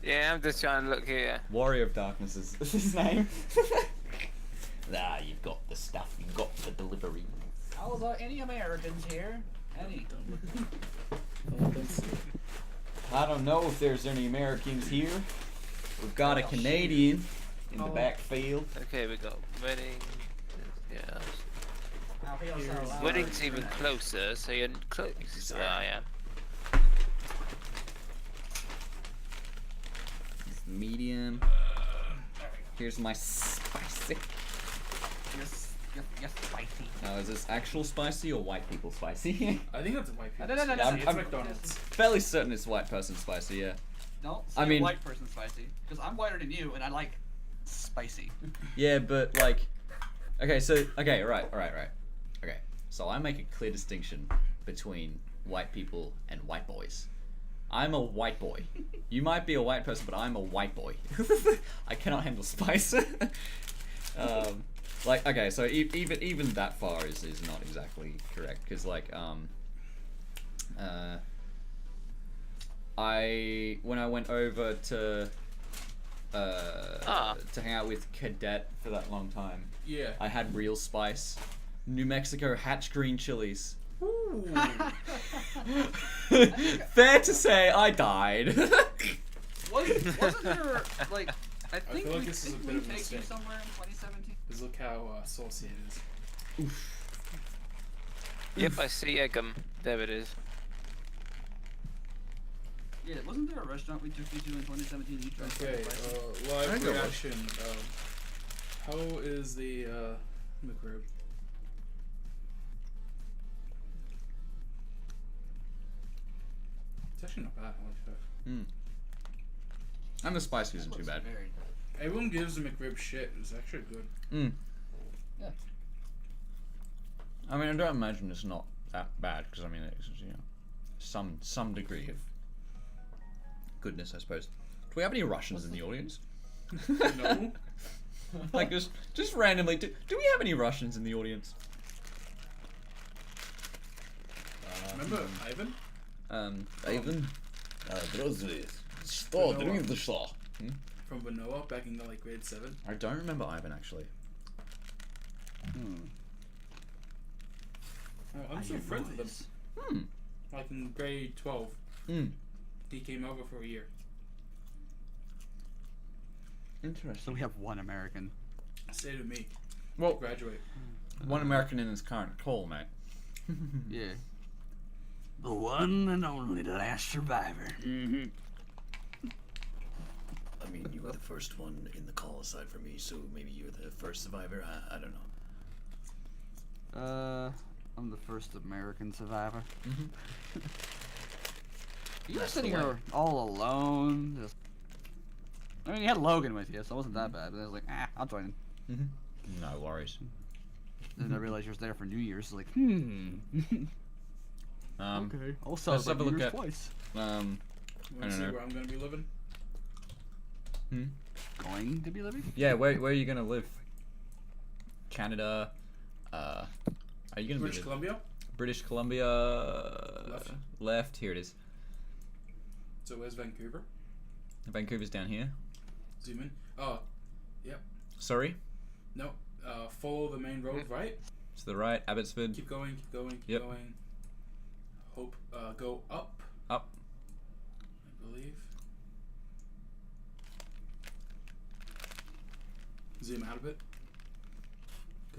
Yeah, I'm just trying to look here. Warrior of Darkness is his name. Ah, you've got the stuff. You've got the delivery. Are there any Americans here? Any? I don't know if there's any Americans here. We've got a Canadian in the backfield. Okay, we got wedding. Yeah. I feel so loud. Wedding's even closer, so you're close to where I am. Medium. Here's my spicy. Yes, spicy. Now, is this actual spicy or white people spicy? I think that's a white people. No. It's I'm McDonald's. fairly certain it's white person spicy, yeah. No, I mean- white person spicy. Because I'm whiter than you, and I like spicy. Yeah, but like, okay, right. Okay, so I make a clear distinction between white people and white boys. I'm a white boy. You might be a white person, but I'm a white boy. I cannot handle spice. Like, okay, so even that far is not exactly correct, because like when I went over to hang out with Cadet for that long time, Yeah. I had real spice. New Mexico hatch green chilies. Ooh. Fair to say, I died. Wasn't there, like, I think feel like this is a bit we of a take you mistake. somewhere in 2017? Just look how saucy it is. Yep, I see Eggum. There it is. Yeah, wasn't there a restaurant we took you to in 2017? You tried Okay, spicy? live I think it was. reaction. How is the McRib? It's actually not bad. I like that. And the spice isn't too Looks bad. very- Everyone gives the McRib shit. It's actually good. Yeah. I mean, I don't imagine it's not that bad, because I mean, it's, you know, some degree of goodness, I suppose. Do we have any Russians in the audience? No. Like, just randomly, do we have any Russians in the audience? Remember Ivan? Ivan? From Manoa back in like grade 7? I don't remember Ivan, actually. I'm still friends with him. Like in grade 12. He came over for a year. Interesting. So we have one American. Stay to me. Well, Graduate. one American in his current call, mate. Yeah. The one and only, the last survivor. I mean, you were the first one in the call aside from me, so maybe you're the first survivor. I don't know. I'm the first American survivor. You're That's sitting the way. here all alone. Just... I mean, you had Logan with you, so it wasn't that bad. But I was like, I'll join in. No worries. Then I realized you was there for New Year's. So like, Okay. okay, I'll Let's celebrate have a New look Year's at. twice. You I want to don't see know. where I'm gonna be living? Going to be living? Yeah, where are you gonna live? Canada. Are you gonna British be Columbia. British Columbia? Left. Left. Here it is. So where's Vancouver? Vancouver's down here. Zoom in. Oh, yep. Sorry. No. Follow the main road, right? To the right, Abbotsford. Keep going. Keep going. Keep Yep. going. Hope. Go up. Up. I believe. Zoom out a bit.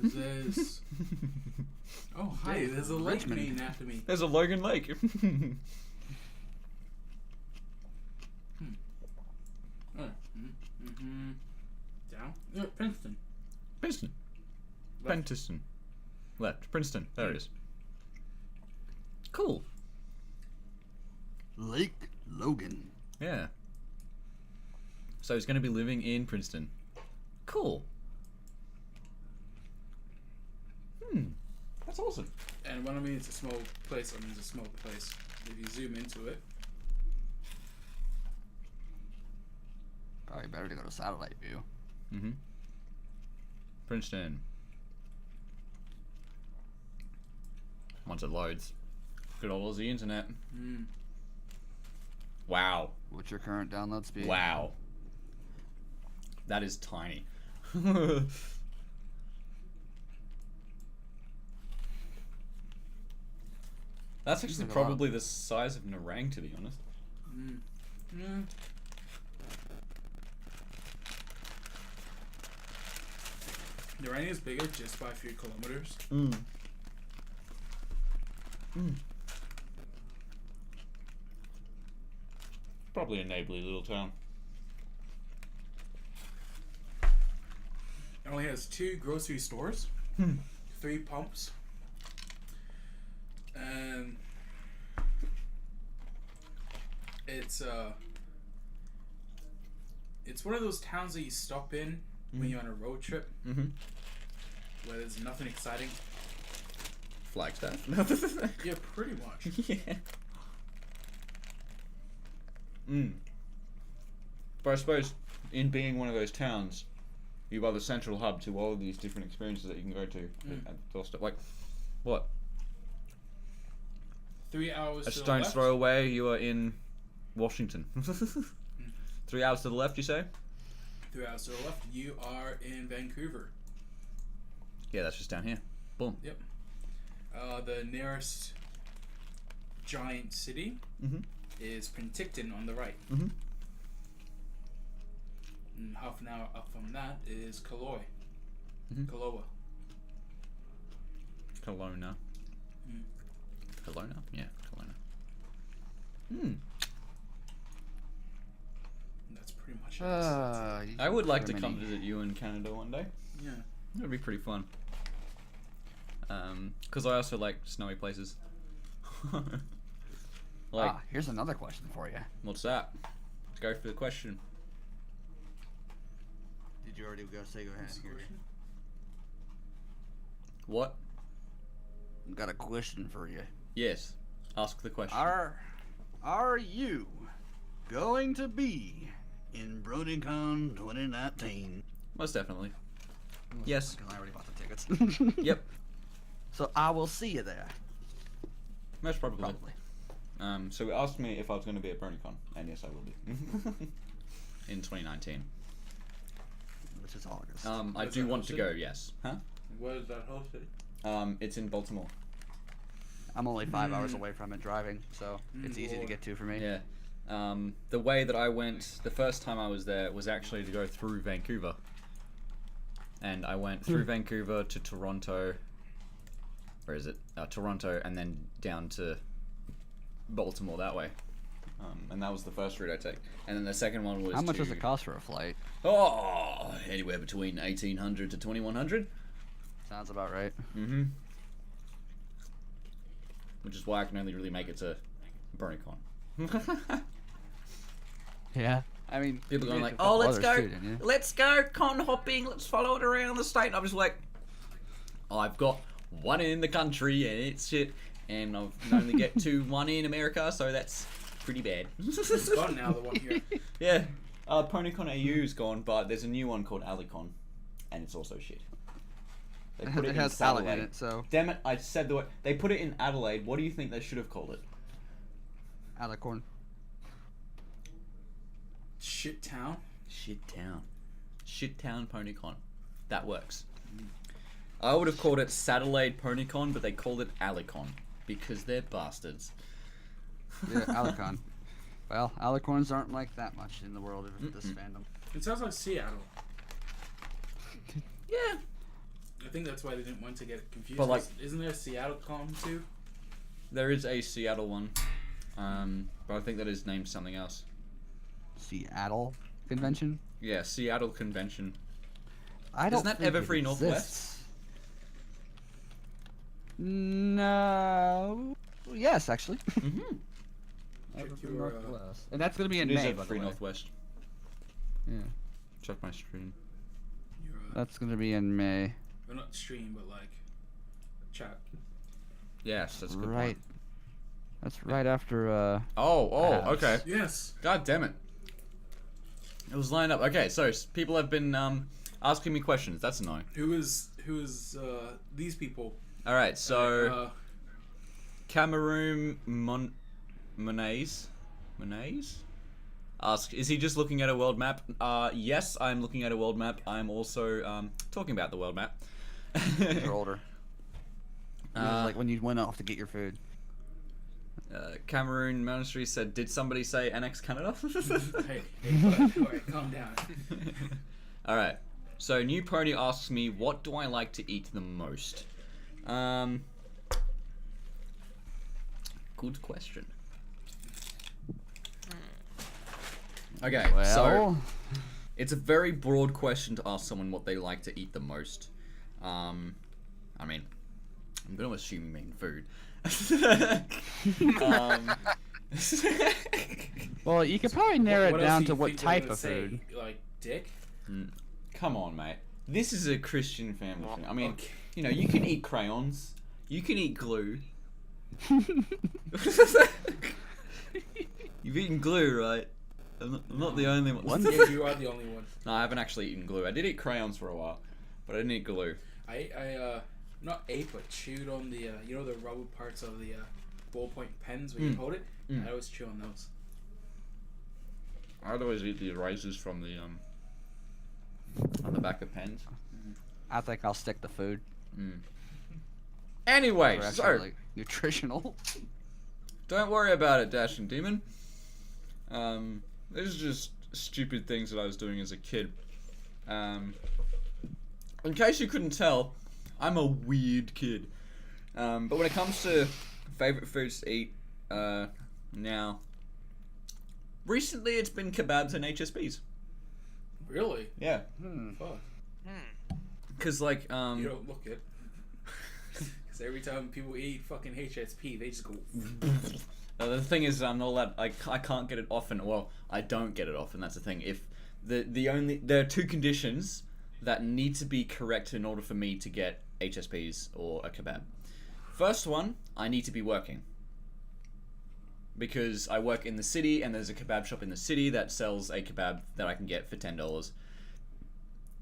Cause there's. Oh hi! There's a lake Richmond. named after me. There's a Logan Lake. Down. Yeah, Princeton. Princeton. Left. Princeton. Left. Princeton. There it is. Cool. Lake Logan. Yeah. So he's going to be living in Princeton. Cool. That's awesome. And when I mean it's a small place, I mean it's a small place. If you zoom into it, Probably better to go to satellite view. Mm-hmm. Princeton. Once it loads. Good old Aussie internet. Wow. What's your current download speed? Wow. That is tiny. That's actually like a lot. probably the size of Narang, to be honest. the rain is bigger just by a few kilometers. Probably a neighborly little town. It only has 2 grocery stores, 3 pumps, and it's one of those towns that you stop in when you're on a road trip, where there's nothing exciting. Flagstaff. Yeah, pretty much. Yeah. But I suppose in being one of those towns, you are the central hub to all of these different experiences that you can go to at doorstep. Like, what? 3 hours A to the stone's left. throw away, you are in Washington. 3 hours to the left, you say? 3 hours to the left, you are in Vancouver. Yeah, that's just down here. Boom. Yep. The nearest giant city is Penticton on the right. And half an hour up from that is Killoy. Killoa. Kelowna. Kelowna? Yeah, Kelowna. That's pretty much it. I would like to come visit you in Canada one day. Yeah. It would be pretty fun. Because I also like snowy places. Like, Here's another question for you. what's that? Let's go for the question. Did you already go ahead and hear it? What? Got a question for you. Yes. Ask the question. Are you going to be in BronyCon 2019? Most definitely. Yes. Because I already bought the tickets. Yep. So I will see you there. Most probably. Probably. So it asked me if I was going to be at BronyCon, and yes, I will be. In 2019. Which is August. I Where's do that want to hosted? go, yes. Huh? Where is that hosted? It's in Baltimore. I'm only 5 hours away from it driving, so it's easy to get to for me. Yeah. The way that I went, the first time I was there, was actually to go through Vancouver. And I went through Vancouver to Toronto. Where is it? Toronto, and then down to Baltimore that way. And that was the first route I took. And then the second one was How much does it cost for a flight? Oh, anywhere between 1,800 to 2,100. Sounds about right. Which is why I can only really make it to BronyCon. Yeah. I mean, People going you like, get a couple oh, let's others go, too, didn't you? let's go con hopping, let's follow it around the state. And I'm just like, I've got one in the country and it's shit, and I can only get to one in America, so that's pretty bad. It's gone now, the one here. Yeah, PonyCon AU is gone, but there's a new one called Alicon, and it's also shit. They put It in has Alec in Adelaide. it, so Damn it, I said the word. They put it in Adelaide. What do you think they should have called it? Alicorn. Shit town. Shit Town. Shit Town PonyCon. That works. I would have called it Satellite PonyCon, but they called it Alicon because they're bastards. Yeah, Alicon. Well, alicorns aren't like that much in the world of this fandom. It sounds like Seattle. Yeah. I think that's why they didn't want to get confused. But, like- Isn't there a Seattle con too? There is a Seattle one, but I think that is named something else. Seattle convention? Yeah, Seattle Convention. I don't Isn't that think it Everfree Northwest? exists. No. Yes, actually. Mm-hmm. Check Everfree your, Northwest. And that's gonna be in It is May, by the Everfree way. Northwest. Yeah. Check my stream. your That's gonna be in May. well, not stream, but like chat. Yes, that's a good Right. point. That's right after Oh, Abs. okay. Yes. God damn it. It was lined up. Okay, so people have been asking me questions. That's annoying. Who is these people? All right, so Uh, Cameroon Monays ask, is he just looking at a world map? Yes, I'm looking at a world map. I'm also talking about the world map. you're older. This is like when you went off to get your food. Cameroon Monastery said, did somebody say annex Canada? hey, bud, alright, calm down. All right. So New Pony asks me, what do I like to eat the most? Good question. Okay, so Well, it's a very broad question to ask someone what they like to eat the most. I mean, I'm going to assume you mean food. well, you could probably narrow What it else down do to you what think they're type gonna of say? food. Like dick? Come on, mate. This is a Christian family thing. I mean, Okay. you know, you can eat crayons. You can eat glue. You've eaten glue, right? I'm not the only one. Yeah, you are the only one. No, I haven't actually eaten glue. I did eat crayons for a while, but I didn't eat glue. I not ate but chewed on the you know the rubber parts of the ballpoint pens when you hold it. I always chew on those. I'd always eat the erasers from the on the back of pens. I think I'll stick to food. Anyway, They're so actually, like, nutritional. don't worry about it, Dashing Demon. These are just stupid things that I was doing as a kid. In case you couldn't tell, I'm a weird kid. But when it comes to favorite foods to eat, now, recently it's been kebabs and HSPs. Really? Yeah, Fuck. because like You don't look it. Because every time people eat fucking HSP, they just go. the thing is, I'm not allowed. I can't get it often. Well, I don't get it often. That's the thing. If there are two conditions that need to be correct in order for me to get HSPs or a kebab. First one, I need to be working. Because I work in the city and there's a kebab shop in the city that sells a kebab that I can get for $10.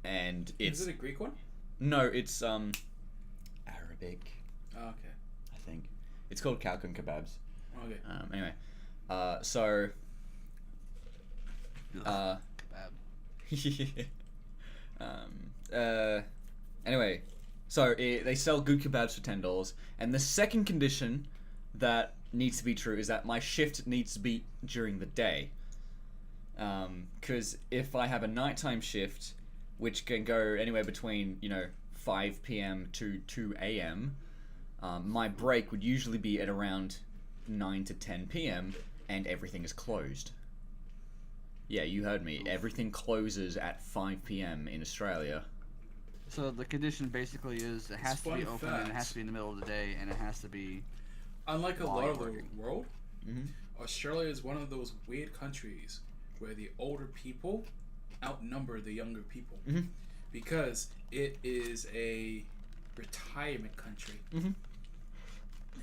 And it's... Is it a Greek one? No, it's Arabic, Oh, okay. I think. It's called Kalkun Kebabs. Okay. Anyway, so... anyway, so they sell good kebabs for $10, and the second condition that needs to be true is that my shift needs to be during the day. Because if I have a nighttime shift, which can go anywhere between 5 p.m. to 2 a.m., my break would usually be at around 9 to 10 p.m. and everything is closed. Yeah, you heard me. Everything closes at 5 p.m. in Australia. So the condition basically is it has to be fun open and it fact. has to be in the middle of the day and it has to be. Unlike a While lot you're of the working. world, Australia is one of those weird countries where the older people outnumber the younger people Mhm. because it is a retirement country. Mhm.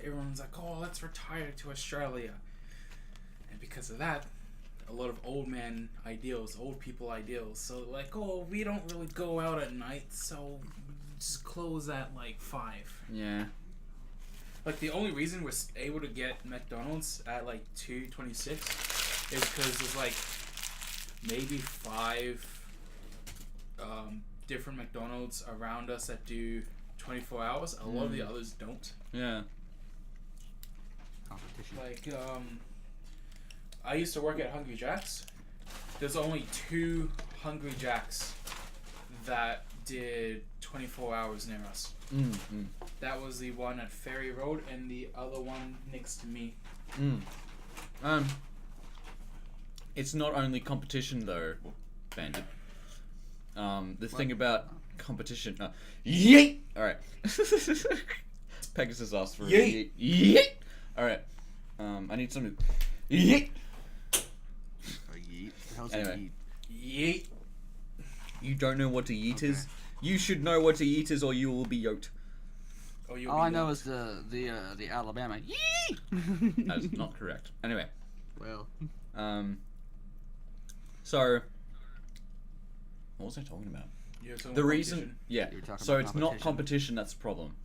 Everyone's like, oh, let's retire to Australia. And because of that, a lot of old man ideals, old people ideals. So like, oh, we don't really go out at night, so just close at like 5. Yeah. Like the only reason we're able to get McDonald's at like 2:26 is because there's like maybe 5 different McDonald's around us that do 24 hours. A lot of the others don't. Yeah. Competition. Like I used to work at Hungry Jack's. There's only 2 Hungry Jack's that did 24 hours near us. That was the one at Ferry Road and the other one next to me. It's not only competition though, Bandit. The thing about competition. Yeet! Alright. Pegasus asked for a yeet. Yeet! Alright. I need something. Yeet! Yeet. The hell's Anyway. Yeet. You don't know what a yeet is? You should know what a yeet is or you will be yoked. Oh, All I know is the Alabama. Yeet! That is not correct. Anyway. Well. So, what was I talking about? You're talking The about reason, competition. yeah. You were talking So about it's not competition that's the problem.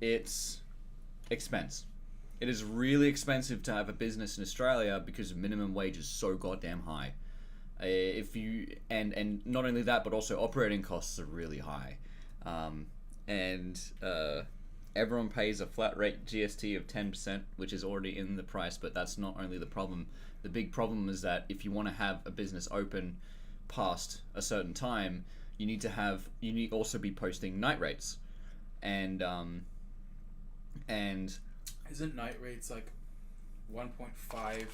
It's expense. It is really expensive to have a business in Australia because minimum wage is so goddamn high. If you and not only that, but also operating costs are really high, and everyone pays a flat rate GST of 10%, which is already in the price. But that's not only the problem. The big problem is that if you want to have a business open past a certain time, you need to also be posting night rates, and Isn't night rates like 1.5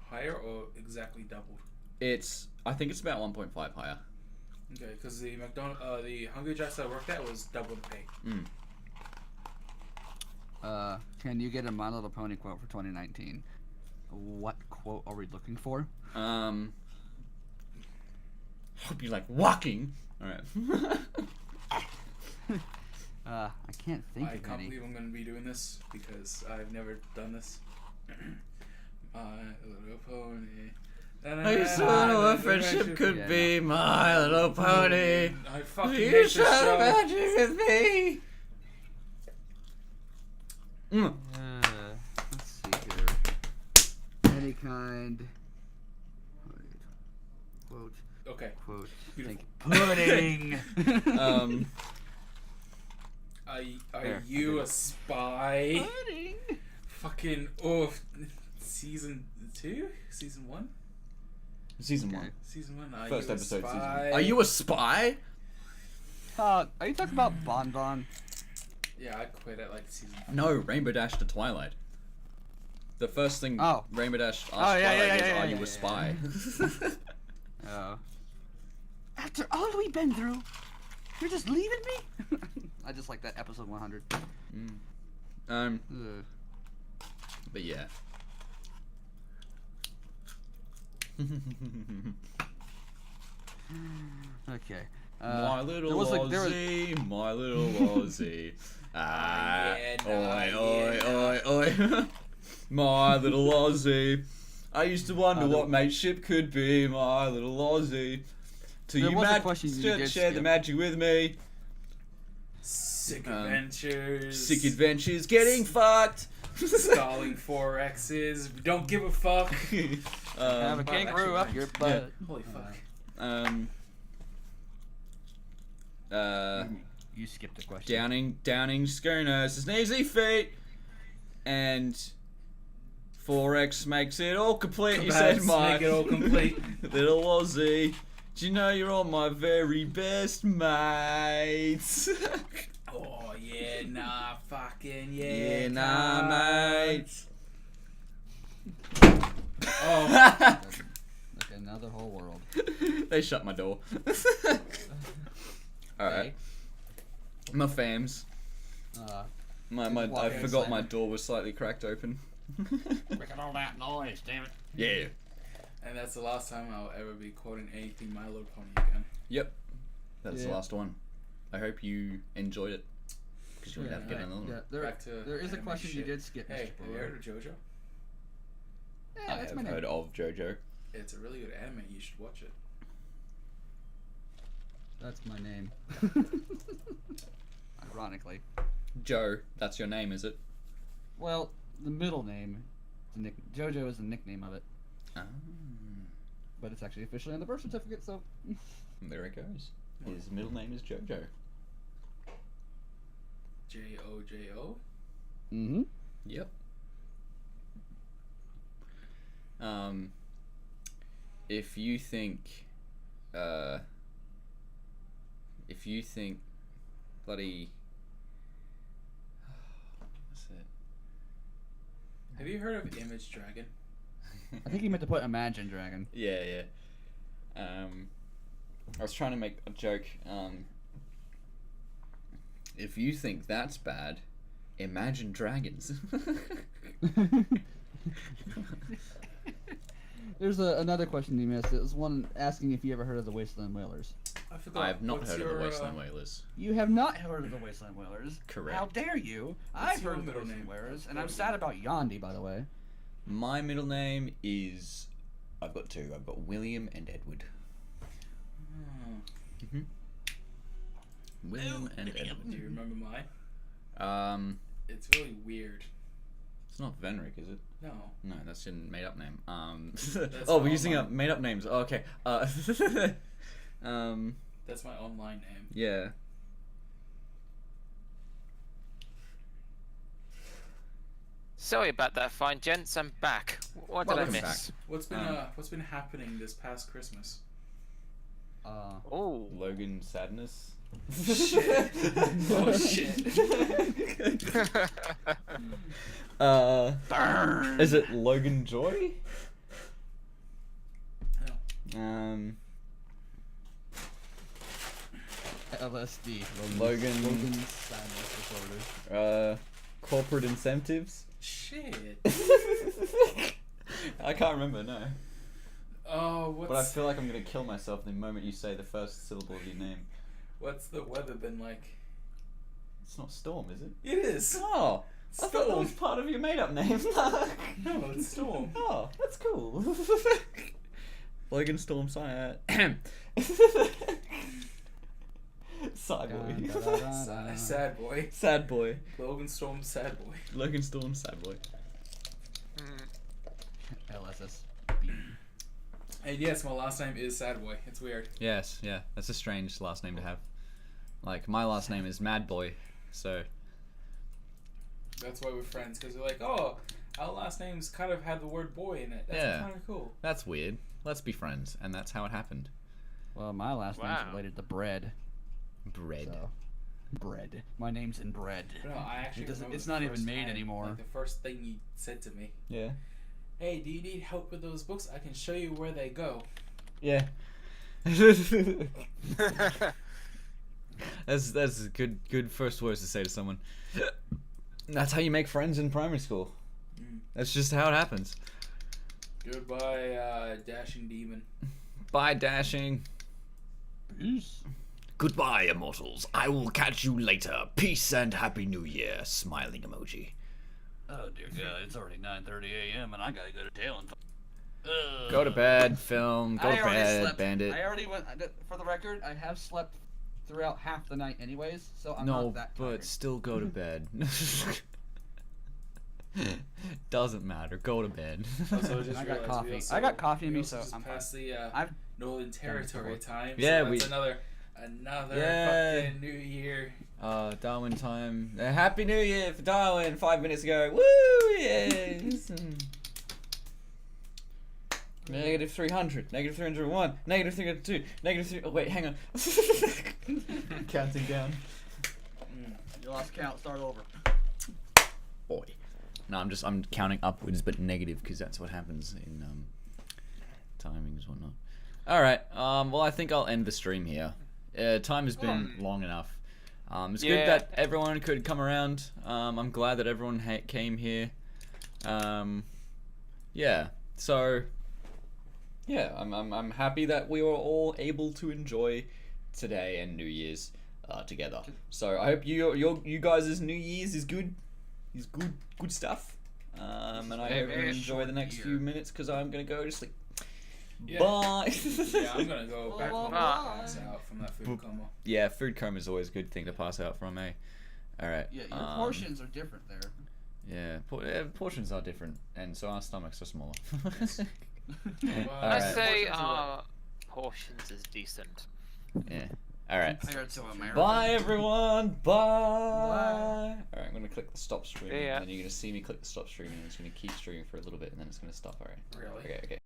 higher or exactly doubled? I think it's about 1.5 higher. Okay, because the the Hungry Jack's I worked at was double the pay. Can you get a My Little Pony quote for 2019? What quote are we looking for? Hope you like walking. All right. I can't think I of can't any. believe I'm going to be doing this because I've never done this. My Little Pony. I used to know a friendship could be My Little Pony. I fucking You hate this should show. imagine with me. Let's see here. Any kind. Quote. Okay. Quote. Beautiful. Pudding. Are There, you a spy? Pudding. Fucking season 2? Season 1? Season 1. Season 1. Are First you episode. A Season spy? 1. Are you a spy? Are you talking about Bon Bon? Yeah, I quit at like season 5. No, Rainbow Dash to Twilight. The first thing Rainbow Dash asked Twilight was, "Are you a spy?" Oh. After all we've been through, you're just leaving me? I just like that episode 100. But yeah. Okay. My little there was Aussie, my little Aussie. yeah, oi, oi. My little Aussie. I used to wonder what mateship could be, my little Aussie. Till There you was a question you did share the skip. magic with me. Sick adventures. Sick adventures, getting fucked. Stalling 4X's. Don't give a fuck. Have a kangaroo up your butt. Holy fuck. You skipped the question. Downing schooners, sneezy feet, and 4X makes it all complete. You said my make it all complete. little Aussie. Do you know you're all my very best mates? Oh yeah, nah, fucking Yeah, nah, mates. Oh, Like another whole world. They shut my door. Alright. My fams. I forgot my door was slightly cracked open. Look at all that noise, damn it. Yeah. And that's the last time I'll ever be quoting anything My Little Pony again. Yep. That's the Yeah. last one. I hope you enjoyed it. Because you would have to get another one. Yeah, Back to there is a anime question you shit. did skip, Hey, Mr. have you Brewer. heard of JoJo? Yeah, I that's have my name. heard of JoJo. It's a really good anime. You should watch it. That's my name. Ironically. Joe, that's your name, is it? Well, the middle name, JoJo is the nickname of it, Ah, but it's actually officially on the birth certificate, so. there it goes. His middle name is JoJo. JoJo. Mm-hmm. Yep. If you think bloody, what's it? Have you heard of Image Dragon? I think he meant to put Imagine Dragon. Yeah. I was trying to make a joke. If you think that's bad, Imagine Dragons. There's another question you missed. It was one asking if you ever heard of the Wasteland Whalers. I forgot. I have not What's heard of your, the Wasteland Whalers. You have not heard of the Wasteland Whalers. Correct. How dare you? What's I've your heard of the middle Wasteland name? Whalers, and I'm sad about Yandi, by the way. My middle name is. I've got two. I've got William and Edward. Hmm. William and Do you Edward. remember mine? It's really weird. It's not Venric, is it? No. No, that's your made-up name. That's oh, my we're using online- up made-up names. Oh, okay. That's my online name. Yeah. Sorry about that, fine gents. I'm back. What did I Welcome miss? What's been happening this past Christmas? Oh, Logan Sadness. Shit. Oh shit. Is it Logan Joy? No. LSD. Logan. Sadness disorder. Corporate incentives. Shit. I can't remember, no. Oh, But I feel like I'm gonna kill myself the moment you say the first syllable of your name. what's the weather been like? It's not Storm, is it? It is. Oh, I thought that Storm. was part of your made-up name. No, it's Storm. Oh, that's cool. Logan Storm Side. Side boy. Sad boy. Sad boy. Logan Storm, sad boy. Logan Storm, sad boy. LSS. And yes, my last name is Sad Boy. It's weird. Yes, yeah. That's a strange last name to have. Like, my last name is Mad Boy, so... That's why we're friends, because we're like, oh, our last names kind of have the word boy in it. That's Yeah. kind of cool. That's weird. Let's be friends. And that's how it happened. Well, my last Wow. name's related to bread. Bread. So. Bread. My name's in bread. No, I actually remember It's the not even first made time, anymore. Like the first thing you said to me. Yeah. Hey, do you need help with those books? I can show you where they go. Yeah. That's good first words to say to someone. That's how you make friends in primary school. That's just how it happens. Goodbye, Dashing Demon. Bye, Dashing. Peace. Goodbye, immortals. I will catch you later. Peace and happy new year. Smiling emoji. Oh dear God! It's already 9:30 a.m. and I gotta go to jail and. Go to bed, film. Go I to already bed, slept. bandit. I already went. For the record, I have slept throughout half the night, anyways. So I'm No, not that tired. but still go to bed. Doesn't matter. Go to bed. Also, I just I got realized coffee. we also- I got coffee in we me, also so just I'm past the I've Northern Territory before. time. Yeah, so that's we- another Yeah. fucking New Year. Darwin time. Happy New Year for Darwin. 5 minutes ago. Woo! Yes. Negative 300. Negative 301. Negative 302. Negative 3. Oh wait, hang on. Counting down. You lost count. Start over. Boy. No, I'm counting upwards, but negative because that's what happens in timings and whatnot. All right. Well, I think I'll end the stream here. Time has been long enough. It's good Yeah. that everyone could come around. I'm glad that everyone came here. Yeah. So yeah, I'm happy that we were all able to enjoy today and New Year's together. So I hope you guys' New Year's is good. Is good stuff. And I hope you enjoy the next few minutes because I'm gonna go to sleep. Yeah. Bye. Yeah, I'm gonna go back home and pass out from that food coma. Yeah, food coma is always a good thing to pass out from, eh? All right. Yeah, your portions are different there. Yeah, portions are different, and so our stomachs are smaller. Well, I Alright. say portions is decent. Yeah. All right. Compared to America. Bye, everyone. Bye. All right, I'm gonna click the stop stream, Yeah. and then you're gonna see me click the stop stream, and it's gonna keep streaming for a little bit, and then it's gonna stop. All right. Really? Okay.